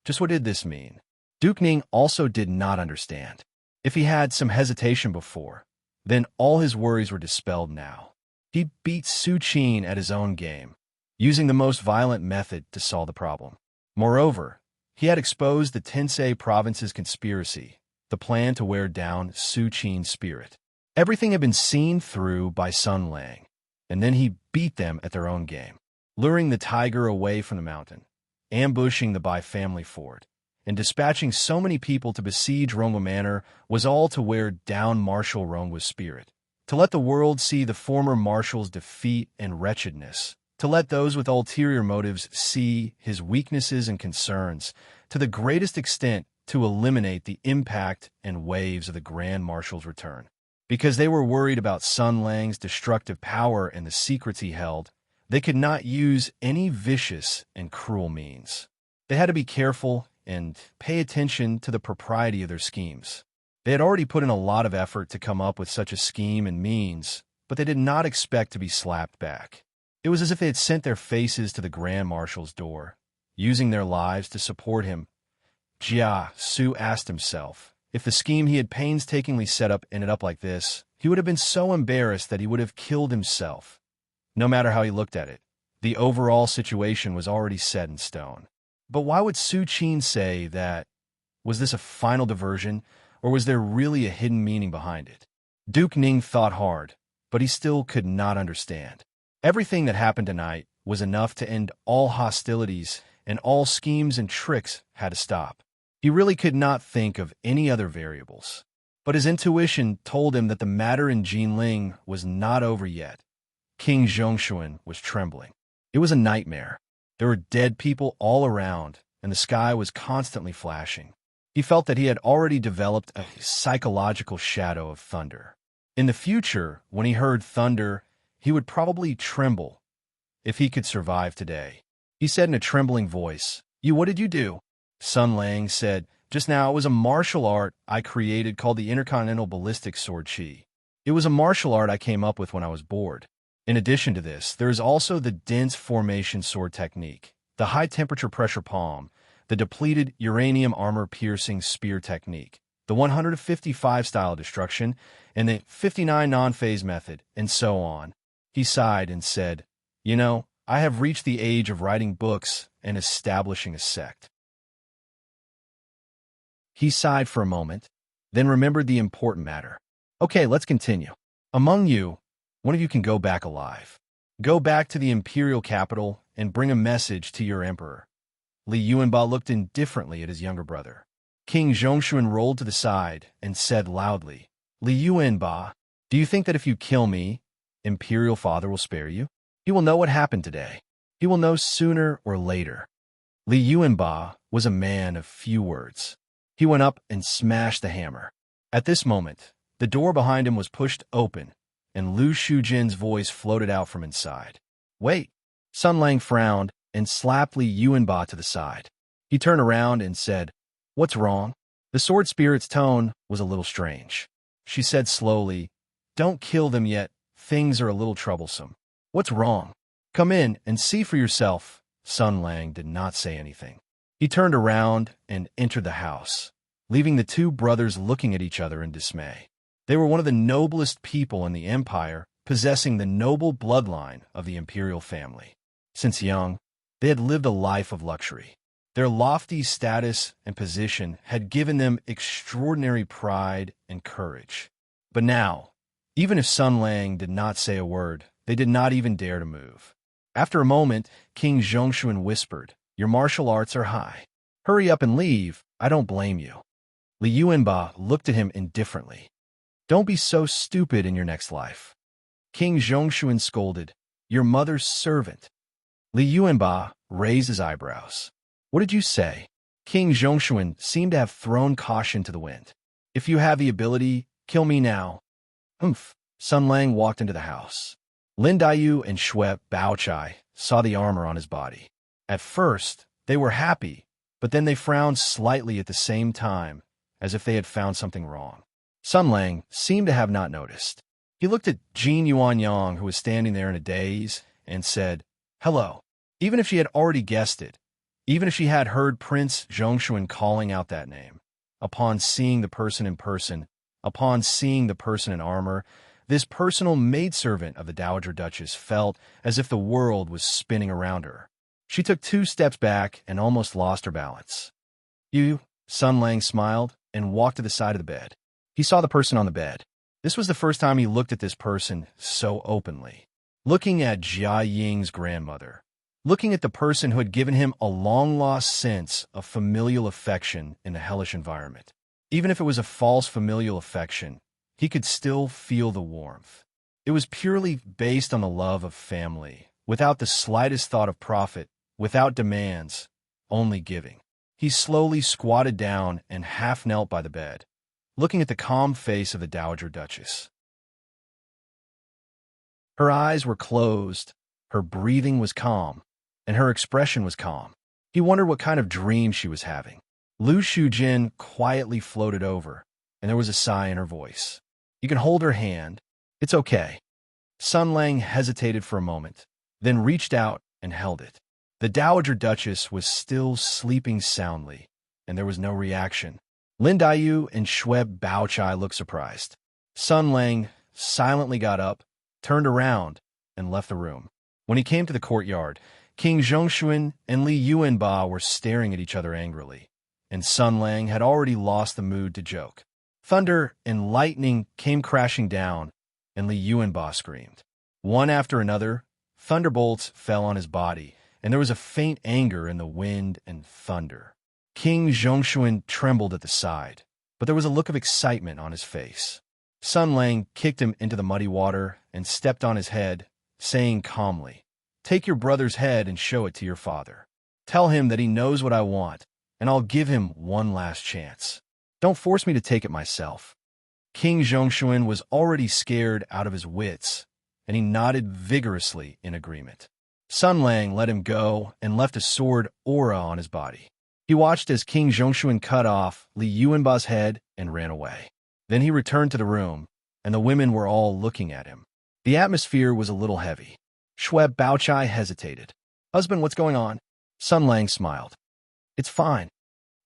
Just what did this mean? Duke Ning also did not understand. If he had some hesitation before, then all his worries were dispelled now. He beat Su Qin at his own game, using the most violent method to solve the problem. Moreover, he had exposed the Tensei province's conspiracy, the plan to wear down Su Qin's spirit. Everything had been seen through by Sun Lang, and then he beat them at their own game. luring the tiger away from the mountain, ambushing the Bai family fort, and dispatching so many people to besiege Rongwa Manor was all to wear down Marshal Rongwa's spirit, to let the world see the former marshal's defeat and wretchedness, to let those with ulterior motives see his weaknesses and concerns, to the greatest extent to eliminate the impact and waves of the Grand Marshal's return. Because they were worried about Sun Lang's destructive power and the secrets he held, they could not use any vicious and cruel means. They had to be careful and pay attention to the propriety of their schemes. They had already put in a lot of effort to come up with such a scheme and means, but they did not expect to be slapped back. It was as if they had sent their faces to the Grand Marshal's door, using their lives to support him. Jia Su asked himself, if the scheme he had painstakingly set up ended up like this, he would have been so embarrassed that he would have killed himself. No matter how he looked at it, the overall situation was already set in stone. But why would Su Qin say that? Was this a final diversion, or was there really a hidden meaning behind it? Duke Ning thought hard, but he still could not understand. Everything that happened tonight was enough to end all hostilities, and all schemes and tricks had to stop. He really could not think of any other variables. But his intuition told him that the matter in Jinling was not over yet. King Zhongshuan was trembling. It was a nightmare. There were dead people all around, and the sky was constantly flashing. He felt that he had already developed a psychological shadow of thunder. In the future, when he heard thunder, he would probably tremble if he could survive today. He said in a trembling voice, What did you do?" Sun Lang said, "Just now it was a martial art I created called the Intercontinental Ballistic Sword Chi. It was a martial art I came up with when I was bored. In addition to this, there is also the dense formation sword technique, the high-temperature pressure palm, the depleted uranium armor-piercing spear technique, the 155 style destruction, and the 59 non-phase method, and so on." He sighed and said, I have reached the age of writing books and establishing a sect." He sighed for a moment, then remembered the important matter. "Okay, let's continue. Among you, one of you can go back alive. Go back to the imperial capital and bring a message to your emperor." Li Yuanba looked indifferently at his younger brother. King Zhongshuan rolled to the side and said loudly, "Li Yuanba, do you think that if you kill me, Imperial Father will spare you? He will know what happened today. He will know sooner or later." Li Yuanba was a man of few words. He went up and smashed the hammer. At this moment, the door behind him was pushed open, and Lu Shujin's voice floated out from inside. "Wait." Sun Lang frowned and slapped Li Yuanba to the side. He turned around and said, "What's wrong?" The sword spirit's tone was a little strange. She said slowly, "Don't kill them yet. Things are a little troublesome." "What's wrong? Come in and see for yourself." Sun Lang did not say anything. He turned around and entered the house, leaving the two brothers looking at each other in dismay. They were one of the noblest people in the empire, possessing the noble bloodline of the imperial family. Since young, they had lived a life of luxury. Their lofty status and position had given them extraordinary pride and courage. But now, even if Sun Lang did not say a word, they did not even dare to move. After a moment, King Zhongshuan whispered, "Your martial arts are high. Hurry up and leave. I don't blame you." Li Yuanba looked at him indifferently. "Don't be so stupid in your next life." King Zhongshuan scolded, "Your mother's servant." Li Yuanba raised his eyebrows. "What did you say?" King Zhongshuan seemed to have thrown caution to the wind. "If you have the ability, kill me now." "Humph." Sun Lang walked into the house. Lin Daiyu and Xue Baochai saw the armor on his body. At first, they were happy, but then they frowned slightly at the same time, as if they had found something wrong. Sun Lang seemed to have not noticed. He looked at Jin Yuanyang, who was standing there in a daze, and said, "Hello." Even if she had already guessed it, even if she had heard Prince Zhongshuan calling out that name, upon seeing the person in person, upon seeing the person in armor, this personal maidservant of the Dowager Duchess felt as if the world was spinning around her. She took 2 steps back and almost lost her balance. "You," Sun Lang smiled and walked to the side of the bed. He saw the person on the bed. This was the first time he looked at this person so openly. Looking at Jia Ying's grandmother, looking at the person who had given him a long-lost sense of familial affection in a hellish environment. Even if it was a false familial affection, he could still feel the warmth. It was purely based on the love of family, without the slightest thought of profit, without demands, only giving. He slowly squatted down and half knelt by the bed, looking at the calm face of the Dowager Duchess. Her eyes were closed, her breathing was calm, and her expression was calm. He wondered what kind of dream she was having. Lu Shujin quietly floated over, and there was a sigh in her voice. "You can hold her hand. It's okay." Sun Lang hesitated for a moment, then reached out and held it. The Dowager Duchess was still sleeping soundly, and there was no reaction. Lin Daiyu and Shweb Baochai looked surprised. Sun Lang silently got up, turned around, and left the room. When he came to the courtyard, King Zhongshuan and Li Yuanba were staring at each other angrily, and Sun Lang had already lost the mood to joke. Thunder and lightning came crashing down, and Li Yuanba screamed. One after another, thunderbolts fell on his body, and there was a faint anger in the wind and thunder. King Zhongshuan trembled at the side, but there was a look of excitement on his face. Sun Lang kicked him into the muddy water and stepped on his head, saying calmly, "Take your brother's head and show it to your father. Tell him that he knows what I want, and I'll give him one last chance. Don't force me to take it myself." King Zhongshuan was already scared out of his wits, and he nodded vigorously in agreement. Sun Lang let him go and left a sword aura on his body. He watched as King Zhongshuan cut off Li Yuanba's head and ran away. Then he returned to the room, and the women were all looking at him. The atmosphere was a little heavy. Shweb Baochai hesitated. "Husband, what's going on?" Sun Lang smiled. "It's fine."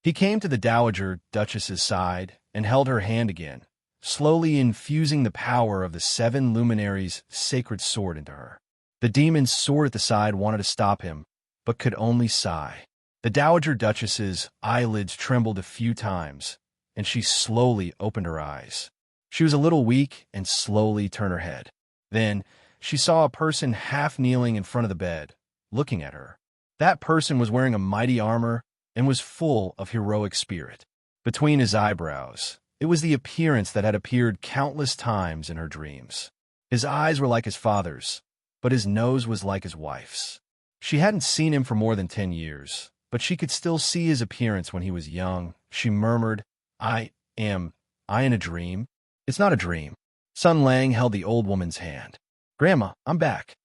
He came to the Dowager Duchess's side and held her hand again, slowly infusing the power of the 7 luminaries' sacred sword into her. The demon's sword at the side wanted to stop him, but could only sigh. The Dowager Duchess's eyelids trembled a few times, and she slowly opened her eyes. She was a little weak and slowly turned her head. Then she saw a person half kneeling in front of the bed, looking at her. That person was wearing a mighty armor and was full of heroic spirit. Between his eyebrows, it was the appearance that had appeared countless times in her dreams. His eyes were like his father's, but his nose was like his wife's. She hadn't seen him for more than 10 years, but she could still see his appearance when he was young. She murmured, I in a dream?" "It's not a dream." Sun Lang held the old woman's hand. "Grandma, I'm back."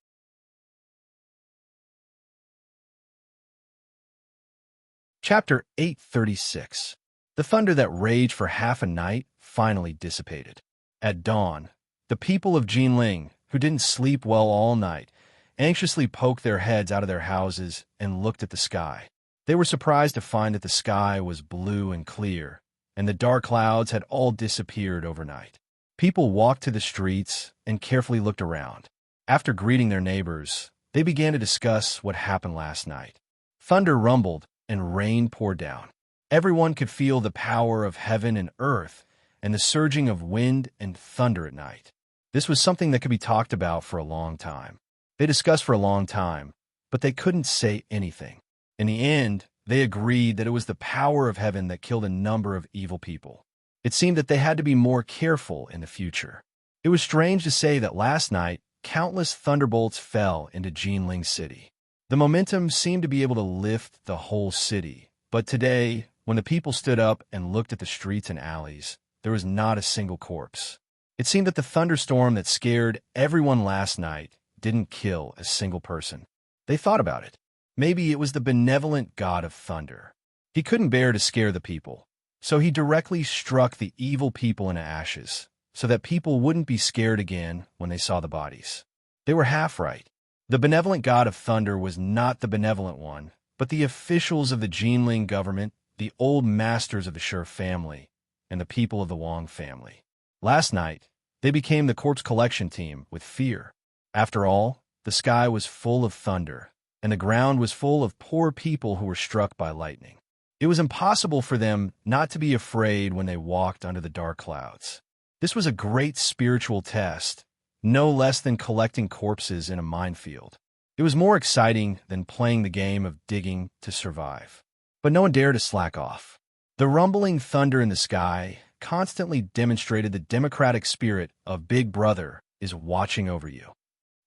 Chapter 836. The thunder that raged for half a night finally dissipated. At dawn, the people of Jinling, who didn't sleep well all night, anxiously poked their heads out of their houses and looked at the sky. They were surprised to find that the sky was blue and clear, and the dark clouds had all disappeared overnight. People walked to the streets and carefully looked around. After greeting their neighbors, they began to discuss what happened last night. Thunder rumbled and rain poured down. Everyone could feel the power of heaven and earth and the surging of wind and thunder at night. This was something that could be talked about for a long time. They discussed for a long time, but they couldn't say anything. In the end, they agreed that it was the power of heaven that killed a number of evil people. It seemed that they had to be more careful in the future. It was strange to say that last night, countless thunderbolts fell into Jinling City. The momentum seemed to be able to lift the whole city, but today, when the people stood up and looked at the streets and alleys, there was not a single corpse. It seemed that the thunderstorm that scared everyone last night didn't kill a single person. They thought about it. Maybe it was the benevolent god of thunder. He couldn't bear to scare the people, so he directly struck the evil people into ashes, so that people wouldn't be scared again when they saw the bodies. They were half right. The benevolent god of thunder was not the benevolent one, but the officials of the Jinling government, the old masters of the Shi family, and the people of the Wang family. Last night, they became the corpse collection team with fear. After all, the sky was full of thunder, and the ground was full of poor people who were struck by lightning. It was impossible for them not to be afraid when they walked under the dark clouds. This was a great spiritual test, no less than collecting corpses in a minefield. It was more exciting than playing the game of digging to survive. But no one dared to slack off. The rumbling thunder in the sky constantly demonstrated the democratic spirit of Big Brother is watching over you.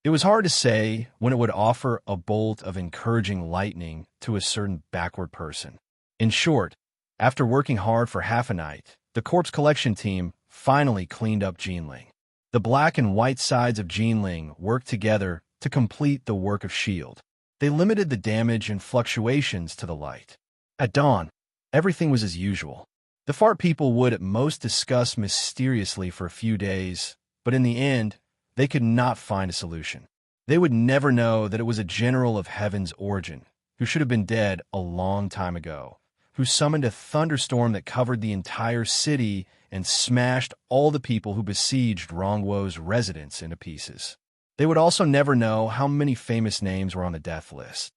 It was hard to say when it would offer a bolt of encouraging lightning to a certain backward person. In short, after working hard for half a night, the corpse collection team finally cleaned up Jinling. The black and white sides of Jinling worked together to complete the work of S.H.I.E.L.D. They limited the damage and fluctuations to the light. At dawn, everything was as usual. The fart people would at most discuss mysteriously for a few days, but in the end, they could not find a solution. They would never know that it was a general of heaven's origin, who should have been dead a long time ago, who summoned a thunderstorm that covered the entire city and smashed all the people who besieged Rongwo's residence into pieces. They would also never know how many famous names were on the death list.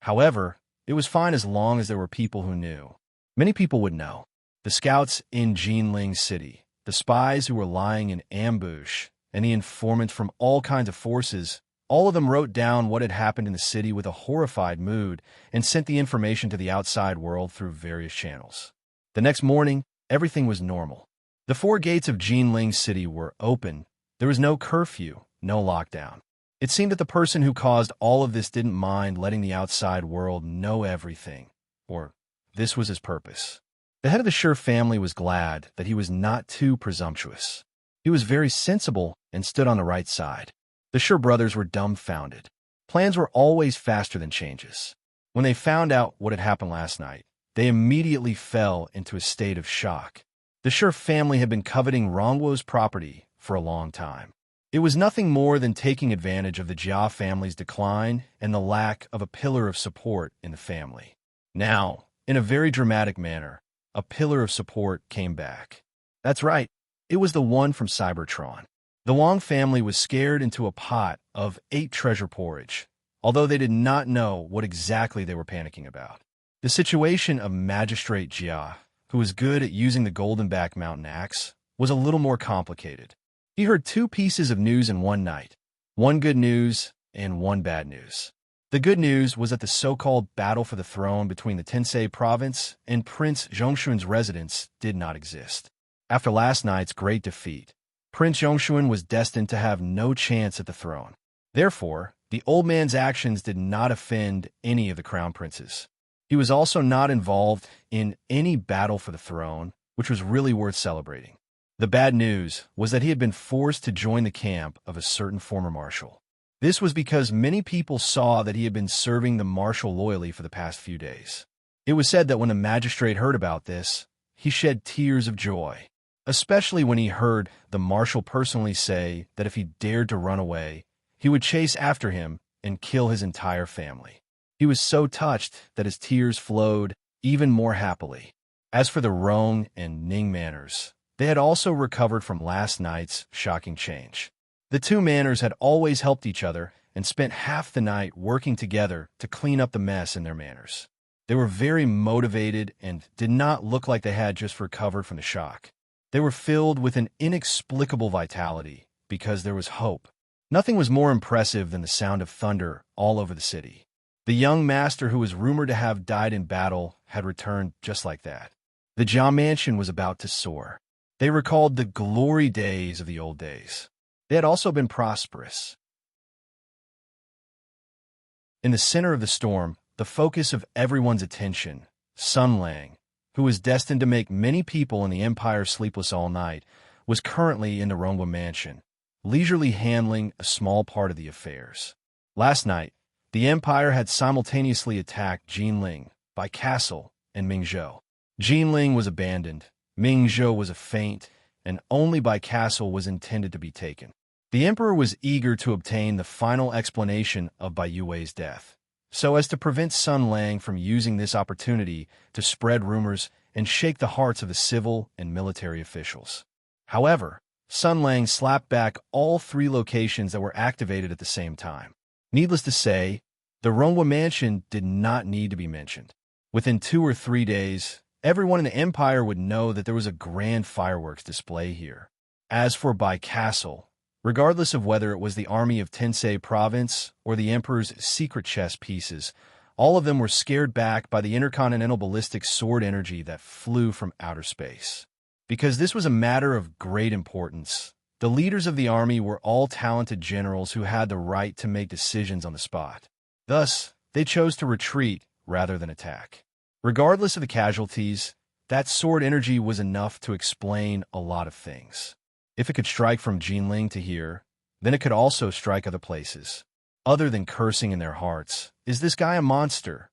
However, it was fine as long as there were people who knew. Many people would know. The scouts in Jinling City, the spies who were lying in ambush, and the informants from all kinds of forces, all of them wrote down what had happened in the city with a horrified mood and sent the information to the outside world through various channels. The next morning, everything was normal. The 4 gates of Jinling City were open. There was no curfew, no lockdown. It seemed that the person who caused all of this didn't mind letting the outside world know everything, or this was his purpose. The head of the Schur family was glad that he was not too presumptuous. He was very sensible and stood on the right side. The Schur brothers were dumbfounded. Plans were always faster than changes. When they found out what had happened last night, they immediately fell into a state of shock. The Schur family had been coveting Rongwo's property for a long time. It was nothing more than taking advantage of the Jia family's decline and the lack of a pillar of support in the family. Now, in a very dramatic manner, a pillar of support came back. That's right, it was the one from Cybertron. The Wong family was scared into a pot of 8 treasure porridge, although they did not know what exactly they were panicking about. The situation of Magistrate Jia, who was good at using the Golden Back Mountain Axe, was a little more complicated. He heard 2 pieces of news in one night, 1 good news and 1 bad news. The good news was that the so-called battle for the throne between the Tensei province and Prince Zhongshuan's residence did not exist. After last night's great defeat, Prince Zhongshuan was destined to have no chance at the throne. Therefore, the old man's actions did not offend any of the crown princes. He was also not involved in any battle for the throne, which was really worth celebrating. The bad news was that he had been forced to join the camp of a certain former marshal. This was because many people saw that he had been serving the marshal loyally for the past few days. It was said that when the magistrate heard about this, he shed tears of joy, especially when he heard the marshal personally say that if he dared to run away, he would chase after him and kill his entire family. He was so touched that his tears flowed even more happily. As for the Rong and Ning manors, they had also recovered from last night's shocking change. The 2 manors had always helped each other and spent half the night working together to clean up the mess in their manors. They were very motivated and did not look like they had just recovered from the shock. They were filled with an inexplicable vitality because there was hope. Nothing was more impressive than the sound of thunder all over the city. The young master who was rumored to have died in battle had returned just like that. The Jia mansion was about to soar. They recalled the glory days of the old days. They had also been prosperous. In the center of the storm, the focus of everyone's attention, Sun Lang, who was destined to make many people in the Empire sleepless all night, was currently in the Rongwa mansion, leisurely handling a small part of the affairs. Last night, the Empire had simultaneously attacked Jinling, Bai Castle, and Mingzhou. Jinling was abandoned, Mingzhou was a feint, and only Bai Castle was intended to be taken. The emperor was eager to obtain the final explanation of Bai Yue's death, so as to prevent Sun Lang from using this opportunity to spread rumors and shake the hearts of the civil and military officials. However, Sun Lang slapped back all 3 locations that were activated at the same time. Needless to say, the Rongwa mansion did not need to be mentioned. Within 2 or 3 days, everyone in the Empire would know that there was a grand fireworks display here. As for Bai Castle, Regardless of whether it was the army of Tensei province or the Emperor's secret chess pieces, all of them were scared back by the intercontinental ballistic sword energy that flew from outer space. Because this was a matter of great importance, the leaders of the army were all talented generals who had the right to make decisions on the spot. Thus, they chose to retreat rather than attack. Regardless of the casualties, that sword energy was enough to explain a lot of things. If it could strike from Jinling to here, then it could also strike other places. Other than cursing in their hearts, is this guy a monster?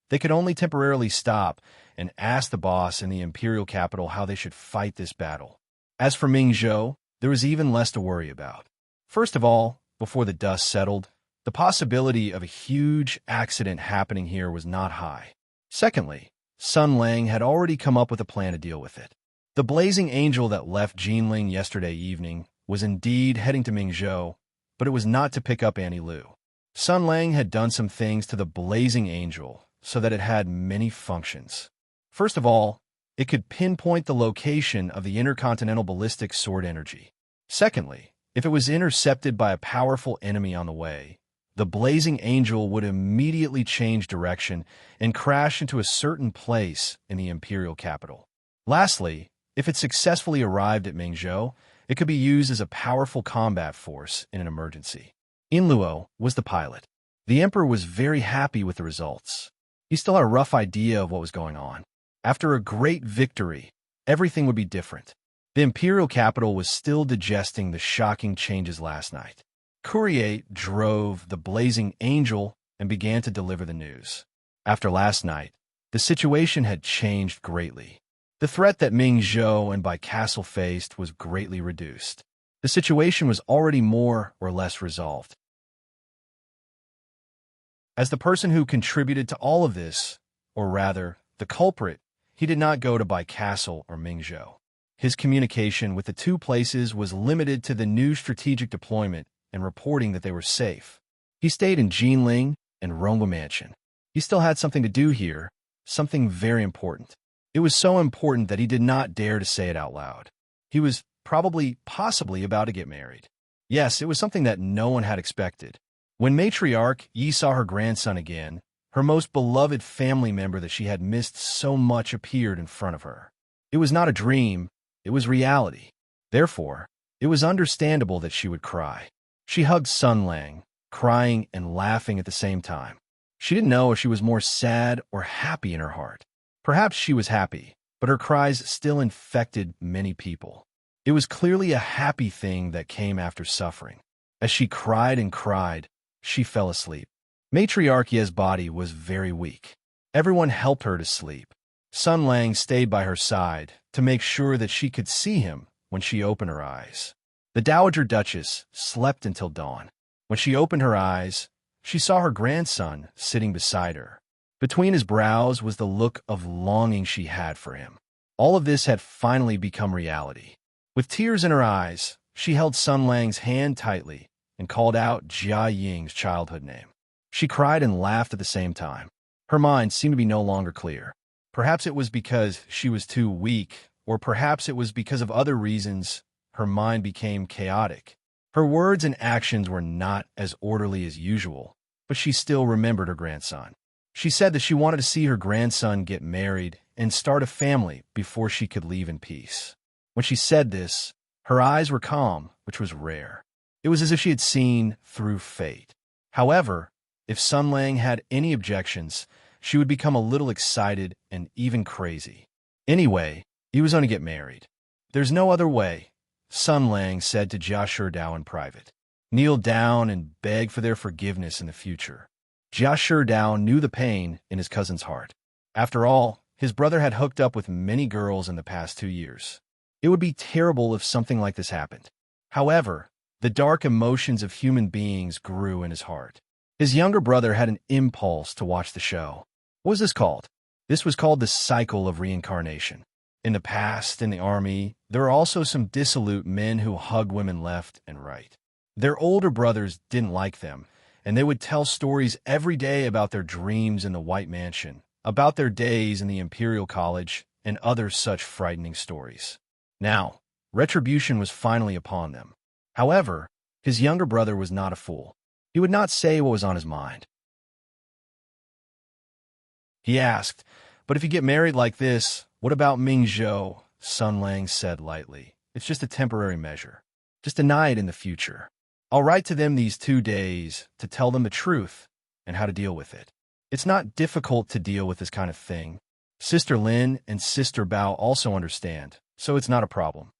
They could only temporarily stop and ask the boss in the imperial capital how they should fight this battle. As for Ming Zhou, there was even less to worry about. First of all, before the dust settled, the possibility of a huge accident happening here was not high. Secondly, Sun Lang had already come up with a plan to deal with it. The blazing angel that left Jinling yesterday evening was indeed heading to Ming Zhou, but it was not to pick up Annie Lu. Sun Lang had done some things to the blazing angel so that it had many functions. First of all, it could pinpoint the location of the intercontinental ballistic sword energy. Secondly, if it was intercepted by a powerful enemy on the way, the blazing angel would immediately change direction and crash into a certain place in the imperial capital. Lastly, if it successfully arrived at Mingzhou, it could be used as a powerful combat force in an emergency. Inluo was the pilot. The emperor was very happy with the results. He still had a rough idea of what was going on. After a great victory, everything would be different. The imperial capital was still digesting the shocking changes last night. Courier drove the blazing angel and began to deliver the news. After last night, the situation had changed greatly. The threat that Ming Zhou and Bai Castle faced was greatly reduced. The situation was already more or less resolved. As the person who contributed to all of this, or rather, the culprit, he did not go to Bai Castle or Ming Zhou. His communication with the two places was limited to the new strategic deployment and reporting that they were safe. He stayed in Jinling and Rongwa Mansion. He still had something to do here, something very important. It was so important that he did not dare to say it out loud. He was possibly about to get married. Yes, it was something that no one had expected. When matriarch Yi saw her grandson again, her most beloved family member that she had missed so much appeared in front of her. It was not a dream, it was reality. Therefore, it was understandable that she would cry. She hugged Sun Lang, crying and laughing at the same time. She didn't know if she was more sad or happy in her heart. Perhaps she was happy, but her cries still infected many people. It was clearly a happy thing that came after suffering. As she cried and cried, she fell asleep. Matriarch Ye's body was very weak. Everyone helped her to sleep. Sun Lang stayed by her side to make sure that she could see him when she opened her eyes. The Dowager Duchess slept until dawn. When she opened her eyes, she saw her grandson sitting beside her. Between his brows was the look of longing she had for him. All of this had finally become reality. With tears in her eyes, she held Sun Lang's hand tightly and called out Jia Ying's childhood name. She cried and laughed at the same time. Her mind seemed to be no longer clear. Perhaps it was because she was too weak, or perhaps it was because of other reasons her mind became chaotic. Her words and actions were not as orderly as usual, but she still remembered her grandson. She said that she wanted to see her grandson get married and start a family before she could leave in peace. When she said this, her eyes were calm, which was rare. It was as if she had seen through fate. However, if Sun Lang had any objections, she would become a little excited and even crazy. Anyway, he was going to get married. There's no other way, Sun Lang said to Jia Sherdao in private. Kneel down and beg for their forgiveness in the future. Jia Sherdao knew the pain in his cousin's heart. After all, his brother had hooked up with many girls in the past 2 years. It would be terrible if something like this happened. However, the dark emotions of human beings grew in his heart. His younger brother had an impulse to watch the show. What was this called? This was called the cycle of reincarnation. In the past, in the army, there were also some dissolute men who hugged women left and right. Their older brothers didn't like them, and they would tell stories every day about their dreams in the White Mansion, about their days in the Imperial College, and other such frightening stories. Now, retribution was finally upon them. However, his younger brother was not a fool. He would not say what was on his mind. He asked, "But if you get married like this, what about Mingzhou?" Sun Lang said lightly. "It's just a temporary measure. Just deny it in the future. I'll write to them these 2 days to tell them the truth and how to deal with it. It's not difficult to deal with this kind of thing. Sister Lin and Sister Bao also understand, so it's not a problem."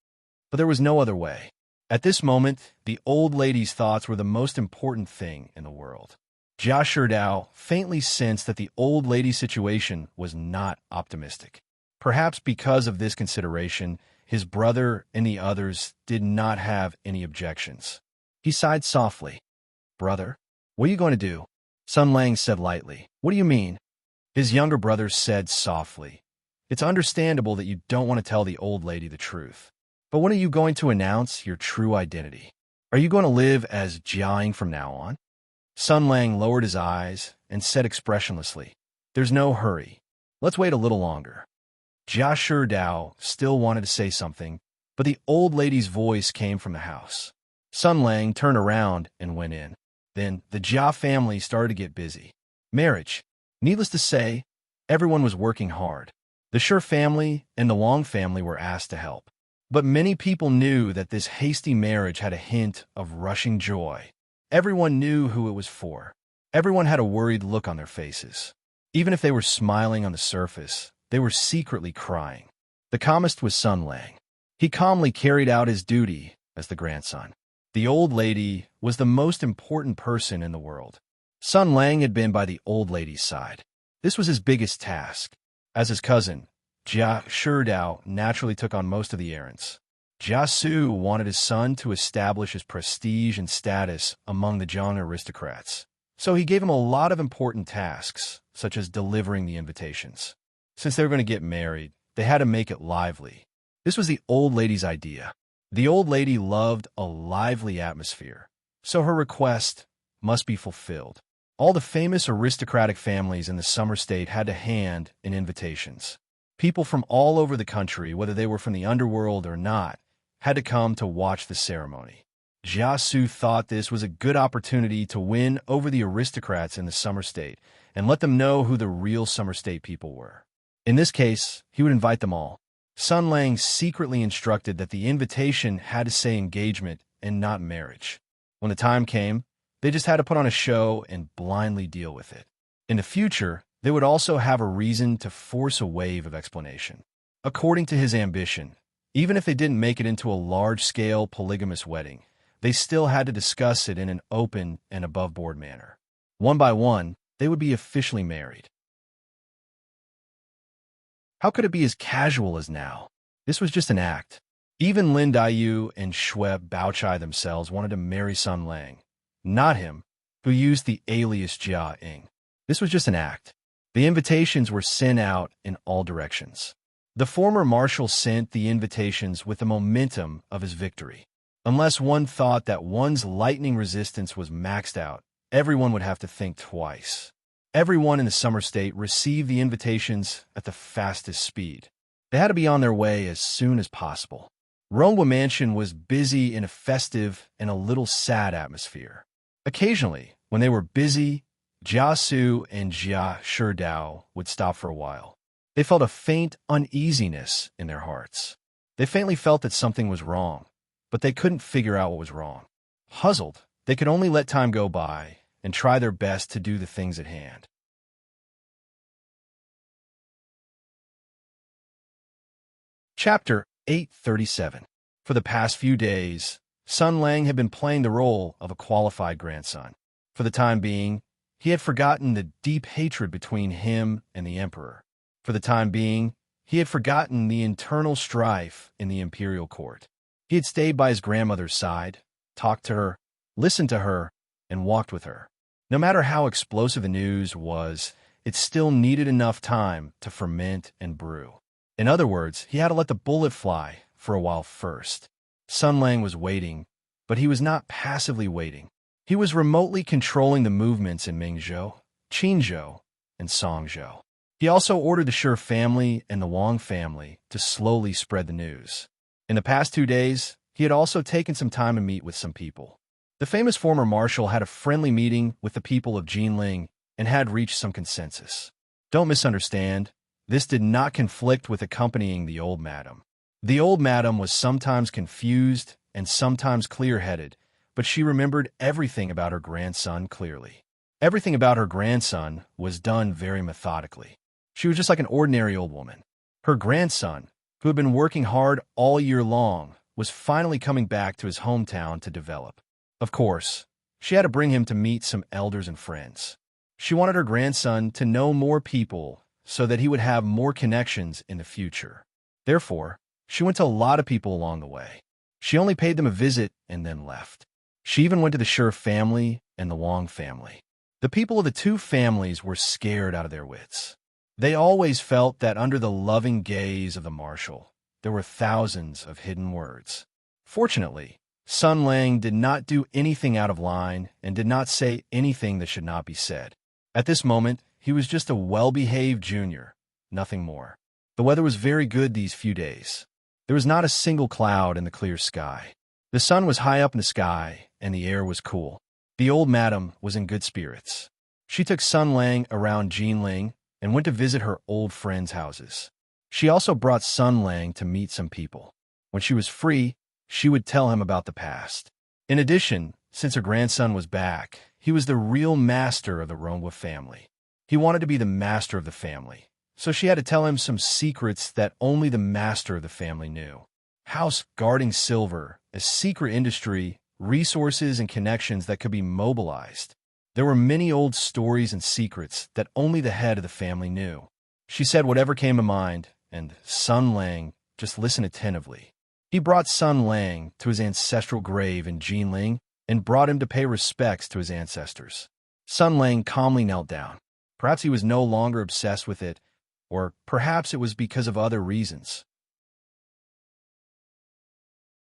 But there was no other way. At this moment, the old lady's thoughts were the most important thing in the world. Jia Sherdao faintly sensed that the old lady's situation was not optimistic. Perhaps because of this consideration, his brother and the others did not have any objections. He sighed softly. "Brother, what are you going to do?" Sun Lang said lightly. "What do you mean?" His younger brother said softly. "It's understandable that you don't want to tell the old lady the truth. But when are you going to announce your true identity? Are you going to live as Jiaying from now on?" Sun Lang lowered his eyes and said expressionlessly, "There's no hurry. Let's wait a little longer." Jia Sherdao still wanted to say something, but the old lady's voice came from the house. Sun Lang turned around and went in. Then the Jia family started to get busy. Marriage. Needless to say, everyone was working hard. The Shi family and the Wang family were asked to help. But many people knew that this hasty marriage had a hint of rushing joy. Everyone knew who it was for. Everyone had a worried look on their faces. Even if they were smiling on the surface, they were secretly crying. The calmest was Sun Lang. He calmly carried out his duty as the grandson. The old lady was the most important person in the world. Sun Lang had been by the old lady's side. This was his biggest task. As his cousin, Jia Sherdao naturally took on most of the errands. Jia Su wanted his son to establish his prestige and status among the Zhang aristocrats, so he gave him a lot of important tasks, such as delivering the invitations. Since they were going to get married, they had to make it lively. This was the old lady's idea. The old lady loved a lively atmosphere, so her request must be fulfilled. All the famous aristocratic families in the Summer State had to hand in invitations. People from all over the country, whether they were from the underworld or not, had to come to watch the ceremony. Jia Su thought this was a good opportunity to win over the aristocrats in the Summer State and let them know who the real Summer State people were. In this case, he would invite them all. Sun Lang secretly instructed that the invitation had to say engagement and not marriage. When the time came, they just had to put on a show and blindly deal with it. In the future, they would also have a reason to force a wave of explanation. According to his ambition, even if they didn't make it into a large-scale polygamous wedding, they still had to discuss it in an open and above-board manner. One by one, they would be officially married. How could it be as casual as now? This was just an act. Even Lin Daiyu and Xue Baochai themselves wanted to marry Sun Lang, not him, who used the alias Jia Ying. This was just an act. The invitations were sent out in all directions. The former marshal sent the invitations with the momentum of his victory. Unless one thought that one's lightning resistance was maxed out, everyone would have to think twice. Everyone in the Summer State received the invitations at the fastest speed. They had to be on their way as soon as possible. Rongwa Mansion was busy in a festive and a little sad atmosphere. Occasionally, when they were busy, Jia Su and Jia Sherdao would stop for a while. They felt a faint uneasiness in their hearts. They faintly felt that something was wrong, but they couldn't figure out what was wrong. Puzzled, they could only let time go by and try their best to do the things at hand. Chapter 837. For the past few days, Sun Lang had been playing the role of a qualified grandson. For the time being, he had forgotten the deep hatred between him and the emperor. For the time being, he had forgotten the internal strife in the imperial court. He had stayed by his grandmother's side, talked to her, listened to her, and walked with her. No matter how explosive the news was, it still needed enough time to ferment and brew. In other words, he had to let the bullet fly for a while first. Sun Lang was waiting, but he was not passively waiting. He was remotely controlling the movements in Mingzhou, Qinzhou, and Songzhou. He also ordered the Shi family and the Wang family to slowly spread the news. In the past 2 days, he had also taken some time to meet with some people. The famous former marshal had a friendly meeting with the people of Jinling and had reached some consensus. Don't misunderstand, this did not conflict with accompanying the old madam. The old madam was sometimes confused and sometimes clear-headed, but she remembered everything about her grandson clearly. Everything about her grandson was done very methodically. She was just like an ordinary old woman. Her grandson, who had been working hard all year long, was finally coming back to his hometown to develop. Of course, she had to bring him to meet some elders and friends. She wanted her grandson to know more people so that he would have more connections in the future. Therefore, she went to a lot of people along the way. She only paid them a visit and then left. She even went to the Sher family and the Wong family. The people of the two families were scared out of their wits. They always felt that under the loving gaze of the marshal, there were thousands of hidden words. Fortunately, Sun Lang did not do anything out of line and did not say anything that should not be said. At this moment, he was just a well-behaved junior, nothing more. The weather was very good these few days. There was not a single cloud in the clear sky. The sun was high up in the sky, and the air was cool. The old madam was in good spirits. She took Sun Lang around Jinling and went to visit her old friends' houses. She also brought Sun Lang to meet some people. When she was free, she would tell him about the past. In addition, since her grandson was back, he was the real master of the Rongwa family. He wanted to be the master of the family, so she had to tell him some secrets that only the master of the family knew. House guarding silver, a secret industry, resources and connections that could be mobilized. There were many old stories and secrets that only the head of the family knew. She said whatever came to mind, and Sun Lang just listened attentively. He brought Sun Lang to his ancestral grave in Jinling and brought him to pay respects to his ancestors. Sun Lang calmly knelt down. Perhaps he was no longer obsessed with it, or perhaps it was because of other reasons.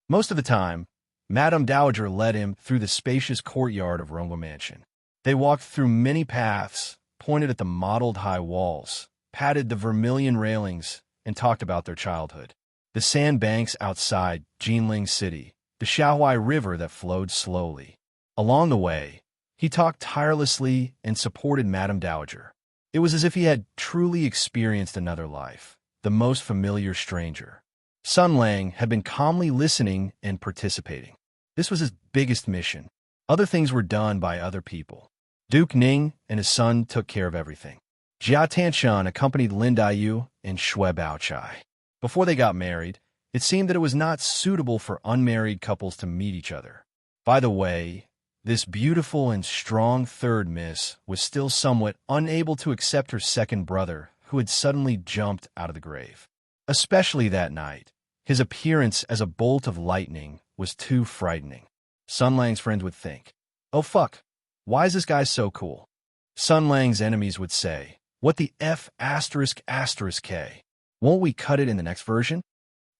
Most of the time, Madame Dowager led him through the spacious courtyard of Rongwa Mansion. They walked through many paths, pointed at the mottled high walls, patted the vermilion railings, and talked about their childhood. The sandbanks outside Jinling City, the Shaohui River that flowed slowly. Along the way, he talked tirelessly and supported Madame Dowager. It was as if he had truly experienced another life, the most familiar stranger. Sun Lang had been calmly listening and participating. This was his biggest mission. Other things were done by other people. Duke Ning and his son took care of everything. Jia Tanshan accompanied Lin Daiyu and Shui Baochai. Before they got married, it seemed that it was not suitable for unmarried couples to meet each other. By the way, this beautiful and strong third miss was still somewhat unable to accept her second brother, who had suddenly jumped out of the grave. Especially that night, his appearance as a bolt of lightning was too frightening. Sun Lang's friends would think, "Oh fuck, why is this guy so cool?" Sun Lang's enemies would say, "What the F asterisk asterisk K? Won't we cut it in the next version?"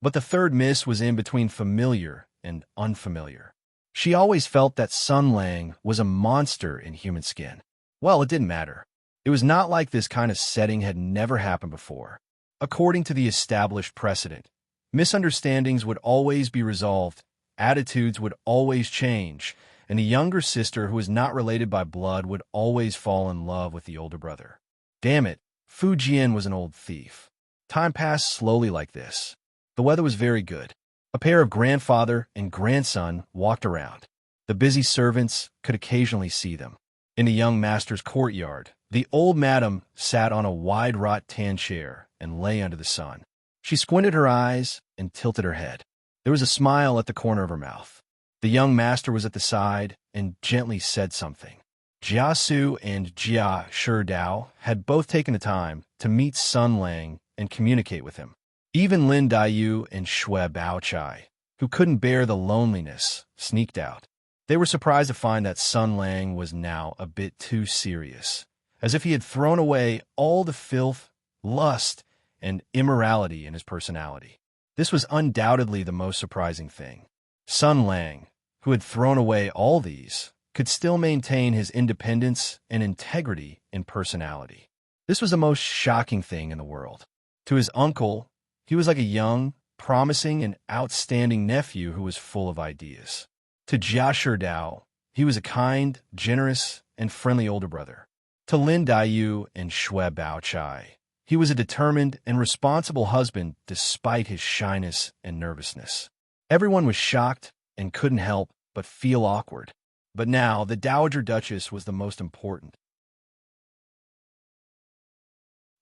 But the third miss was in between familiar and unfamiliar. She always felt that Sun Lang was a monster in human skin. Well, it didn't matter. It was not like this kind of setting had never happened before. According to the established precedent, misunderstandings would always be resolved, attitudes would always change, and the younger sister who was not related by blood would always fall in love with the older brother. Damn it, Fu Jian was an old thief. Time passed slowly like this. The weather was very good. A pair of grandfather and grandson walked around. The busy servants could occasionally see them. In the young master's courtyard, the old madam sat on a wide rattan chair and lay under the sun. She squinted her eyes and tilted her head. There was a smile at the corner of her mouth. The young master was at the side and gently said something. Jia Su and Jia Sherdao had both taken the time to meet Sun Lang and communicate with him. Even Lin Daiyu and Shui Baochai, who couldn't bear the loneliness, sneaked out. They were surprised to find that Sun Lang was now a bit too serious, as if he had thrown away all the filth, lust, and immorality in his personality. This was undoubtedly the most surprising thing. Sun Lang, who had thrown away all these, could still maintain his independence and integrity in personality. This was the most shocking thing in the world. To his uncle, he was like a young, promising an outstanding nephew who was full of ideas. To Jia Sherdao, he was a kind, generous, and friendly older brother. To Lin Daiyu and Shui Baochai, he was a determined and responsible husband despite his shyness and nervousness. Everyone was shocked and couldn't help but feel awkward. But now, the Dowager Duchess was the most important.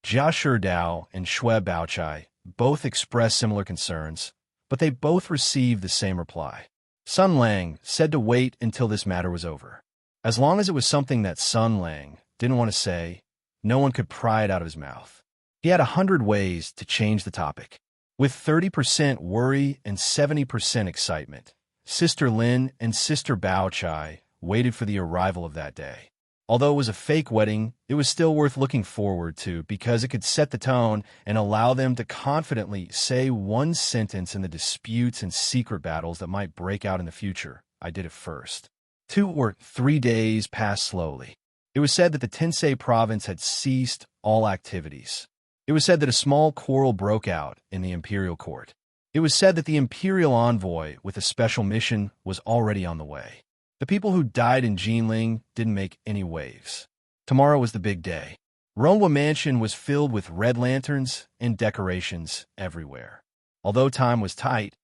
Jia Sherdao and Shui Baochai both expressed similar concerns, but they both received the same reply. Sun Lang said to wait until this matter was over. As long as it was something that Sun Lang didn't want to say, no one could pry it out of his mouth. He had 100 ways to change the topic. With 30% worry and 70% excitement, Sister Lin and Sister Baochai waited for the arrival of that day. Although it was a fake wedding, it was still worth looking forward to because it could set the tone and allow them to confidently say one sentence in the disputes and secret battles that might break out in the future. I did it first. 2 or 3 days passed slowly. It was said that the Tensei province had ceased all activities. It was said that a small quarrel broke out in the imperial court. It was said that the imperial envoy with a special mission was already on the way. The people who died in Jinling didn't make any waves. Tomorrow was the big day. Ronghua Mansion was filled with red lanterns and decorations everywhere. Although time was tight,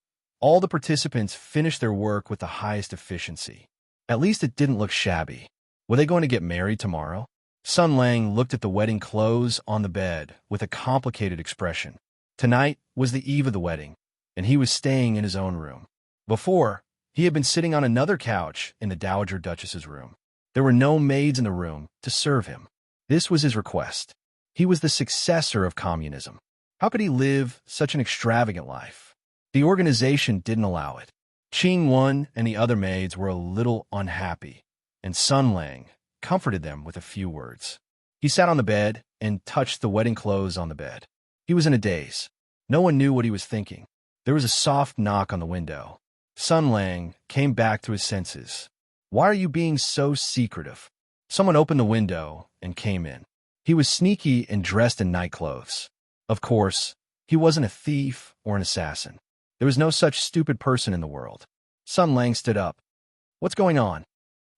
all the participants finished their work with the highest efficiency. At least it didn't look shabby. Were they going to get married tomorrow? Sun Lang looked at the wedding clothes on the bed with a complicated expression. Tonight was the eve of the wedding, and he was staying in his own room. Before, he had been sitting on another couch in the Dowager Duchess's room. There were no maids in the room to serve him. This was his request. He was the successor of communism. How could he live such an extravagant life? The organization didn't allow it. Qing Wen and the other maids were a little unhappy, and Sun Lang comforted them with a few words. He sat on the bed and touched the wedding clothes on the bed. He was in a daze. No one knew what he was thinking. There was a soft knock on the window. Sun Lang came back to his senses. Why are you being so secretive? Someone opened the window and came in. He was sneaky and dressed in night clothes. Of course, he wasn't a thief or an assassin. There was no such stupid person in the world. Sun Lang stood up. What's going on?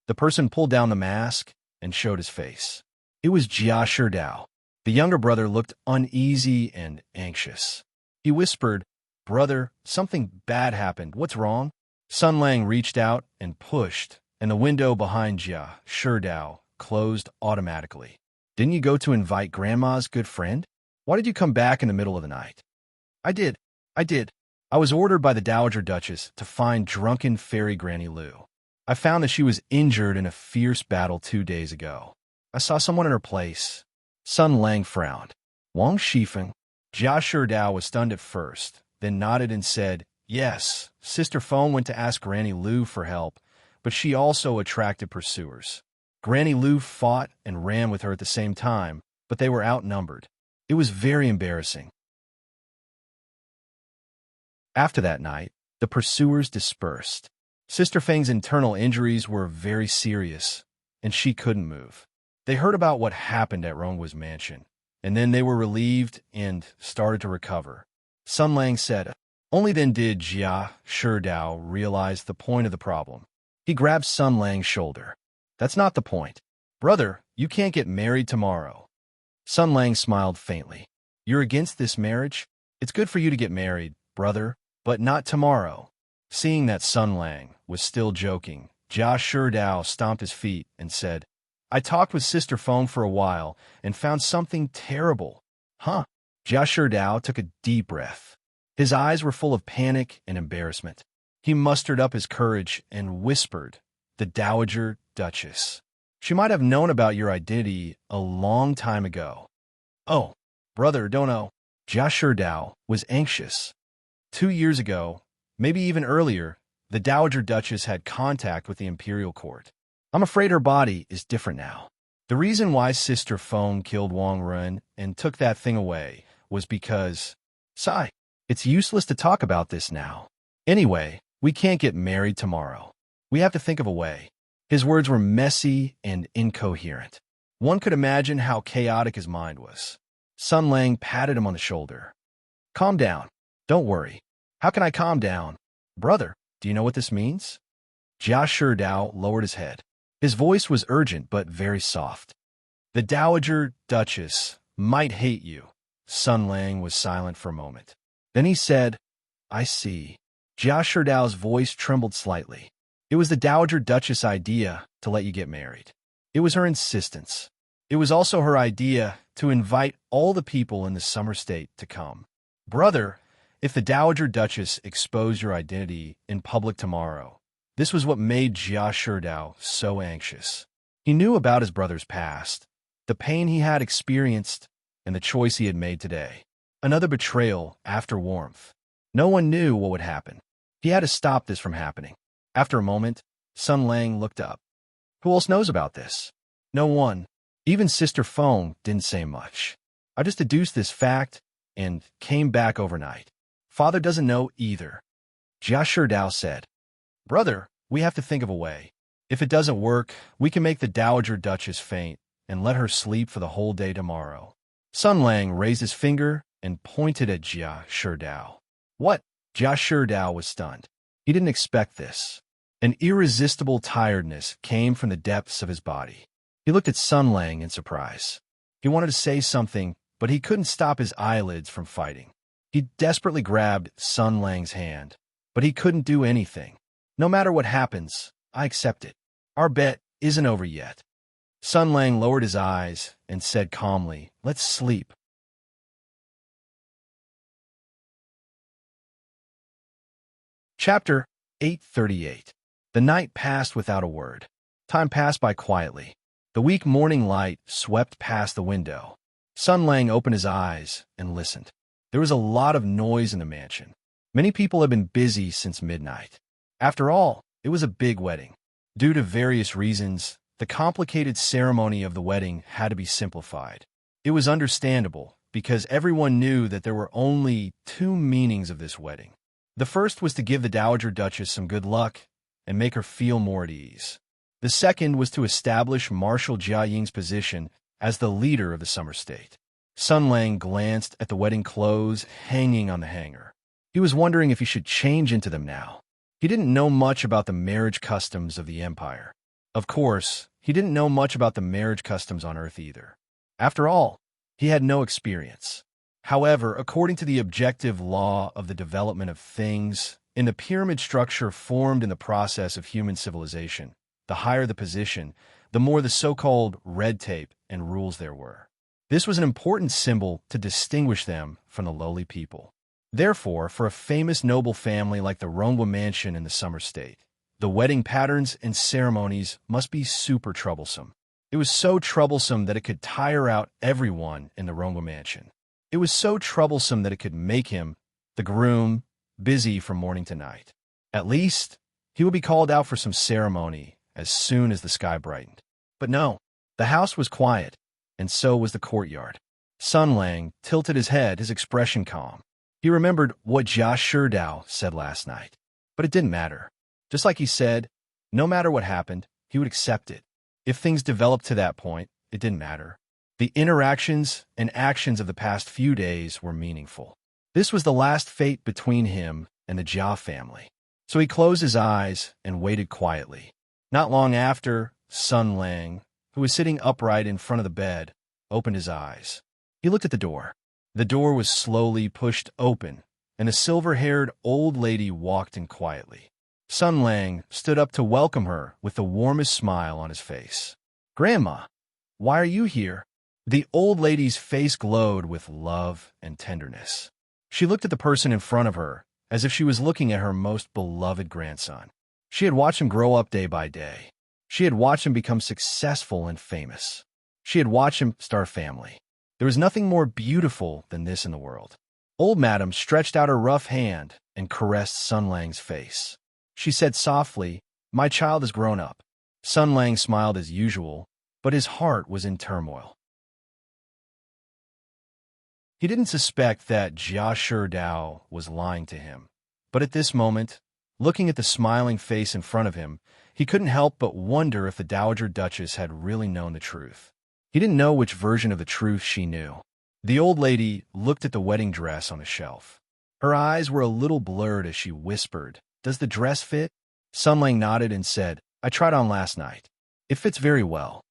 The person pulled down the mask and showed his face. It was Jia Sherdao. The younger brother looked uneasy and anxious. He whispered, Brother, something bad happened. What's wrong? Sun Lang reached out and pushed, and the window behind Jia Sherdao closed automatically. Didn't you go to invite Grandma's good friend? Why did you come back in the middle of the night? I did. I was ordered by the Dowager Duchess to find drunken fairy Granny Lu. I found that she was injured in a fierce battle 2 days ago. I saw someone in her place. Sun Lang frowned. Wang Shifeng. Jia Sherdao was stunned at first, then nodded and said, Yes, Sister Feng went to ask Granny Lu for help, but she also attracted pursuers. Granny Lu fought and ran with her at the same time, but they were outnumbered. It was very embarrassing. After that night, the pursuers dispersed. Sister Feng's internal injuries were very serious, and she couldn't move. They heard about what happened at Ronghua's mansion, and then they were relieved and started to recover. Sun Lang said, Only then did Jia Sherdao realize the point of the problem. He grabbed Sun Lang's shoulder. That's not the point. Brother, you can't get married tomorrow. Sun Lang smiled faintly. You're against this marriage? It's good for you to get married, brother, but not tomorrow. Seeing that Sun Lang was still joking, Jia Sherdao stomped his feet and said, I talked with Sister Feng for a while and found something terrible. Huh? Jia Sherdao took a deep breath. His eyes were full of panic and embarrassment. He mustered up his courage and whispered, The Dowager Duchess. She might have known about your identity a long time ago. Oh, brother, don't know. Jia Sherdao was anxious. 2 years ago, maybe even earlier, the Dowager Duchess had contact with the imperial court. I'm afraid her body is different now. The reason why Sister Feng killed Wang Ren and took that thing away was because, Sai, it's useless to talk about this now. Anyway, we can't get married tomorrow. We have to think of a way. His words were messy and incoherent. One could imagine how chaotic his mind was. Sun Lang patted him on the shoulder. Calm down. Don't worry. How can I calm down? Brother, do you know what this means? Jia Sherdao lowered his head. His voice was urgent but very soft. The Dowager Duchess might hate you. Sun Lang was silent for a moment. Then he said, I see. Jia Sherdao's voice trembled slightly. It was the Dowager Duchess' idea to let you get married. It was her insistence. It was also her idea to invite all the people in the summer state to come. Brother, if the Dowager Duchess exposed your identity in public tomorrow, this was what made Jia Sherdao so anxious. He knew about his brother's past, the pain he had experienced, and the choice he had made today. Another betrayal after warmth. No one knew what would happen. He had to stop this from happening. After a moment, Sun Lang looked up. Who else knows about this? No one. Even Sister Feng didn't say much. I just deduced this fact and came back overnight. Father doesn't know either. Jia Sherdao said, Brother, we have to think of a way. If it doesn't work, we can make the Dowager Duchess faint and let her sleep for the whole day tomorrow. Sun Lang raised his finger and pointed at Jia Sherdao. What? Jia Sherdao was stunned. He didn't expect this. An irresistible tiredness came from the depths of his body. He looked at Sun Lang in surprise. He wanted to say something, but he couldn't stop his eyelids from fighting. He desperately grabbed Sun Lang's hand, but he couldn't do anything. No matter what happens, I accept it. Our bet isn't over yet. Sun Lang lowered his eyes and said calmly, Let's sleep. Chapter 838. The night passed without a word. Time passed by quietly. The weak morning light swept past the window. Sun Lang opened his eyes and listened. There was a lot of noise in the mansion. Many people had been busy since midnight. After all, it was a big wedding. Due to various reasons, the complicated ceremony of the wedding had to be simplified. It was understandable because everyone knew that there were only two meanings of this wedding. The first was to give the Dowager Duchess some good luck and make her feel more at ease. The second was to establish Marshal Jia Ying's position as the leader of the summer state. Sun Lang glanced at the wedding clothes hanging on the hanger. He was wondering if he should change into them now. He didn't know much about the marriage customs of the empire. Of course, he didn't know much about the marriage customs on Earth either. After all, he had no experience. However, according to the objective law of the development of things, in the pyramid structure formed in the process of human civilization, the higher the position, the more the so-called red tape and rules there were. This was an important symbol to distinguish them from the lowly people. Therefore, for a famous noble family like the Rongwa mansion in the summer state, the wedding patterns and ceremonies must be super troublesome. It was so troublesome that it could tire out everyone in the Rongwa mansion. It was so troublesome that it could make him, the groom, busy from morning to night. At least, he would be called out for some ceremony as soon as the sky brightened. But no, the house was quiet, and so was the courtyard. Sun Lang tilted his head, his expression calm. He remembered what Jia Sherdao said last night. But it didn't matter. Just like he said, no matter what happened, he would accept it. If things developed to that point, it didn't matter. The interactions and actions of the past few days were meaningful. This was the last fate between him and the Jia family. So he closed his eyes and waited quietly. Not long after, Sun Lang, who was sitting upright in front of the bed, opened his eyes. He looked at the door. The door was slowly pushed open, and a silver-haired old lady walked in quietly. Sun Lang stood up to welcome her with the warmest smile on his face. "Grandma, why are you here?" The old lady's face glowed with love and tenderness. She looked at the person in front of her as if she was looking at her most beloved grandson. She had watched him grow up day by day. She had watched him become successful and famous. She had watched him start a family. There was nothing more beautiful than this in the world. Old Madam stretched out her rough hand and caressed Sun Lang's face. She said softly, "My child has grown up." Sun Lang smiled as usual, but his heart was in turmoil. He didn't suspect that Jia Sherdao was lying to him. But at this moment, looking at the smiling face in front of him, he couldn't help but wonder if the Dowager Duchess had really known the truth. He didn't know which version of the truth she knew. The old lady looked at the wedding dress on the shelf. Her eyes were a little blurred as she whispered, "Does the dress fit?" Sun Lang nodded and said, "I tried on last night. It fits very well."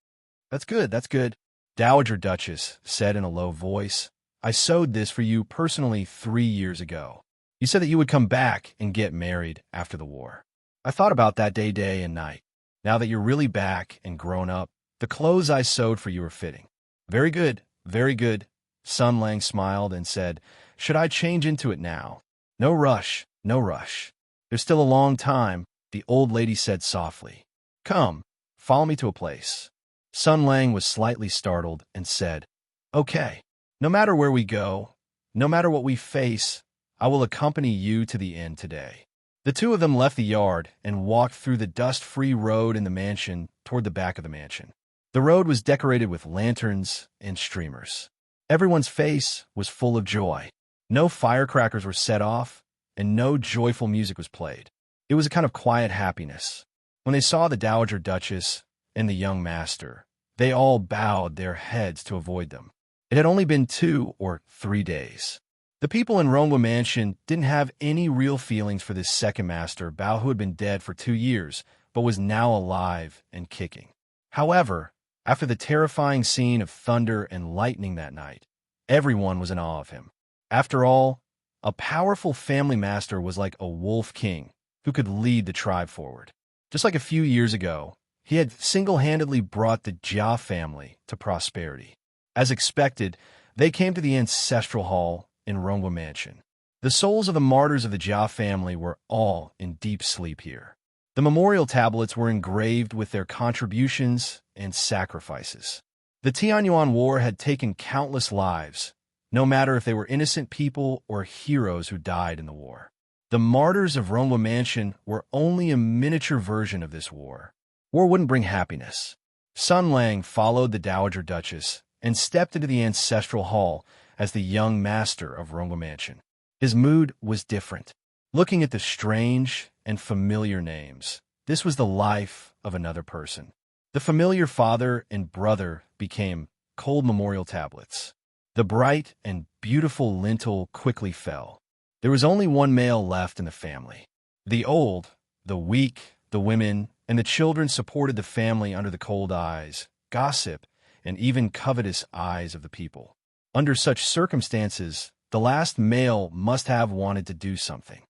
"That's good, that's good," Dowager Duchess said in a low voice. "I sewed this for you personally 3 years ago. You said that you would come back and get married after the war. I thought about that day and night. Now that you're really back and grown up, the clothes I sewed for you are fitting." "Very good, very good." Sun Lang smiled and said, "Should I change into it now?" "No rush, no rush. There's still a long time," the old lady said softly. "Come, follow me to a place." Sun Lang was slightly startled and said, "Okay. No matter where we go, no matter what we face, I will accompany you to the inn today." The two of them left the yard and walked through the dust-free road in the mansion toward the back of the mansion. The road was decorated with lanterns and streamers. Everyone's face was full of joy. No firecrackers were set off, and no joyful music was played. It was a kind of quiet happiness. When they saw the Dowager Duchess and the young master, they all bowed their heads to avoid them. It had only been 2 or 3 days. The people in Rongwa Mansion didn't have any real feelings for this second master, Bao, who had been dead for 2 years, but was now alive and kicking. However, after the terrifying scene of thunder and lightning that night, everyone was in awe of him. After all, a powerful family master was like a wolf king who could lead the tribe forward. Just like a few years ago, he had single-handedly brought the Jia family to prosperity. As expected, they came to the ancestral hall in Rongwa Mansion. The souls of the martyrs of the Jia family were all in deep sleep here. The memorial tablets were engraved with their contributions and sacrifices. The Tianyuan War had taken countless lives, no matter if they were innocent people or heroes who died in the war. The martyrs of Rongwa Mansion were only a miniature version of this war. War wouldn't bring happiness. Sun Lang followed the Dowager Duchess and stepped into the ancestral hall as the young master of Rongwa Mansion. His mood was different. Looking at the strange and familiar names, this was the life of another person. The familiar father and brother became cold memorial tablets. The bright and beautiful lintel quickly fell. There was only one male left in the family. The old, the weak, the women, and the children supported the family under the cold eyes, gossip, and even covetous eyes of the people. Under such circumstances, the last male must have wanted to do something.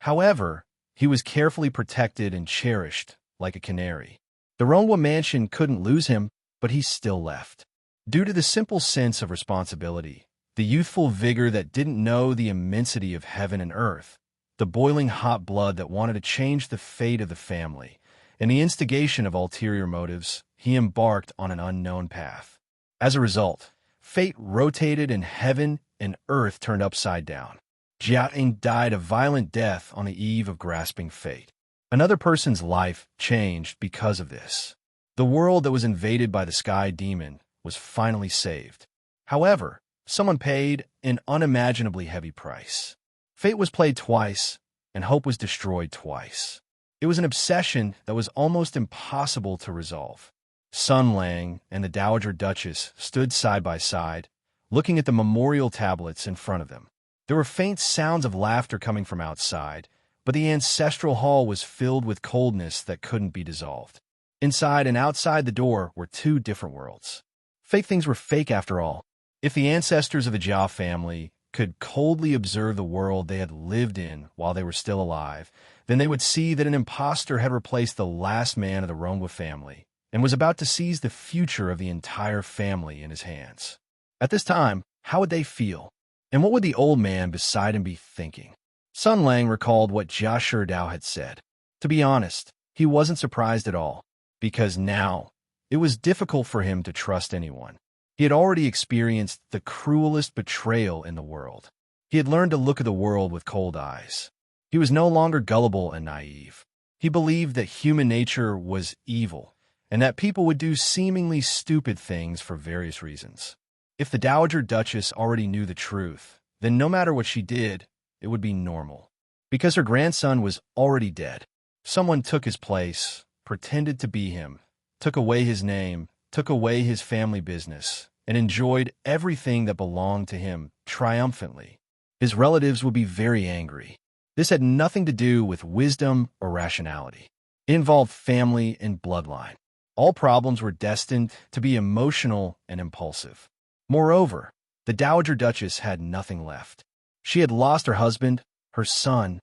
However, he was carefully protected and cherished like a canary. The Rongwa Mansion couldn't lose him, but he still left. Due to the simple sense of responsibility, the youthful vigor that didn't know the immensity of heaven and earth, the boiling hot blood that wanted to change the fate of the family, and the instigation of ulterior motives, he embarked on an unknown path. As a result, fate rotated and heaven and earth turned upside down. Jiating died a violent death on the eve of grasping fate. Another person's life changed because of this. The world that was invaded by the sky demon was finally saved. However, someone paid an unimaginably heavy price. Fate was played twice, and hope was destroyed twice. It was an obsession that was almost impossible to resolve. Sun Lang and the Dowager Duchess stood side by side, looking at the memorial tablets in front of them. There were faint sounds of laughter coming from outside, but the ancestral hall was filled with coldness that couldn't be dissolved. Inside and outside the door were 2 different worlds. Fake things were fake after all. If the ancestors of the Jia family could coldly observe the world they had lived in while they were still alive, then they would see that an impostor had replaced the last man of the Rongwa family and was about to seize the future of the entire family in his hands. At this time, how would they feel? And what would the old man beside him be thinking? Sun Lang recalled what Jia Sherdao had said. To be honest, he wasn't surprised at all, because now it was difficult for him to trust anyone. He had already experienced the cruelest betrayal in the world. He had learned to look at the world with cold eyes. He was no longer gullible and naive. He believed that human nature was evil, and that people would do seemingly stupid things for various reasons. If the Dowager Duchess already knew the truth, then no matter what she did, it would be normal. Because her grandson was already dead. Someone took his place, pretended to be him, took away his name, took away his family business, and enjoyed everything that belonged to him triumphantly. His relatives would be very angry. This had nothing to do with wisdom or rationality. It involved family and bloodline. All problems were destined to be emotional and impulsive. Moreover, the Dowager Duchess had nothing left. She had lost her husband, her son,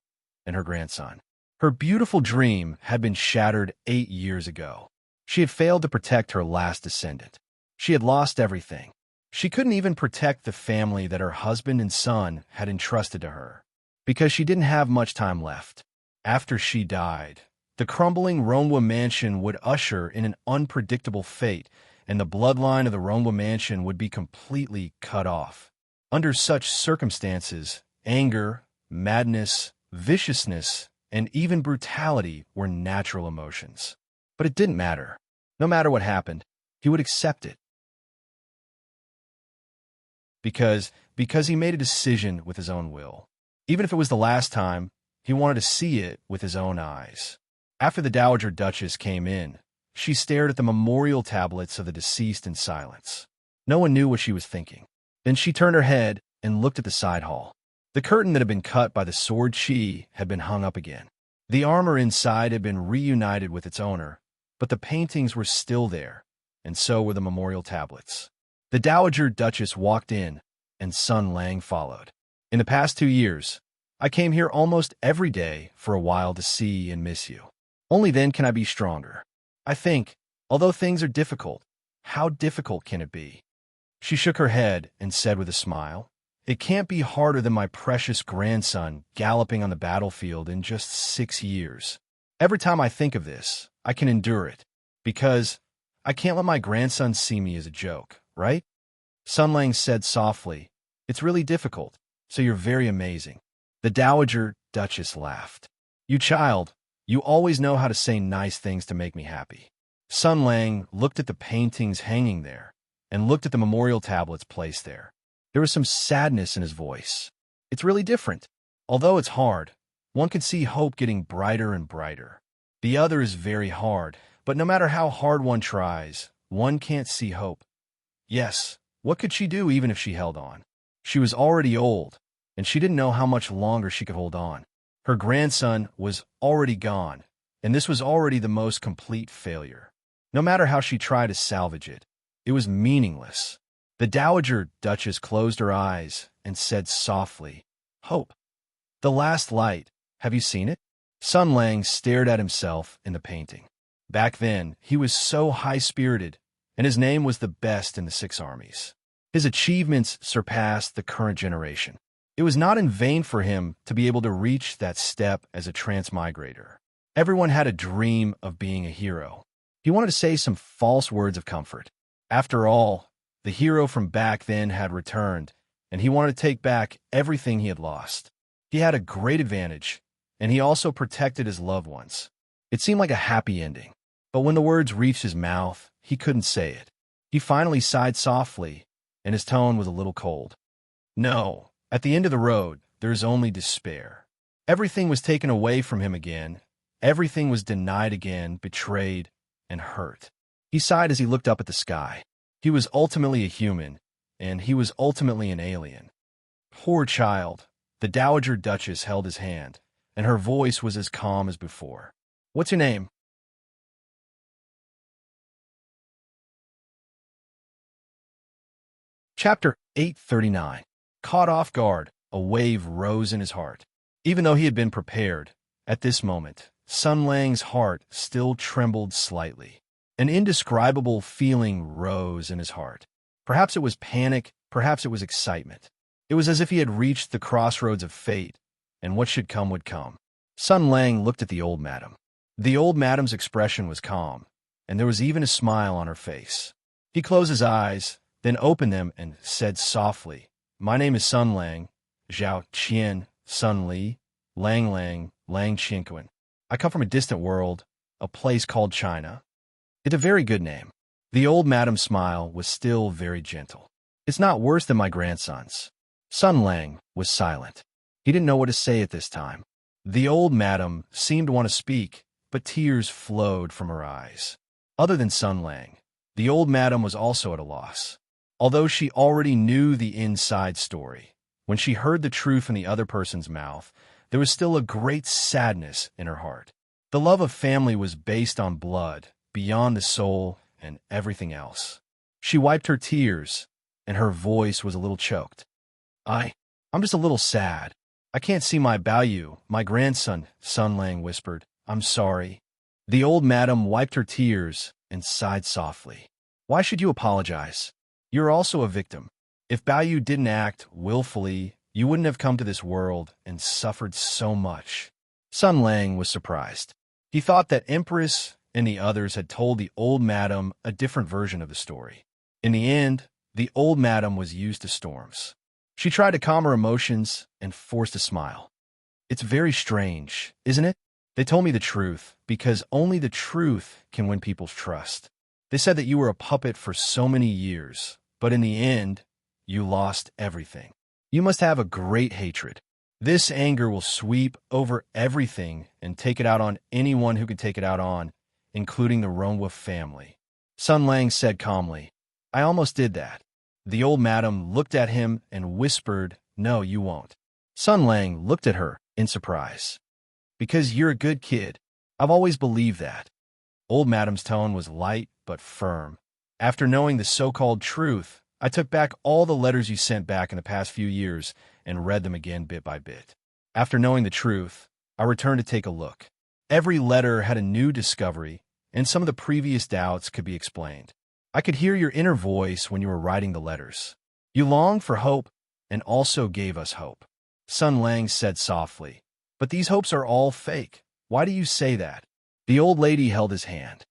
and her grandson. Her beautiful dream had been shattered 8 years ago. She had failed to protect her last descendant. She had lost everything. She couldn't even protect the family that her husband and son had entrusted to her, because she didn't have much time left. After she died, the crumbling Ronwa mansion would usher in an unpredictable fate, and the bloodline of the Ronwa mansion would be completely cut off. Under such circumstances, anger, madness, viciousness, and even brutality were natural emotions. But it didn't matter. No matter what happened, he would accept it. Because he made a decision with his own will. Even if it was the last time, he wanted to see it with his own eyes. After the Dowager Duchess came in, she stared at the memorial tablets of the deceased in silence. No one knew what she was thinking. Then she turned her head and looked at the side hall. The curtain that had been cut by the sword Qi had been hung up again. The armor inside had been reunited with its owner, but the paintings were still there, and so were the memorial tablets. The Dowager Duchess walked in, and Sun Lang followed. In the past 2 years, I came here almost every day for a while to see and miss you. Only then can I be stronger. I think, although things are difficult, how difficult can it be? She shook her head and said with a smile, "It can't be harder than my precious grandson galloping on the battlefield in just 6 years. Every time I think of this, I can endure it, because I can't let my grandson see me as a joke, right?" Sun Lang said softly, "It's really difficult, so you're very amazing." The Dowager Duchess laughed. "You child, you always know how to say nice things to make me happy." Sun Lang looked at the paintings hanging there, and looked at the memorial tablets placed there. There was some sadness in his voice. "It's really different. Although it's hard, one can see hope getting brighter and brighter. The other is very hard, but no matter how hard one tries, one can't see hope." Yes, what could she do even if she held on? She was already old, and she didn't know how much longer she could hold on. Her grandson was already gone, and this was already the most complete failure. No matter how she tried to salvage it, it was meaningless. The Dowager Duchess closed her eyes and said softly, "Hope. The last light. Have you seen it?" Sun Lang stared at himself in the painting. Back then, he was so high-spirited, and his name was the best in the 6 armies. His achievements surpassed the current generation. It was not in vain for him to be able to reach that step as a transmigrator. Everyone had a dream of being a hero. He wanted to say some false words of comfort. After all, the hero from back then had returned, and he wanted to take back everything he had lost. He had a great advantage, and he also protected his loved ones. It seemed like a happy ending, but when the words reached his mouth, he couldn't say it. He finally sighed softly, and his tone was a little cold. "No, at the end of the road, there is only despair." Everything was taken away from him again. Everything was denied again, betrayed, and hurt. He sighed as he looked up at the sky. He was ultimately a human, and he was ultimately an alien. Poor child. The Dowager Duchess held his hand, and her voice was as calm as before. "What's your name?" Chapter 839. Caught off guard, a wave rose in his heart. Even though he had been prepared, at this moment, Sun Lang's heart still trembled slightly. An indescribable feeling rose in his heart. Perhaps it was panic, perhaps it was excitement. It was as if he had reached the crossroads of fate, and what should come would come. Sun Lang looked at the old madam. The old madam's expression was calm, and there was even a smile on her face. He closed his eyes, then opened them and said softly, "My name is Sun Lang, Zhao Qian, Sun Li, Lang Lang, Lang Qianquan. I come from a distant world, a place called China. It's a very good name." The old madam's smile was still very gentle. "It's not worse than my grandson's." Sun Lang was silent. He didn't know what to say at this time. The old madam seemed to want to speak, but tears flowed from her eyes. Other than Sun Lang, the old madam was also at a loss. Although she already knew the inside story, When she heard the truth in the other person's mouth, there was still a great sadness in her heart. The love of family was based on blood, beyond the soul and everything else. She wiped her tears, and her voice was a little choked. I'm just a little sad. I can't see my value, my grandson, Sun Lang whispered. I'm sorry. The old madam wiped her tears and sighed softly. Why should you apologize? You're also a victim. If Baoyu didn't act willfully, you wouldn't have come to this world and suffered so much. Sun Lang was surprised. He thought that Empress and the others had told the old madam a different version of the story. In the end, the old madam was used to storms. She tried to calm her emotions and forced a smile. It's very strange, isn't it? They told me the truth, because only the truth can win people's trust. They said that you were a puppet for so many years, but in the end, you lost everything. You must have a great hatred. This anger will sweep over everything and take it out on anyone who can take it out on, including the Ronwa family. Sun Lang said calmly, I almost did that. The old madam looked at him and whispered, No, you won't. Sun Lang looked at her in surprise. Because you're a good kid. I've always believed that. Old madam's tone was light but firm. After knowing the so-called truth, I took back all the letters you sent back in the past few years and read them again bit by bit. After knowing the truth, I returned to take a look. Every letter had a new discovery, and some of the previous doubts could be explained. I could hear your inner voice when you were writing the letters. You longed for hope and also gave us hope. Sun Lang said softly, But these hopes are all fake. Why do you say that? The old lady held his hand.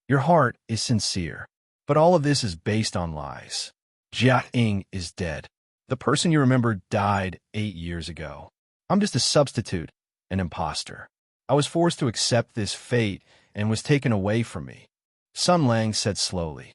Your heart is sincere, but all of this is based on lies. Jia Ying is dead. The person you remember died 8 years ago. I'm just a substitute, an imposter. I was forced to accept this fate and was taken away from me. Sun Lang said slowly.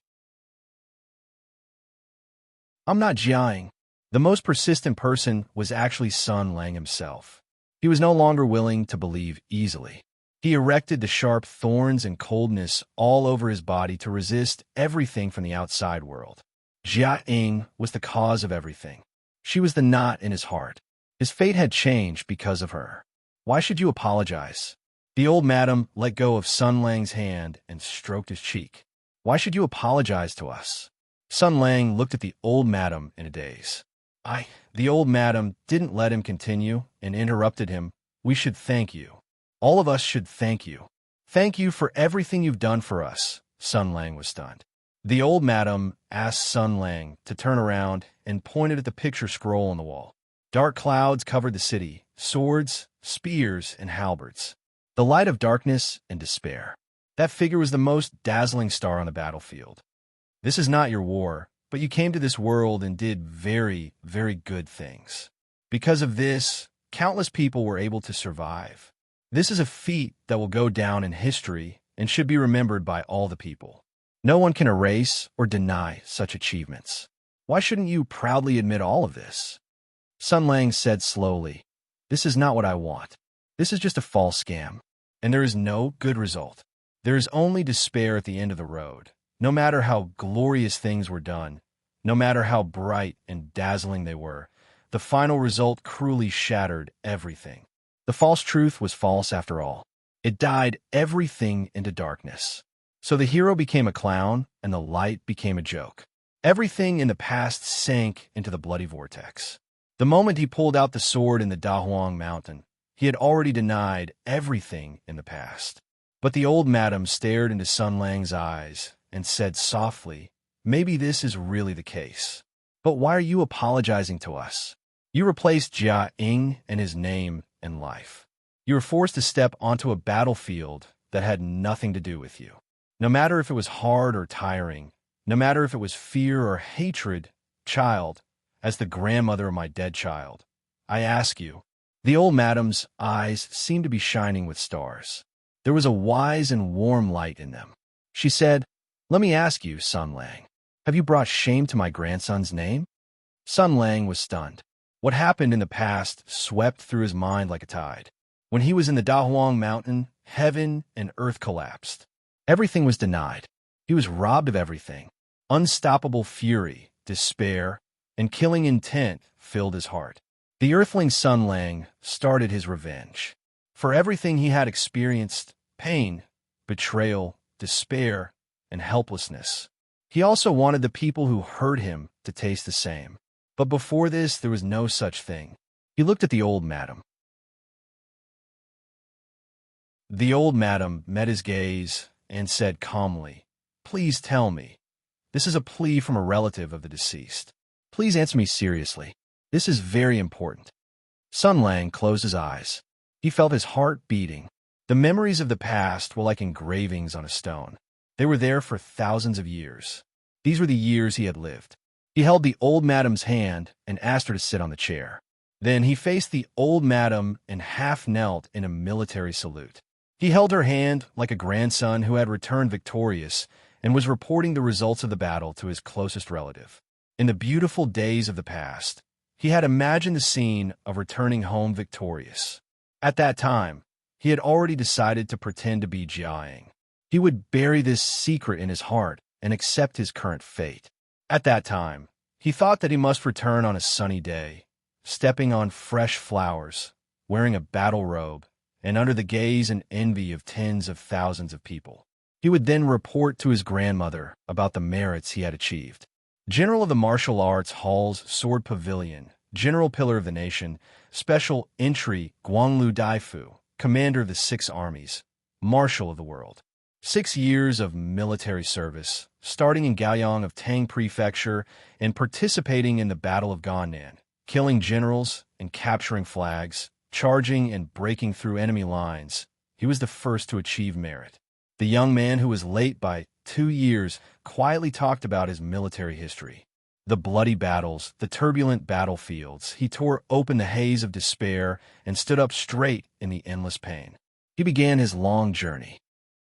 I'm not Jiang. The most persistent person was actually Sun Lang himself. He was no longer willing to believe easily. He erected the sharp thorns and coldness all over his body to resist everything from the outside world. Jia Ying was the cause of everything. She was the knot in his heart. His fate had changed because of her. Why should you apologize? The old madam let go of Sun Lang's hand and stroked his cheek. Why should you apologize to us? Sun Lang looked at the old madam in a daze. The old madam didn't let him continue and interrupted him. We should thank you. All of us should thank you. Thank you for everything you've done for us. Sun Lang was stunned. The old madam asked Sun Lang to turn around and pointed at the picture scroll on the wall. Dark clouds covered the city, swords, spears, and halberds. The light of darkness and despair. That figure was the most dazzling star on the battlefield. This is not your war, but you came to this world and did very, very good things. Because of this, countless people were able to survive. This is a feat that will go down in history and should be remembered by all the people. No one can erase or deny such achievements. Why shouldn't you proudly admit all of this? Sun Lang said slowly, This is not what I want. This is just a false scam, and there is no good result. There is only despair at the end of the road. No matter how glorious things were done, no matter how bright and dazzling they were, the final result cruelly shattered everything. The false truth was false after all. It dyed everything into darkness. So the hero became a clown, and the light became a joke. Everything in the past sank into the bloody vortex. The moment he pulled out the sword in the Dahuang Mountain, he had already denied everything in the past. But the old madam stared into Sun Lang's eyes and said softly, Maybe this is really the case. But why are you apologizing to us? You replaced Jia Ying and his name and life. You were forced to step onto a battlefield that had nothing to do with you. No matter if it was hard or tiring, no matter if it was fear or hatred, child, as the grandmother of my dead child, I ask you. The old madam's eyes seemed to be shining with stars. There was a wise and warm light in them. She said, Let me ask you, Sun Lang, have you brought shame to my grandson's name? Sun Lang was stunned. What happened in the past swept through his mind like a tide. When he was in the Dahuang Mountain, heaven and earth collapsed. Everything was denied. He was robbed of everything. Unstoppable fury, despair, and killing intent filled his heart. The earthling Sun Lang started his revenge. For everything he had experienced, pain, betrayal, despair, and helplessness. He also wanted the people who hurt him to taste the same. But before this, there was no such thing. He looked at the old madam. The old madam met his gaze and said calmly, "Please tell me. This is a plea from a relative of the deceased. Please answer me seriously. This is very important." Sun Lang closed his eyes. He felt his heart beating. The memories of the past were like engravings on a stone. They were there for thousands of years. These were the years he had lived. He held the old madam's hand and asked her to sit on the chair. Then he faced the old madam and half knelt in a military salute. He held her hand like a grandson who had returned victorious and was reporting the results of the battle to his closest relative. In the beautiful days of the past, he had imagined the scene of returning home victorious. At that time, he had already decided to pretend to be Jiaying. He would bury this secret in his heart and accept his current fate. At that time, he thought that he must return on a sunny day, stepping on fresh flowers, wearing a battle robe, and under the gaze and envy of tens of thousands of people. He would then report to his grandmother about the merits he had achieved. General of the Martial Arts Hall's Sword Pavilion, General Pillar of the Nation, Special Entry Guanglu Daifu, Commander of the 6 Armies, Marshal of the World. 6 years of military service, starting in Gaoyang of Tang Prefecture and participating in the Battle of Gannan, killing generals and capturing flags, charging and breaking through enemy lines. He was the first to achieve merit. The young man who was late by 2 years quietly talked about his military history. The bloody battles, the turbulent battlefields. He tore open the haze of despair and stood up straight in the endless pain. He began his long journey.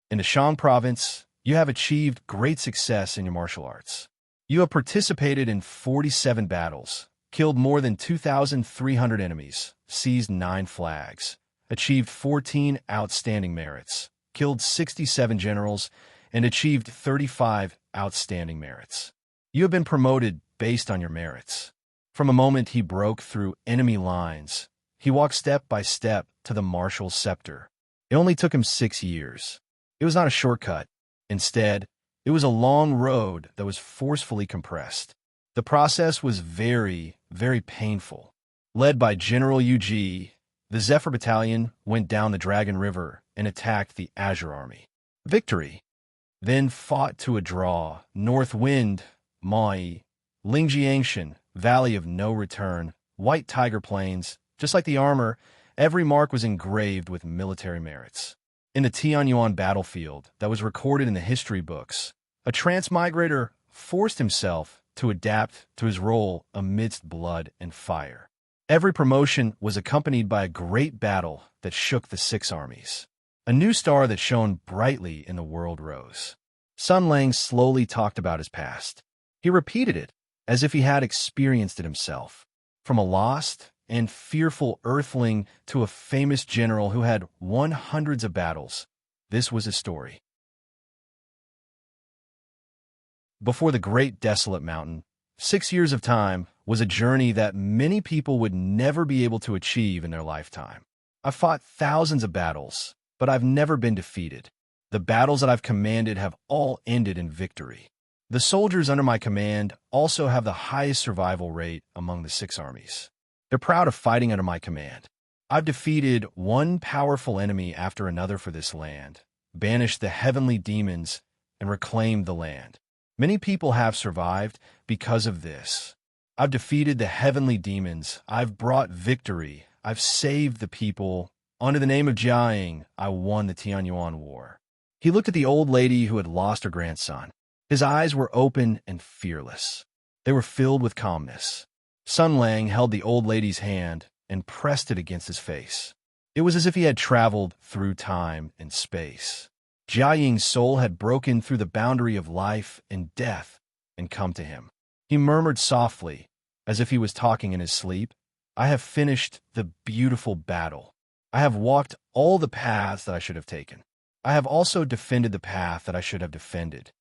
In the Shang province, you have achieved great success in your martial arts. You have participated in 47 battles, killed more than 2,300 enemies, seized 9 flags, achieved 14 outstanding merits, killed 67 generals, and achieved 35 outstanding merits. You have been promoted based on your merits. From a moment he broke through enemy lines, he walked step by step to the martial scepter. It only took him 6 years. It was not a shortcut. Instead, it was a long road that was forcefully compressed. The process was very, very painful. Led by General Yu, the Zephyr Battalion went down the Dragon River and attacked the Azure Army. Victory. Then fought to a draw. North Wind, Mai, Lingjiangshan, Valley of No Return, White Tiger Plains. Just like the armor, every mark was engraved with military merits. In the Tianyuan battlefield that was recorded in the history books, a transmigrator forced himself to adapt to his role amidst blood and fire. Every promotion was accompanied by a great battle that shook the 6 armies. A new star that shone brightly in the world rose. Sun Lang slowly talked about his past. He repeated it as if he had experienced it himself. From a lost and fearful earthling to a famous general who had won hundreds of battles, this was his story. Before the great desolate mountain, 6 years of time was a journey that many people would never be able to achieve in their lifetime. I've fought thousands of battles, but I've never been defeated. The battles that I've commanded have all ended in victory. The soldiers under my command also have the highest survival rate among the 6 armies. They're proud of fighting under my command. I've defeated one powerful enemy after another for this land, banished the heavenly demons, and reclaimed the land. Many people have survived because of this. I've defeated the heavenly demons. I've brought victory. I've saved the people. Under the name of Jiaying, I won the Tianyuan War. He looked at the old lady who had lost her grandson. His eyes were open and fearless. They were filled with calmness. Sun Lang held the old lady's hand and pressed it against his face. It was as if he had traveled through time and space. Jiaying's soul had broken through the boundary of life and death and come to him. He murmured softly, as if he was talking in his sleep, "I have finished the beautiful battle. I have walked all the paths that I should have taken. I have also defended the path that I should have defended."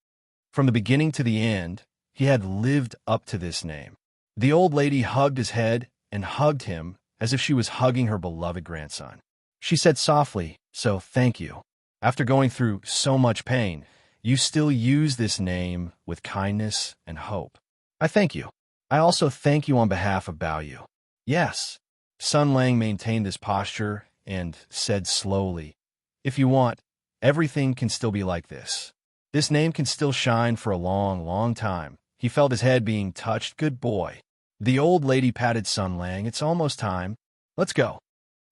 From the beginning to the end, he had lived up to this name. The old lady hugged his head and hugged him as if she was hugging her beloved grandson. She said softly, "So thank you. After going through so much pain, you still use this name with kindness and hope. I thank you. I also thank you on behalf of Baoyu." "Yes." Sun Lang maintained this posture and said slowly, "If you want, everything can still be like this. This name can still shine for a long, long time." He felt his head being touched. "Good boy." The old lady patted Sun Lang. "It's almost time. Let's go."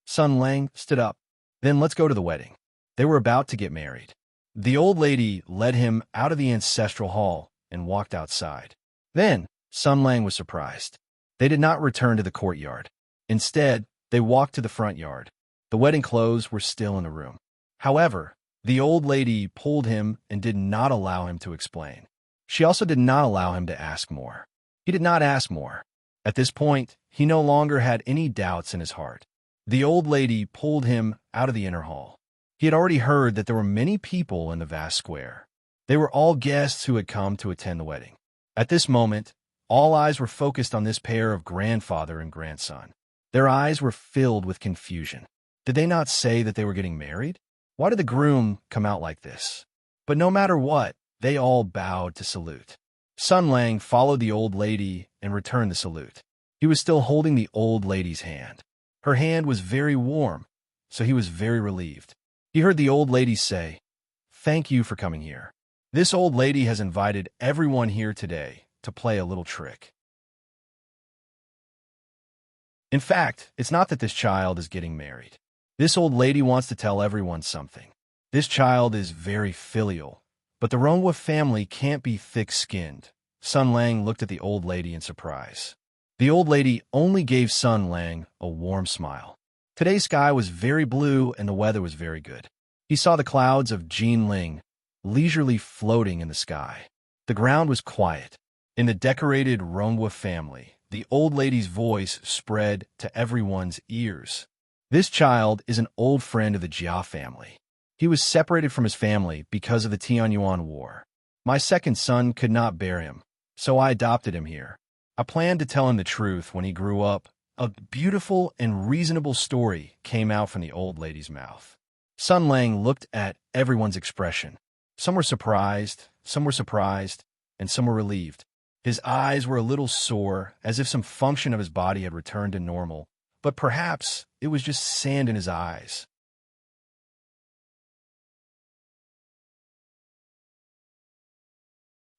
Sun Lang stood up. "Then let's go to the wedding." They were about to get married. The old lady led him out of the ancestral hall and walked outside. Then Sun Lang was surprised. They did not return to the courtyard. Instead, they walked to the front yard. The wedding clothes were still in the room. However, the old lady pulled him and did not allow him to explain. She also did not allow him to ask more. He did not ask more. At this point, he no longer had any doubts in his heart. The old lady pulled him out of the inner hall. He had already heard that there were many people in the vast square. They were all guests who had come to attend the wedding. At this moment, all eyes were focused on this pair of grandfather and grandson. Their eyes were filled with confusion. Did they not say that they were getting married? Why did the groom come out like this? But no matter what, they all bowed to salute. Sun Lang followed the old lady and returned the salute. He was still holding the old lady's hand. Her hand was very warm, so he was very relieved. He heard the old lady say, "Thank you for coming here. This old lady has invited everyone here today to play a little trick." In fact, it's not that this child is getting married. This old lady wants to tell everyone something. This child is very filial, but the Rongwa family can't be thick-skinned. Sun Lang looked at the old lady in surprise. The old lady only gave Sun Lang a warm smile. Today's sky was very blue and the weather was very good. He saw the clouds of Jinling leisurely floating in the sky. The ground was quiet. In the decorated Rongwa family, the old lady's voice spread to everyone's ears. "This child is an old friend of the Jia family. He was separated from his family because of the Tianyuan War. My second son could not bear him, so I adopted him here. I planned to tell him the truth when he grew up." A beautiful and reasonable story came out from the old lady's mouth. Sun Lang looked at everyone's expression. Some were surprised, and some were relieved. His eyes were a little sore, as if some function of his body had returned to normal, but perhaps it was just sand in his eyes.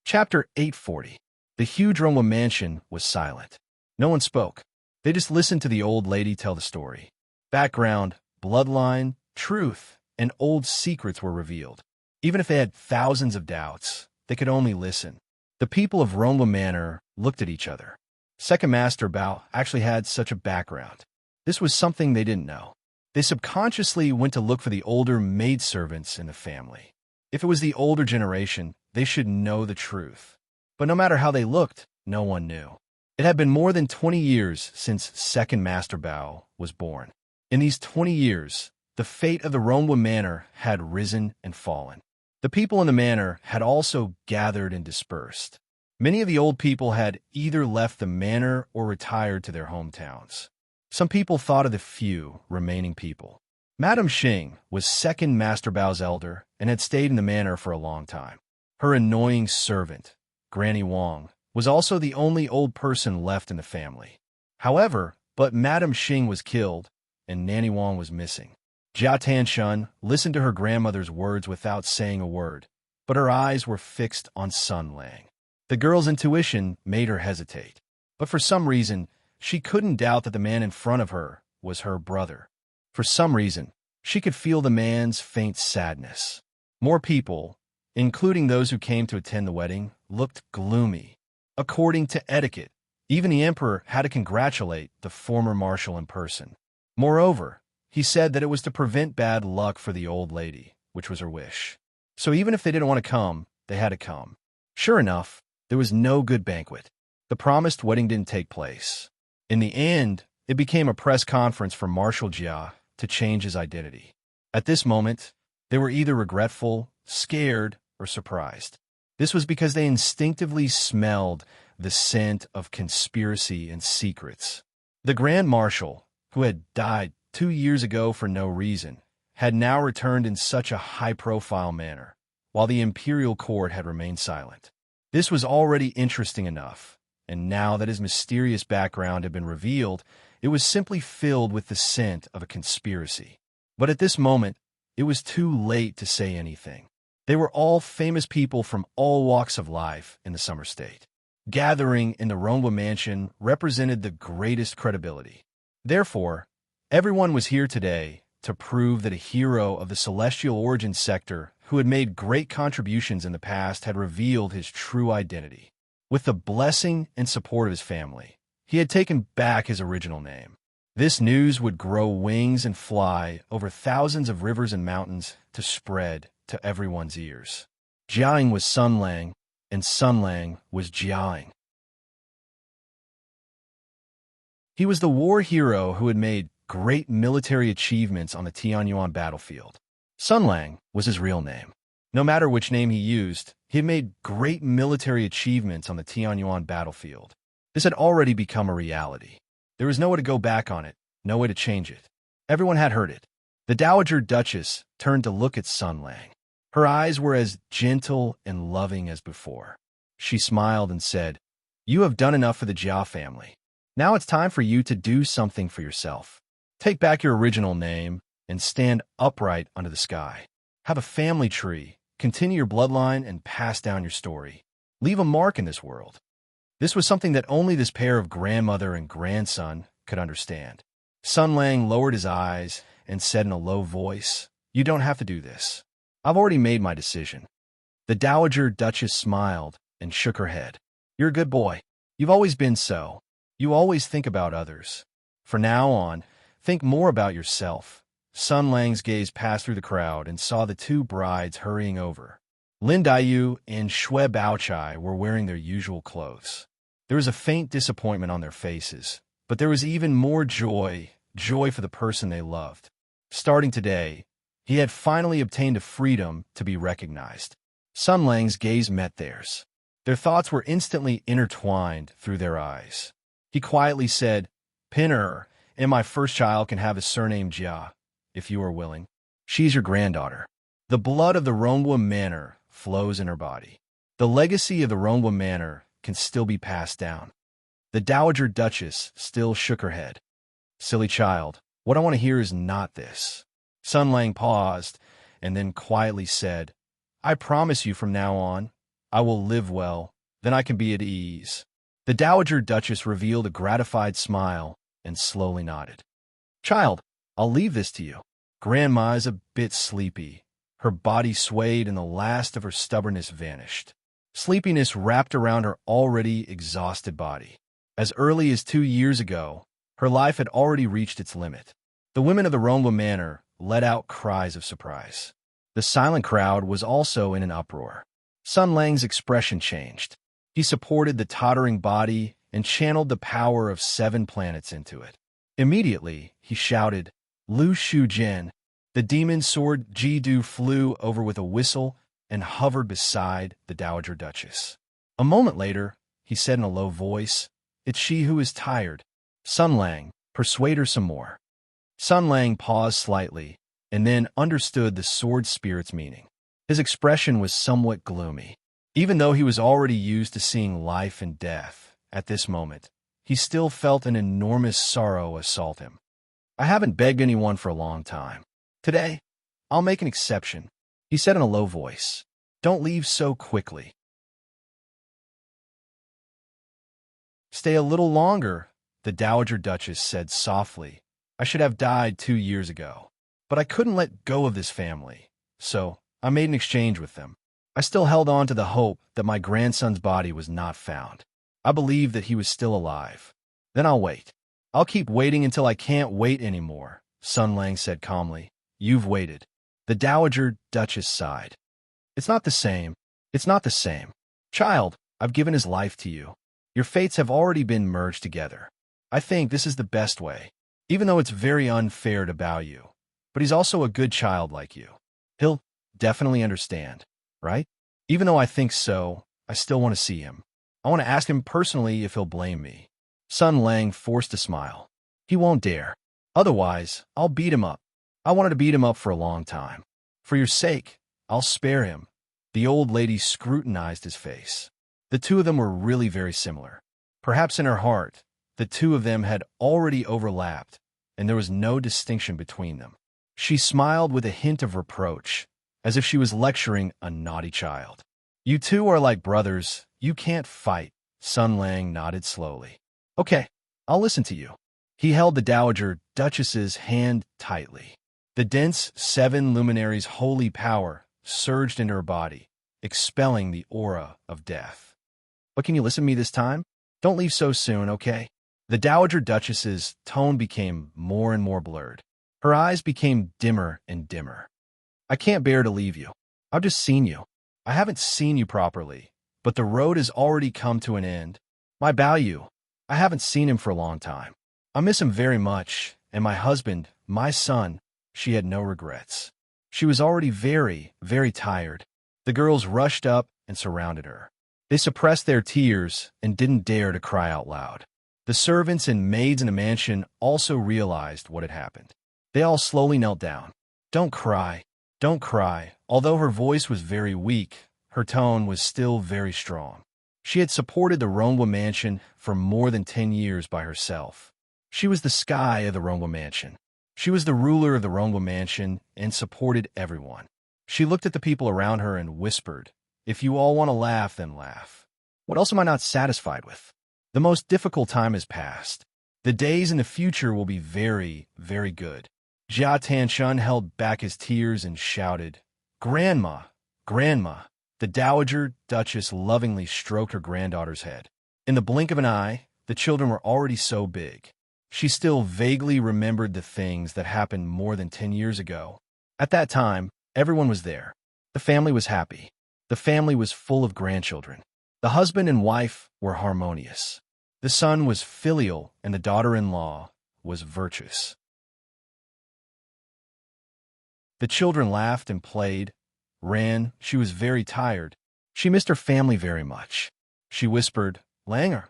Chapter 840. The huge Rongwa mansion was silent. No one spoke. They just listened to the old lady tell the story. Background, bloodline, truth, and old secrets were revealed. Even if they had thousands of doubts, they could only listen. The people of Rongwa Manor looked at each other. Second Master Bao actually had such a background. This was something they didn't know. They subconsciously went to look for the older maidservants in the family. If it was the older generation, they should know the truth. But no matter how they looked, no one knew. It had been more than 20 years since Second Master Bao was born. In these 20 years, the fate of the Rongwa Manor had risen and fallen. The people in the manor had also gathered and dispersed. Many of the old people had either left the manor or retired to their hometowns. Some people thought of the few remaining people. Madame Xing was Second Master Bao's elder and had stayed in the manor for a long time. Her annoying servant, Granny Wang, was also the only old person left in the family. However, but Madame Xing was killed, and Nanny Wang was missing. Jia Tanshun listened to her grandmother's words without saying a word, but her eyes were fixed on Sun Lang. The girl's intuition made her hesitate, but for some reason, she couldn't doubt that the man in front of her was her brother. For some reason, she could feel the man's faint sadness. More people, including those who came to attend the wedding, looked gloomy. According to etiquette, even the emperor had to congratulate the former marshal in person. Moreover, he said that it was to prevent bad luck for the old lady, which was her wish. So even if they didn't want to come, they had to come. Sure enough, there was no good banquet. The promised wedding didn't take place. In the end, it became a press conference for Marshal Jia to change his identity. At this moment, they were either regretful, scared, or surprised. This was because they instinctively smelled the scent of conspiracy and secrets. The Grand Marshal, who had died 2 years ago for no reason, had now returned in such a high-profile manner, while the imperial court had remained silent. This was already interesting enough, and now that his mysterious background had been revealed, it was simply filled with the scent of a conspiracy. But at this moment, it was too late to say anything. They were all famous people from all walks of life in the Summer State. Gathering in the Ronwa mansion represented the greatest credibility. Therefore, everyone was here today to prove that a hero of the celestial origin sector who had made great contributions in the past had revealed his true identity. With the blessing and support of his family, he had taken back his original name. This news would grow wings and fly over thousands of rivers and mountains to spread to everyone's ears. Jiaing was Sun Lang, and Sun Lang was Jiaing. He was the war hero who had made great military achievements on the Tianyuan battlefield. Sun Lang was his real name. No matter which name he used, he had made great military achievements on the Tianyuan battlefield. This had already become a reality. There was no way to go back on it, no way to change it. Everyone had heard it. The Dowager Duchess turned to look at Sun Lang. Her eyes were as gentle and loving as before. She smiled and said, "You have done enough for the Jia family. Now it's time for you to do something for yourself. Take back your original name and stand upright under the sky. Have a family tree, continue your bloodline, and pass down your story. Leave a mark in this world." This was something that only this pair of grandmother and grandson could understand. Sun Lang lowered his eyes and said in a low voice, "You don't have to do this. I've already made my decision." The Dowager Duchess smiled and shook her head. "You're a good boy. You've always been so. You always think about others. From now on, think more about yourself." Sun Lang's gaze passed through the crowd and saw the two brides hurrying over. Lin Daiyu and Shui Baochai were wearing their usual clothes. There was a faint disappointment on their faces, but there was even more joy for the person they loved. Starting today, he had finally obtained a freedom to be recognized. Sun Lang's gaze met theirs. Their thoughts were instantly intertwined through their eyes. He quietly said, "Pinner, and my first child can have a surname Jia, if you are willing. She's your granddaughter." The blood of the Ronwa Manor flows in her body. The legacy of the Ronwa Manor can still be passed down. The Dowager Duchess still shook her head. "Silly child, what I want to hear is not this." Sun Lang paused and then quietly said, "I promise you from now on, I will live well, then I can be at ease." The Dowager Duchess revealed a gratified smile and slowly nodded. "Child, I'll leave this to you." Grandma is a bit sleepy. Her body swayed and the last of her stubbornness vanished. Sleepiness wrapped around her already exhausted body. As early as 2 years ago, her life had already reached its limit. The women of the Ronwa Manor let out cries of surprise. The silent crowd was also in an uproar. Sun Lang's expression changed. He supported the tottering body and channeled the power of 7 planets into it. Immediately, he shouted, "Lu Shu Jin." The demon sword Jidu flew over with a whistle and hovered beside the Dowager Duchess. A moment later, he said in a low voice, "It's she who is tired. Sun Lang, persuade her some more." Sun Lang paused slightly and then understood the sword spirit's meaning. His expression was somewhat gloomy. Even though he was already used to seeing life and death, at this moment, he still felt an enormous sorrow assault him. "I haven't begged anyone for a long time. Today, I'll make an exception," he said in a low voice. "Don't leave so quickly. Stay a little longer," the Dowager Duchess said softly. "I should have died 2 years ago, but I couldn't let go of this family, so I made an exchange with them. I still held on to the hope that my grandson's body was not found. I believed that he was still alive. Then I'll wait. I'll keep waiting until I can't wait anymore," Sun Lang said calmly. "You've waited." The Dowager Duchess sighed. "It's not the same. It's not the same. Child, I've given his life to you. Your fates have already been merged together. I think this is the best way, even though it's very unfair to bow you. But he's also a good child like you. He'll definitely understand, right? Even though I think so, I still want to see him." I want to ask him personally if he'll blame me. Sun Lang forced a smile. He won't dare. Otherwise, I'll beat him up. I wanted to beat him up for a long time. For your sake, I'll spare him. The old lady scrutinized his face. The two of them were really very similar. Perhaps in her heart, the two of them had already overlapped, and there was no distinction between them. She smiled with a hint of reproach, as if she was lecturing a naughty child. You two are like brothers. You can't fight. Sun Lang nodded slowly. Okay, I'll listen to you. He held the Dowager Duchess's hand tightly. The dense seven luminaries' holy power surged into her body, expelling the aura of death. But can you listen to me this time? Don't leave so soon, okay? The Dowager Duchess's tone became more and more blurred. Her eyes became dimmer and dimmer. I can't bear to leave you. I've just seen you. I haven't seen you properly, but the road has already come to an end. My Bao, I haven't seen him for a long time. I miss him very much, and my husband, my son. She had no regrets. She was already very, very tired. The girls rushed up and surrounded her. They suppressed their tears and didn't dare to cry out loud. The servants and maids in the mansion also realized what had happened. They all slowly knelt down. Don't cry. Don't cry. Although her voice was very weak, her tone was still very strong. She had supported the Rongwa mansion for more than 10 years by herself. She was the sky of the Rongwa mansion. She was the ruler of the Rongwa mansion and supported everyone. She looked at the people around her and whispered, if you all want to laugh, then laugh. What else am I not satisfied with? The most difficult time has passed. The days in the future will be very, very good. Jia Tanshun held back his tears and shouted, Grandma, Grandma. The Dowager Duchess lovingly stroked her granddaughter's head. In the blink of an eye, the children were already so big. She still vaguely remembered the things that happened more than 10 years ago. At that time, everyone was there. The family was happy. The family was full of grandchildren. The husband and wife were harmonious. The son was filial and the daughter-in-law was virtuous. The children laughed and played, ran. She was very tired. She missed her family very much. She whispered, Langer,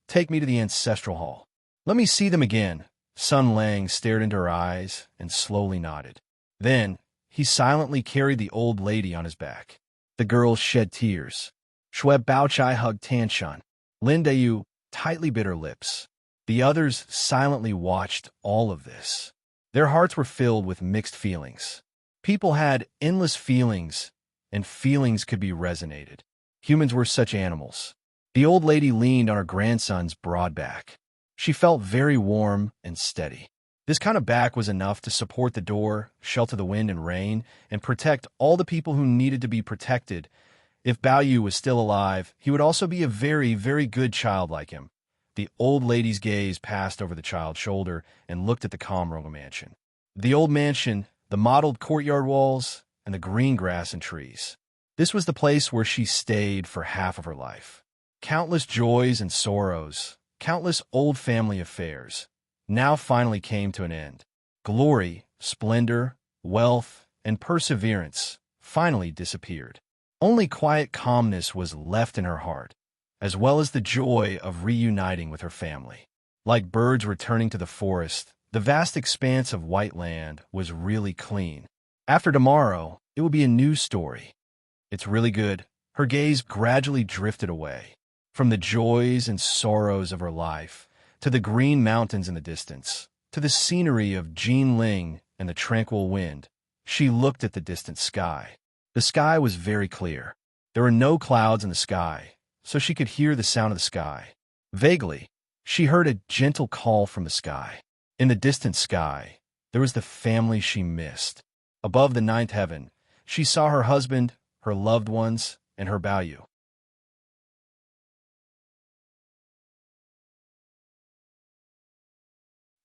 take me to the ancestral hall. Let me see them again. Sun Lang stared into her eyes and slowly nodded. Then, he silently carried the old lady on his back. The girls shed tears. Shue Baochai hugged Tanshun. Lin Dayu tightly bit her lips. The others silently watched all of this. Their hearts were filled with mixed feelings. People had endless feelings, and feelings could be resonated. Humans were such animals. The old lady leaned on her grandson's broad back. She felt very warm and steady. This kind of back was enough to support the door, shelter the wind and rain, and protect all the people who needed to be protected. If Bao was still alive, he would also be a very, very good child like him. The old lady's gaze passed over the child's shoulder and looked at the Comroga mansion. The old mansion, the mottled courtyard walls, and the green grass and trees. This was the place where she stayed for half of her life. Countless joys and sorrows, countless old family affairs, now finally came to an end. Glory, splendor, wealth, and perseverance finally disappeared. Only quiet calmness was left in her heart, as well as the joy of reuniting with her family. Like birds returning to the forest, the vast expanse of white land was really clean. After tomorrow, it will be a new story. It's really good. Her gaze gradually drifted away, from the joys and sorrows of her life, to the green mountains in the distance, to the scenery of Jinling and the tranquil wind. She looked at the distant sky. The sky was very clear. There were no clouds in the sky, so she could hear the sound of the sky. Vaguely, she heard a gentle call from the sky. In the distant sky, there was the family she missed. Above the ninth heaven, she saw her husband, her loved ones, and her Bao.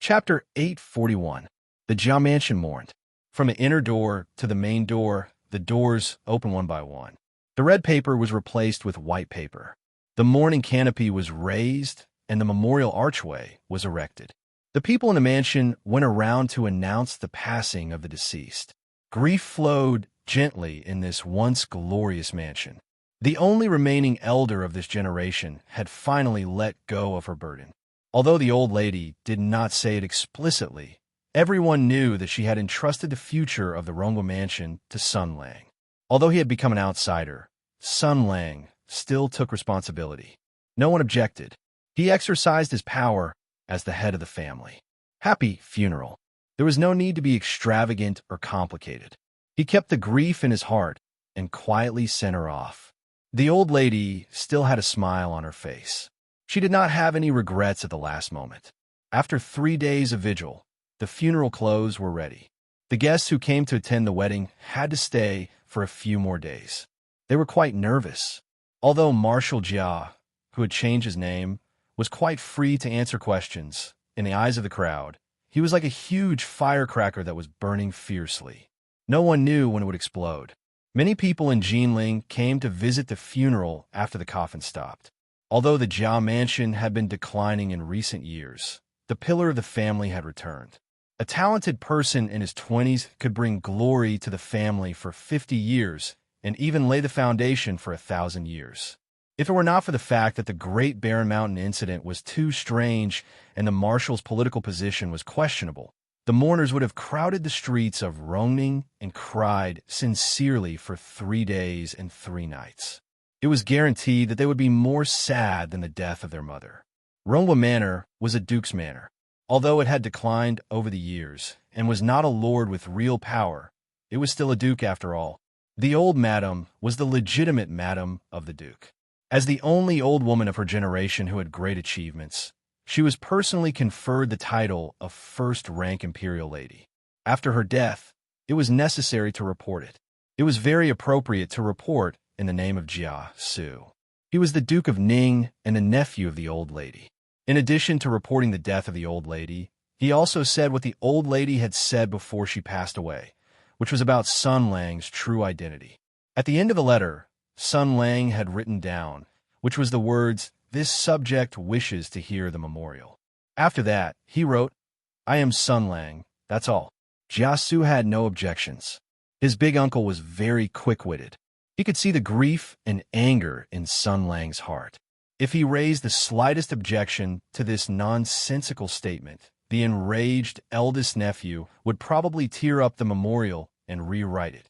Chapter 841. The Jia Mansion mourned. From the inner door to the main door, the doors opened one by one. The red paper was replaced with white paper. The mourning canopy was raised, and the memorial archway was erected. The people in the mansion went around to announce the passing of the deceased. Grief flowed gently in this once glorious mansion. The only remaining elder of this generation had finally let go of her burden. Although the old lady did not say it explicitly, everyone knew that she had entrusted the future of the Rongwa mansion to Sun Lang. Although he had become an outsider, Sun Lang still took responsibility. No one objected. He exercised his power as the head of the family. Happy funeral. There was no need to be extravagant or complicated. He kept the grief in his heart and quietly sent her off. The old lady still had a smile on her face. She did not have any regrets at the last moment. After 3 days of vigil, the funeral clothes were ready. The guests who came to attend the wedding had to stay for a few more days. They were quite nervous. Although Marshal Jia, who had changed his name, was quite free to answer questions, in the eyes of the crowd, he was like a huge firecracker that was burning fiercely. No one knew when it would explode. Many people in Jinling came to visit the funeral after the coffin stopped. Although the Jia mansion had been declining in recent years, the pillar of the family had returned. A talented person in his 20s could bring glory to the family for 50 years and even lay the foundation for 1,000 years. If it were not for the fact that the Great Barren Mountain incident was too strange and the marshal's political position was questionable, the mourners would have crowded the streets of Rongning and cried sincerely for 3 days and 3 nights. It was guaranteed that they would be more sad than the death of their mother. Rongwa Manor was a duke's manor. Although it had declined over the years and was not a lord with real power, it was still a duke after all. The old madam was the legitimate madam of the duke. As the only old woman of her generation who had great achievements, she was personally conferred the title of first-rank imperial lady. After her death, it was necessary to report it. It was very appropriate to report in the name of Jia Su. He was the Duke of Ning and the nephew of the old lady. In addition to reporting the death of the old lady, he also said what the old lady had said before she passed away, which was about Sun Lang's true identity. At the end of the letter, Sun Lang had written down, which was the words, "This subject wishes to hear the memorial." After that, he wrote, "I am Sun Lang, that's all." Jia Su had no objections. His big uncle was very quick-witted. He could see the grief and anger in Sun Lang's heart. If he raised the slightest objection to this nonsensical statement, the enraged eldest nephew would probably tear up the memorial and rewrite it.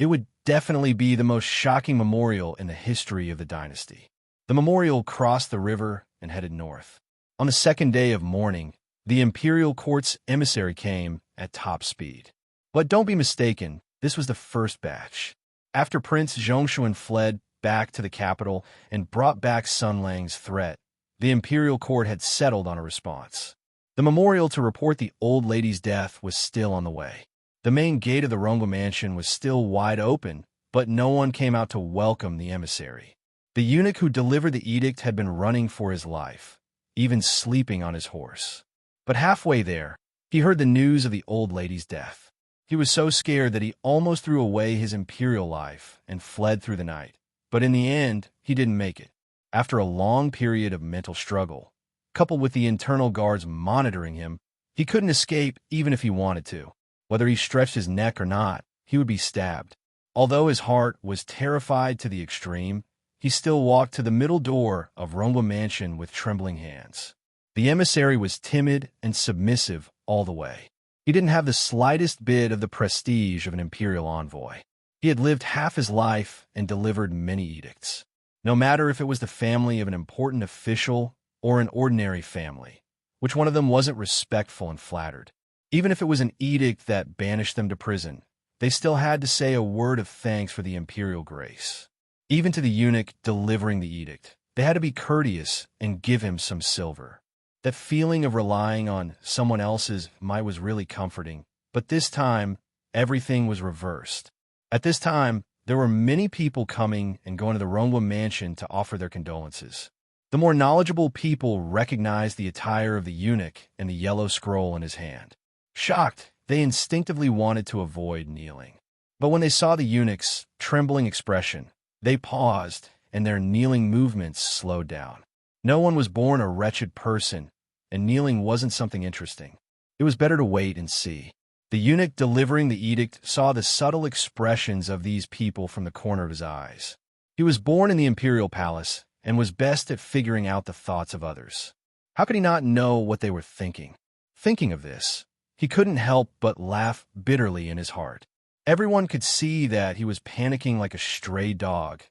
It would definitely be the most shocking memorial in the history of the dynasty. The memorial crossed the river and headed north. On the second day of mourning, the imperial court's emissary came at top speed. But don't be mistaken, this was the first batch. After Prince Zhongshuan fled back to the capital and brought back Sun Lang's threat, the imperial court had settled on a response. The memorial to report the old lady's death was still on the way. The main gate of the Rongwa mansion was still wide open, but no one came out to welcome the emissary. The eunuch who delivered the edict had been running for his life, even sleeping on his horse. But halfway there, he heard the news of the old lady's death. He was so scared that he almost threw away his imperial life and fled through the night. But in the end, he didn't make it. After a long period of mental struggle, coupled with the internal guards monitoring him, he couldn't escape even if he wanted to. Whether he stretched his neck or not, he would be stabbed. Although his heart was terrified to the extreme, he still walked to the middle door of Rongwa Mansion with trembling hands. The emissary was timid and submissive all the way. He didn't have the slightest bit of the prestige of an imperial envoy. He had lived half his life and delivered many edicts. No matter if it was the family of an important official or an ordinary family, which one of them wasn't respectful and flattered. Even if it was an edict that banished them to prison, they still had to say a word of thanks for the imperial grace. Even to the eunuch delivering the edict, they had to be courteous and give him some silver. That feeling of relying on someone else's might was really comforting, but this time, everything was reversed. At this time, there were many people coming and going to the Rongwa mansion to offer their condolences. The more knowledgeable people recognized the attire of the eunuch and the yellow scroll in his hand. Shocked, they instinctively wanted to avoid kneeling. But when they saw the eunuch's trembling expression, they paused and their kneeling movements slowed down. No one was born a wretched person, and kneeling wasn't something interesting. It was better to wait and see. The eunuch delivering the edict saw the subtle expressions of these people from the corner of his eyes. He was born in the imperial palace and was best at figuring out the thoughts of others. How could he not know what they were thinking? Thinking of this, he couldn't help but laugh bitterly in his heart. Everyone could see that he was panicking like a stray dog.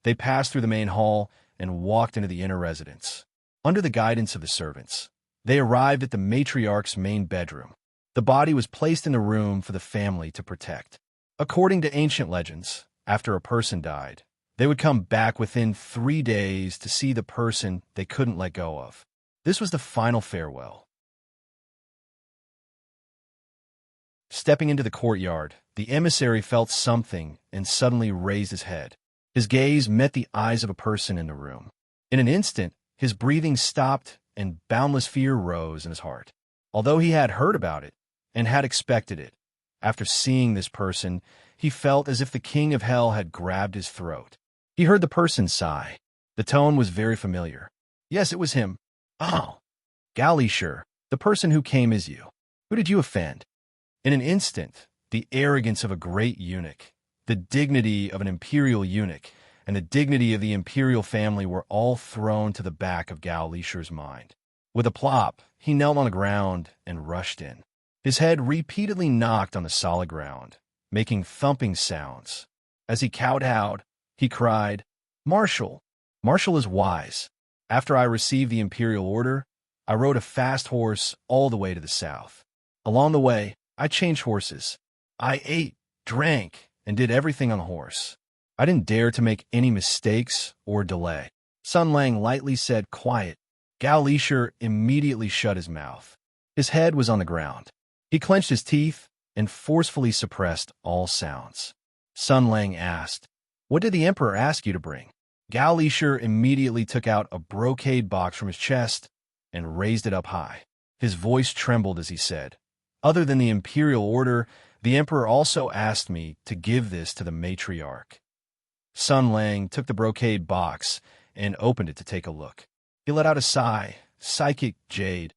They passed through the main hall and walked into the inner residence. Under the guidance of the servants, they arrived at the matriarch's main bedroom. The body was placed in the room for the family to protect. According to ancient legends, after a person died, they would come back within 3 days to see the person they couldn't let go of. This was the final farewell. Stepping into the courtyard, the emissary felt something and suddenly raised his head. His gaze met the eyes of a person in the room. In an instant, his breathing stopped and boundless fear rose in his heart. Although he had heard about it and had expected it, after seeing this person, he felt as if the king of hell had grabbed his throat. He heard the person sigh. The tone was very familiar. Yes, it was him. Oh, Galishur, the person who came as you. Who did you offend? In an instant, the arrogance of a great eunuch, the dignity of an imperial eunuch, and the dignity of the imperial family were all thrown to the back of Galishur's mind. With a plop, he knelt on the ground and rushed in. His head repeatedly knocked on the solid ground, making thumping sounds. As he kowtowed, he cried, "Marshal! Marshal is wise. After I received the imperial order, I rode a fast horse all the way to the south. Along the way, I changed horses. I ate, drank, and did everything on the horse. I didn't dare to make any mistakes or delay." Sun Lang lightly said, "Quiet." Galishur immediately shut his mouth. His head was on the ground. He clenched his teeth and forcefully suppressed all sounds. Sun Lang asked, "What did the emperor ask you to bring?" Galishur immediately took out a brocade box from his chest and raised it up high. His voice trembled as he said, "Other than the imperial order, the emperor also asked me to give this to the matriarch." Sun Lang took the brocade box and opened it to take a look. He let out a sigh. Psychic jade.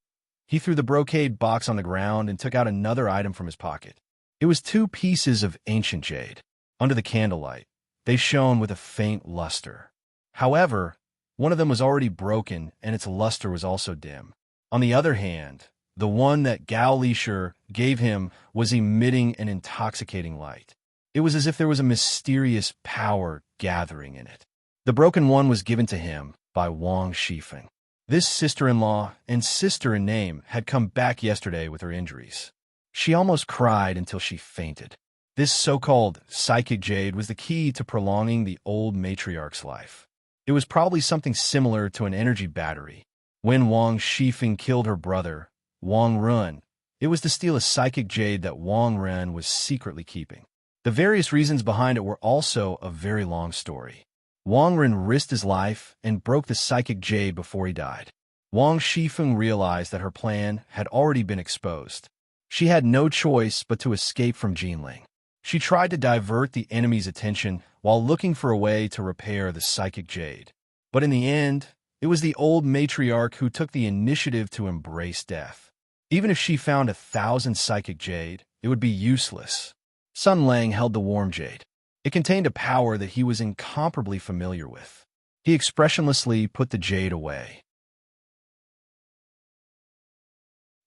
He threw the brocade box on the ground and took out another item from his pocket. It was 2 pieces of ancient jade. Under the candlelight, they shone with a faint luster. However, one of them was already broken and its luster was also dim. On the other hand, the one that Galishur gave him was emitting an intoxicating light. It was as if there was a mysterious power gathering in it. The broken one was given to him by Wang Shifeng. This sister-in-law and sister in name had come back yesterday with her injuries. She almost cried until she fainted. This so-called psychic jade was the key to prolonging the old matriarch's life. It was probably something similar to an energy battery. When Wang Shifeng killed her brother, Wang Run, it was to steal a psychic jade that Wang Ren was secretly keeping. The various reasons behind it were also a very long story. Wang Ren risked his life and broke the psychic jade before he died. Wang Shifeng realized that her plan had already been exposed. She had no choice but to escape from Jinling. She tried to divert the enemy's attention while looking for a way to repair the psychic jade. But in the end, it was the old matriarch who took the initiative to embrace death. Even if she found 1,000 psychic jade, it would be useless. Sun Lang held the warm jade. It contained a power that he was incomparably familiar with. He expressionlessly put the jade away.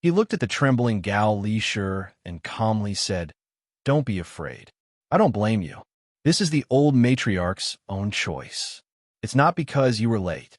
He looked at the trembling Galishur and calmly said, "Don't be afraid. I don't blame you. This is the old matriarch's own choice. It's not because you were late."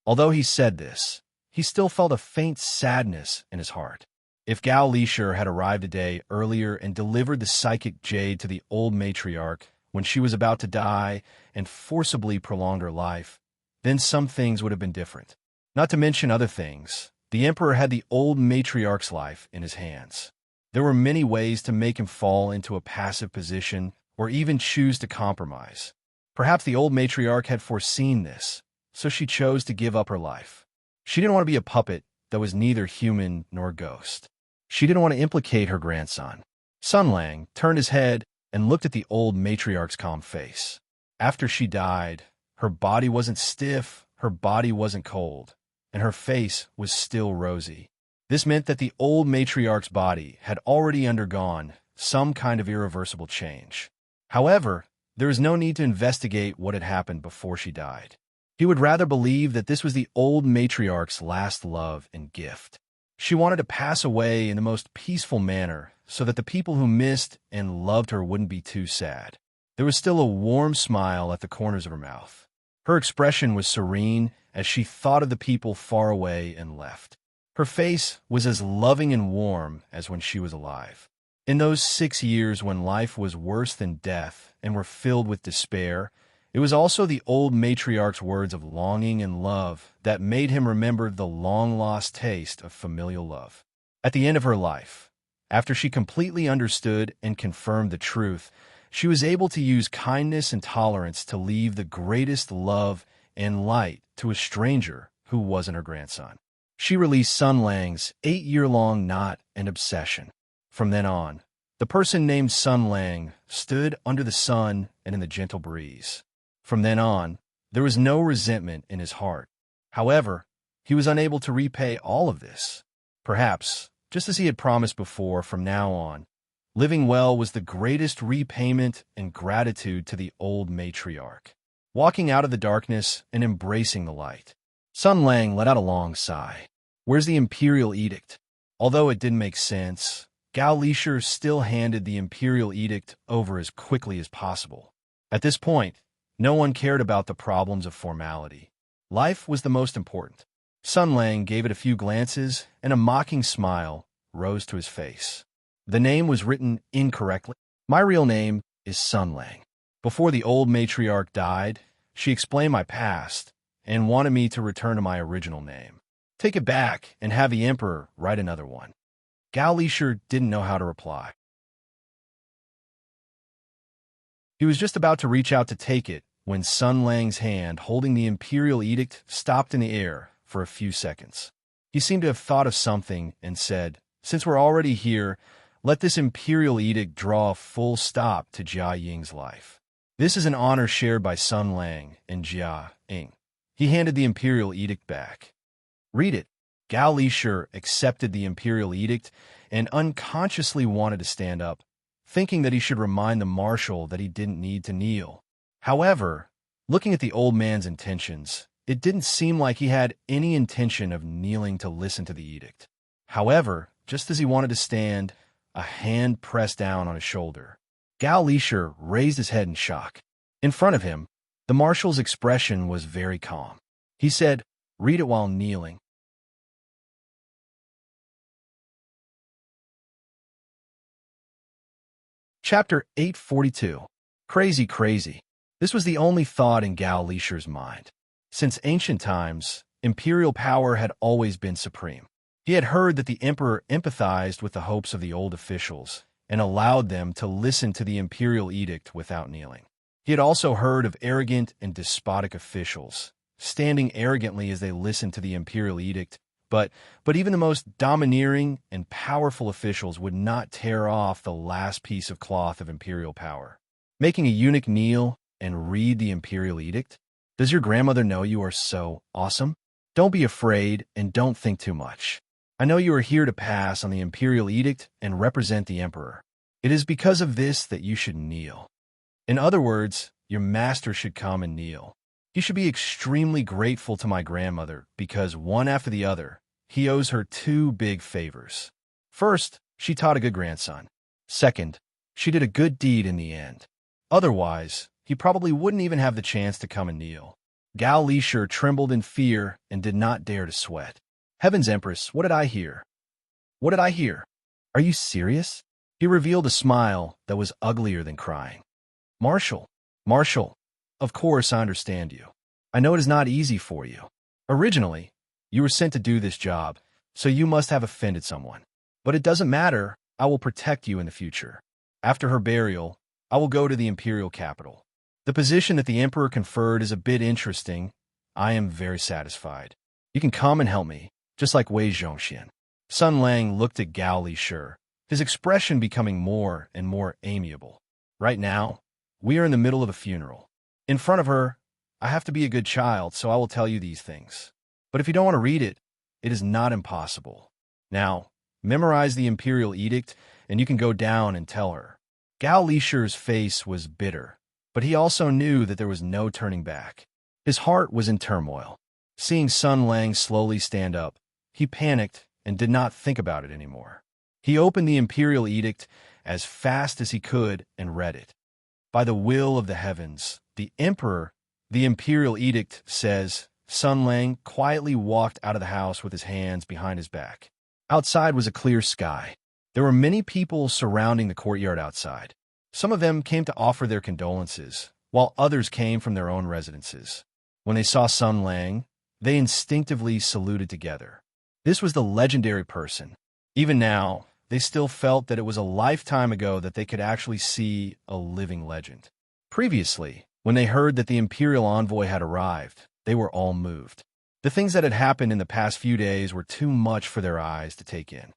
Although he said this, he still felt a faint sadness in his heart. If Galishur had arrived a day earlier and delivered the psychic jade to the old matriarch when she was about to die and forcibly prolonged her life, then some things would have been different. Not to mention other things, the emperor had the old matriarch's life in his hands. There were many ways to make him fall into a passive position or even choose to compromise. Perhaps the old matriarch had foreseen this, so she chose to give up her life. She didn't want to be a puppet that was neither human nor ghost. She didn't want to implicate her grandson. Sun Lang turned his head and looked at the old matriarch's calm face. After she died, her body wasn't stiff, her body wasn't cold, and her face was still rosy. This meant that the old matriarch's body had already undergone some kind of irreversible change. However, there is no need to investigate what had happened before she died. He would rather believe that this was the old matriarch's last love and gift. She wanted to pass away in the most peaceful manner so that the people who missed and loved her wouldn't be too sad. There was still a warm smile at the corners of her mouth. Her expression was serene as she thought of the people far away and left. Her face was as loving and warm as when she was alive. In those 6 years when life was worse than death and were filled with despair, it was also the old matriarch's words of longing and love that made him remember the long-lost taste of familial love. At the end of her life, after she completely understood and confirmed the truth, she was able to use kindness and tolerance to leave the greatest love and light to a stranger who wasn't her grandson. She released Sun Lang's 8-year-long knot and obsession. From then on, the person named Sun Lang stood under the sun and in the gentle breeze. From then on, there was no resentment in his heart. However, he was unable to repay all of this. Perhaps, just as he had promised before, from now on, living well was the greatest repayment and gratitude to the old matriarch. Walking out of the darkness and embracing the light, Sun Lang let out a long sigh. Where's the imperial edict? Although it didn't make sense, Gao Lisher still handed the imperial edict over as quickly as possible. At this point, no one cared about the problems of formality. Life was the most important. Sun Lang gave it a few glances, and a mocking smile rose to his face. The name was written incorrectly. My real name is Sun Lang. Before the old matriarch died, she explained my past and wanted me to return to my original name. Take it back and have the emperor write another one. Gao Lisher didn't know how to reply. He was just about to reach out to take it when Sun Lang's hand holding the imperial edict stopped in the air for a few seconds. He seemed to have thought of something and said, "Since we're already here, let this imperial edict draw a full stop to Jia Ying's life." This is an honor shared by Sun Lang and Jia Ying. He handed the imperial edict back. Read it. Gao Lisher accepted the imperial edict and unconsciously wanted to stand up, thinking that he should remind the marshal that he didn't need to kneel. However, looking at the old man's intentions, it didn't seem like he had any intention of kneeling to listen to the edict. However, just as he wanted to stand, a hand pressed down on his shoulder. Gao Lisher raised his head in shock. In front of him, the marshal's expression was very calm. He said, "Read it while kneeling." Chapter 842. Crazy, crazy. This was the only thought in Gao Lisher's mind. Since ancient times, imperial power had always been supreme. He had heard that the emperor empathized with the hopes of the old officials and allowed them to listen to the imperial edict without kneeling. He had also heard of arrogant and despotic officials, standing arrogantly as they listened to the imperial edict, but even the most domineering and powerful officials would not tear off the last piece of cloth of imperial power. Making a eunuch kneel and read the imperial edict? Does your grandmother know you are so awesome? Don't be afraid and don't think too much. I know you are here to pass on the imperial edict and represent the emperor. It is because of this that you should kneel. In other words, your master should come and kneel. He should be extremely grateful to my grandmother because one after the other, he owes her 2 big favors. First, she taught a good grandson. Second, she did a good deed in the end. Otherwise, he probably wouldn't even have the chance to come and kneel. Gao Lisher trembled in fear and did not dare to sweat. Heavens, Empress, what did I hear? What did I hear? Are you serious? He revealed a smile that was uglier than crying. Marshal, of course I understand you. I know it is not easy for you. Originally, you were sent to do this job, so you must have offended someone. But it doesn't matter, I will protect you in the future. After her burial, I will go to the imperial capital. The position that the emperor conferred is a bit interesting. I am very satisfied. You can come and help me, just like Wei Zhongxian. Sun Lang looked at Gao Lisher, his expression becoming more and more amiable. Right now, we are in the middle of a funeral. In front of her, I have to be a good child, so I will tell you these things. But if you don't want to read it, it is not impossible. Now, memorize the imperial edict, and you can go down and tell her." Gao Lisher's face was bitter, but he also knew that there was no turning back. His heart was in turmoil. Seeing Sun Lang slowly stand up, he panicked and did not think about it anymore. He opened the imperial edict as fast as he could and read it. "By the will of the heavens, the emperor," the imperial edict says. Sun Lang quietly walked out of the house with his hands behind his back. Outside was a clear sky. There were many people surrounding the courtyard outside. Some of them came to offer their condolences, while others came from their own residences. When they saw Sun Lang, they instinctively saluted together. This was the legendary person. Even now, they still felt that it was a lifetime ago that they could actually see a living legend. Previously, when they heard that the imperial envoy had arrived, they were all moved. The things that had happened in the past few days were too much for their eyes to take in.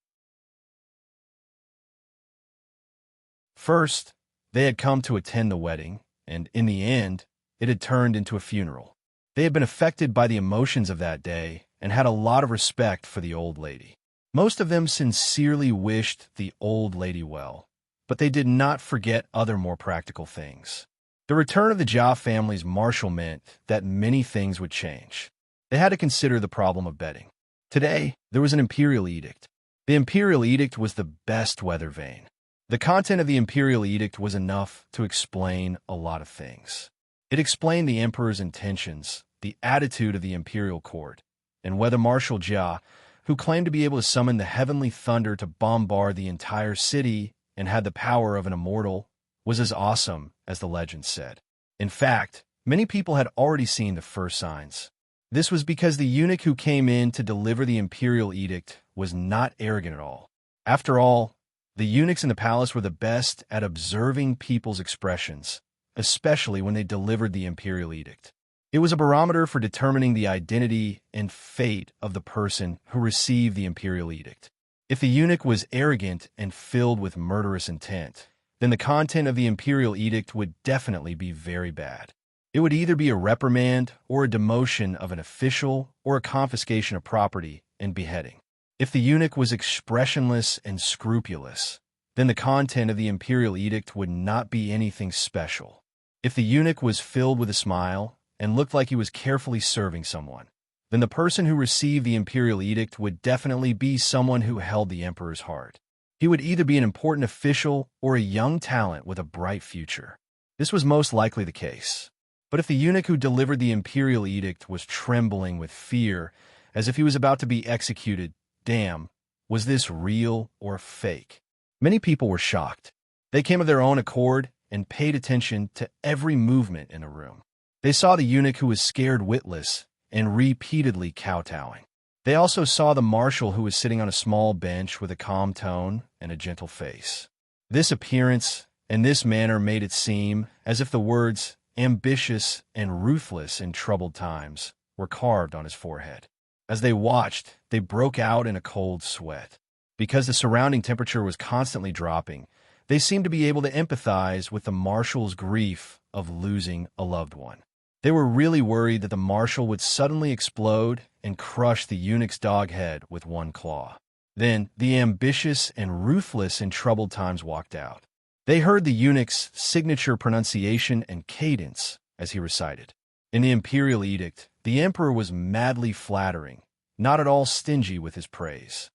First, they had come to attend the wedding, and in the end, it had turned into a funeral. They had been affected by the emotions of that day and had a lot of respect for the old lady. Most of them sincerely wished the old lady well, but they did not forget other more practical things. The return of the Jia family's marshal meant that many things would change. They had to consider the problem of bedding. Today, there was an imperial edict. The imperial edict was the best weather vane. The content of the imperial edict was enough to explain a lot of things. It explained the emperor's intentions, the attitude of the imperial court, and whether Marshal Jia, who claimed to be able to summon the heavenly thunder to bombard the entire city and had the power of an immortal, was as awesome as the legend said. In fact, many people had already seen the first signs. This was because the eunuch who came in to deliver the imperial edict was not arrogant at all. After all, the eunuchs in the palace were the best at observing people's expressions, especially when they delivered the imperial edict. It was a barometer for determining the identity and fate of the person who received the imperial edict. If the eunuch was arrogant and filled with murderous intent, then the content of the imperial edict would definitely be very bad. It would either be a reprimand or a demotion of an official or a confiscation of property and beheading. If the eunuch was expressionless and scrupulous, then the content of the imperial edict would not be anything special. If the eunuch was filled with a smile and looked like he was carefully serving someone, then the person who received the imperial edict would definitely be someone who held the emperor's heart. He would either be an important official or a young talent with a bright future. This was most likely the case. But if the eunuch who delivered the imperial edict was trembling with fear, as if he was about to be executed, damn, was this real or fake? Many people were shocked. They came of their own accord and paid attention to every movement in the room. They saw the eunuch who was scared witless and repeatedly kowtowing. They also saw the marshal who was sitting on a small bench with a calm tone and a gentle face. This appearance and this manner made it seem as if the words ambitious and ruthless in troubled times were carved on his forehead. As they watched, they broke out in a cold sweat. Because the surrounding temperature was constantly dropping, they seemed to be able to empathize with the marshal's grief of losing a loved one. They were really worried that the marshal would suddenly explode and crush the eunuch's dog head with one claw. Then the ambitious and ruthless in troubled times walked out. They heard the eunuch's signature pronunciation and cadence as he recited. In the imperial edict, the emperor was madly flattering, not at all stingy with his praise.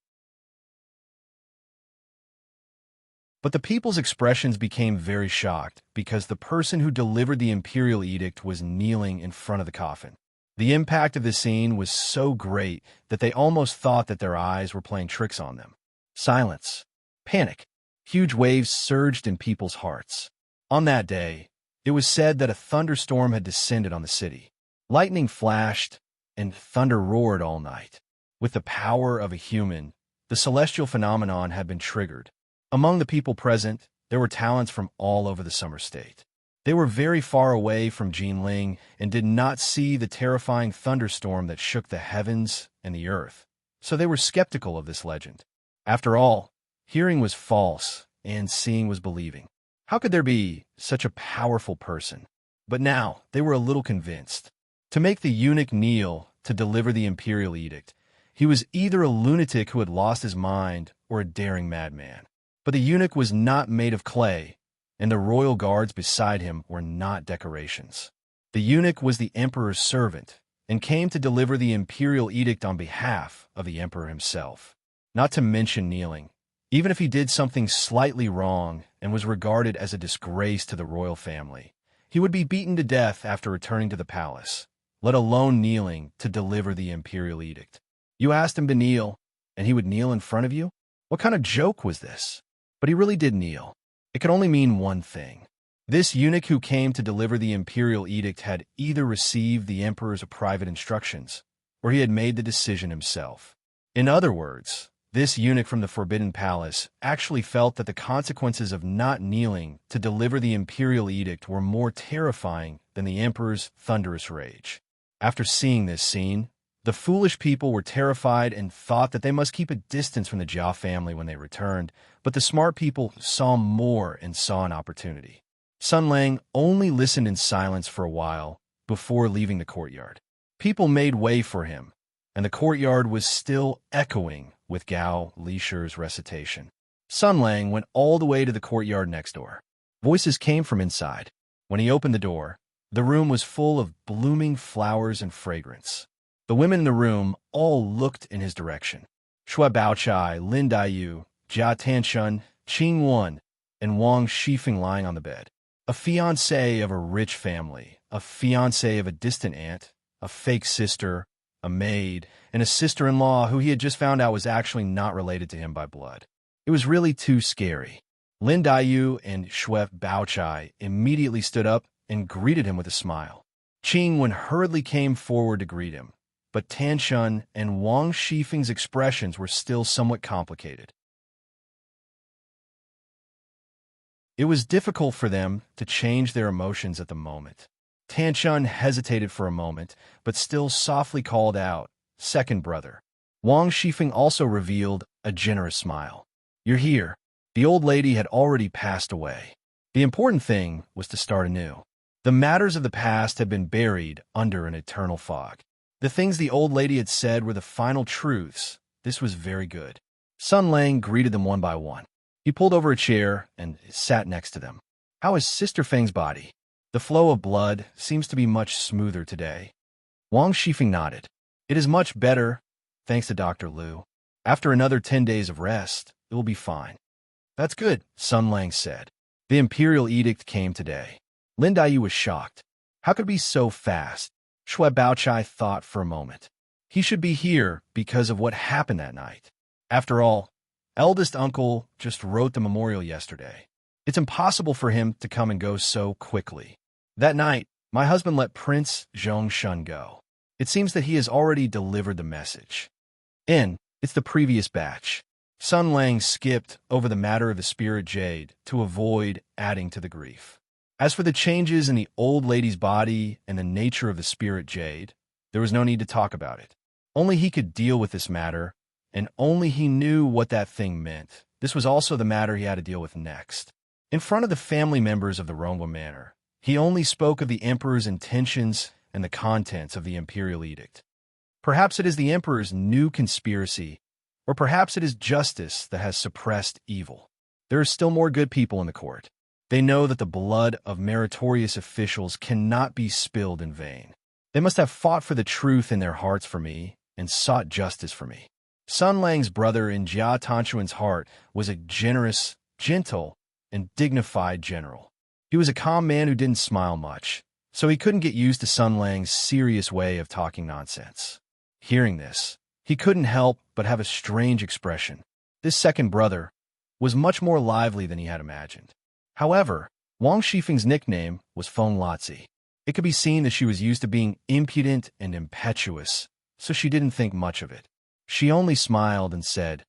But the people's expressions became very shocked because the person who delivered the imperial edict was kneeling in front of the coffin. The impact of the scene was so great that they almost thought that their eyes were playing tricks on them. Silence. Panic. Huge waves surged in people's hearts. On that day, it was said that a thunderstorm had descended on the city. Lightning flashed and thunder roared all night. With the power of a human, the celestial phenomenon had been triggered. Among the people present, there were talents from all over the summer state. They were very far away from Jinling and did not see the terrifying thunderstorm that shook the heavens and the earth, so they were skeptical of this legend. After all, hearing was false and seeing was believing. How could there be such a powerful person? But now they were a little convinced. To make the eunuch kneel to deliver the imperial edict, He was either a lunatic who had lost his mind or a daring madman. But the eunuch was not made of clay, and the royal guards beside him were not decorations. The eunuch was the emperor's servant and came to deliver the imperial edict on behalf of the emperor himself. Not to mention kneeling. Even if he did something slightly wrong and was regarded as a disgrace to the royal family, he would be beaten to death after returning to the palace, let alone kneeling to deliver the imperial edict. You asked him to kneel, and he would kneel in front of you? What kind of joke was this? But he really did kneel. It could only mean one thing. This eunuch who came to deliver the imperial edict had either received the emperor's private instructions, or he had made the decision himself. In other words, this eunuch from the Forbidden Palace actually felt that the consequences of not kneeling to deliver the imperial edict were more terrifying than the emperor's thunderous rage. After seeing this scene, the foolish people were terrified and thought that they must keep a distance from the Jia family when they returned, but the smart people saw more and saw an opportunity. Sun Lang only listened in silence for a while before leaving the courtyard. People made way for him, and the courtyard was still echoing with Gao Lishi's recitation. Sun Lang went all the way to the courtyard next door. Voices came from inside. When he opened the door, the room was full of blooming flowers and fragrance. The women in the room all looked in his direction. Shui Baochai, Lin Daiyu, Jia Tanshun, Qing Wan, and Wang Shifeng lying on the bed. A fiancé of a rich family, a fiancé of a distant aunt, a fake sister, a maid, and a sister-in-law who he had just found out was actually not related to him by blood. It was really too scary. Lin Daiyu and Shui Baochai immediately stood up and greeted him with a smile. Qing Wan hurriedly came forward to greet him, but Tanshun and Wang Shifeng's expressions were still somewhat complicated. It was difficult for them to change their emotions at the moment. Tanshun hesitated for a moment, but still softly called out, "Second brother." Wang Shifeng also revealed a generous smile. "You're here." The old lady had already passed away. The important thing was to start anew. The matters of the past had been buried under an eternal fog. The things the old lady had said were the final truths. This was very good. Sun Lang greeted them one by one. He pulled over a chair and sat next to them. "How is Sister Feng's body?" "The flow of blood seems to be much smoother today." Wang Shifeng nodded. "It is much better, thanks to Dr. Liu. After another 10 days of rest, it will be fine." "That's good," Sun Lang said. The imperial edict came today. Lin Daiyu was shocked. How could it be so fast? Shui Baochai thought for a moment. He should be here because of what happened that night. After all, eldest uncle just wrote the memorial yesterday. It's impossible for him to come and go so quickly. That night, my husband let Prince Zhongshun go. It seems that he has already delivered the message. It's the previous batch. Sun Lang skipped over the matter of the spirit jade to avoid adding to the grief. As for the changes in the old lady's body and the nature of the spirit jade, there was no need to talk about it. Only he could deal with this matter, and only he knew what that thing meant. This was also the matter he had to deal with next. In front of the family members of the Rongwa Manor, he only spoke of the emperor's intentions and the contents of the imperial edict. Perhaps it is the emperor's new conspiracy, or perhaps it is justice that has suppressed evil. There are still more good people in the court. They know that the blood of meritorious officials cannot be spilled in vain. They must have fought for the truth in their hearts for me and sought justice for me. Sun Lang's brother in Jia Tanchuan's heart was a generous, gentle, and dignified general. He was a calm man who didn't smile much, so he couldn't get used to Sun Lang's serious way of talking nonsense. Hearing this, he couldn't help but have a strange expression. This second brother was much more lively than he had imagined. However, Wang Shifeng's nickname was Feng Lotzi. It could be seen that she was used to being impudent and impetuous, so she didn't think much of it. She only smiled and said,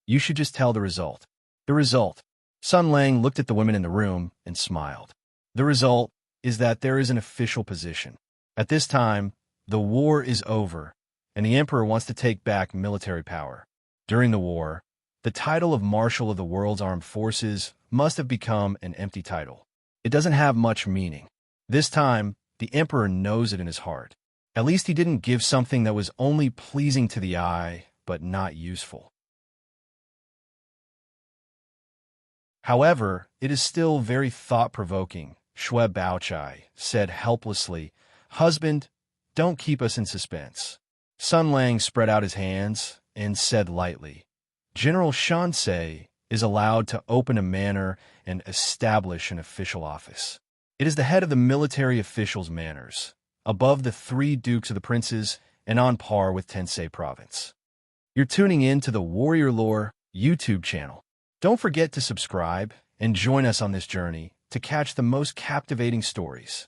"You should just tell the result." The result. Sun Lang looked at the women in the room and smiled. The result is that there is an official position. At this time, the war is over, and the emperor wants to take back military power. During the war, the title of Marshal of the World's Armed Forces must have become an empty title. It doesn't have much meaning. This time, the emperor knows it in his heart. At least he didn't give something that was only pleasing to the eye, but not useful. However, it is still very thought-provoking, Shue Baochai said helplessly. Husband, don't keep us in suspense. Sun Lang spread out his hands and said lightly, General Shansei is allowed to open a manor and establish an official office. It is the head of the military officials' manors, above the 3 dukes of the princes and on par with Tensei province. You're tuning in to the Warrior Lore YouTube channel. Don't forget to subscribe and join us on this journey to catch the most captivating stories.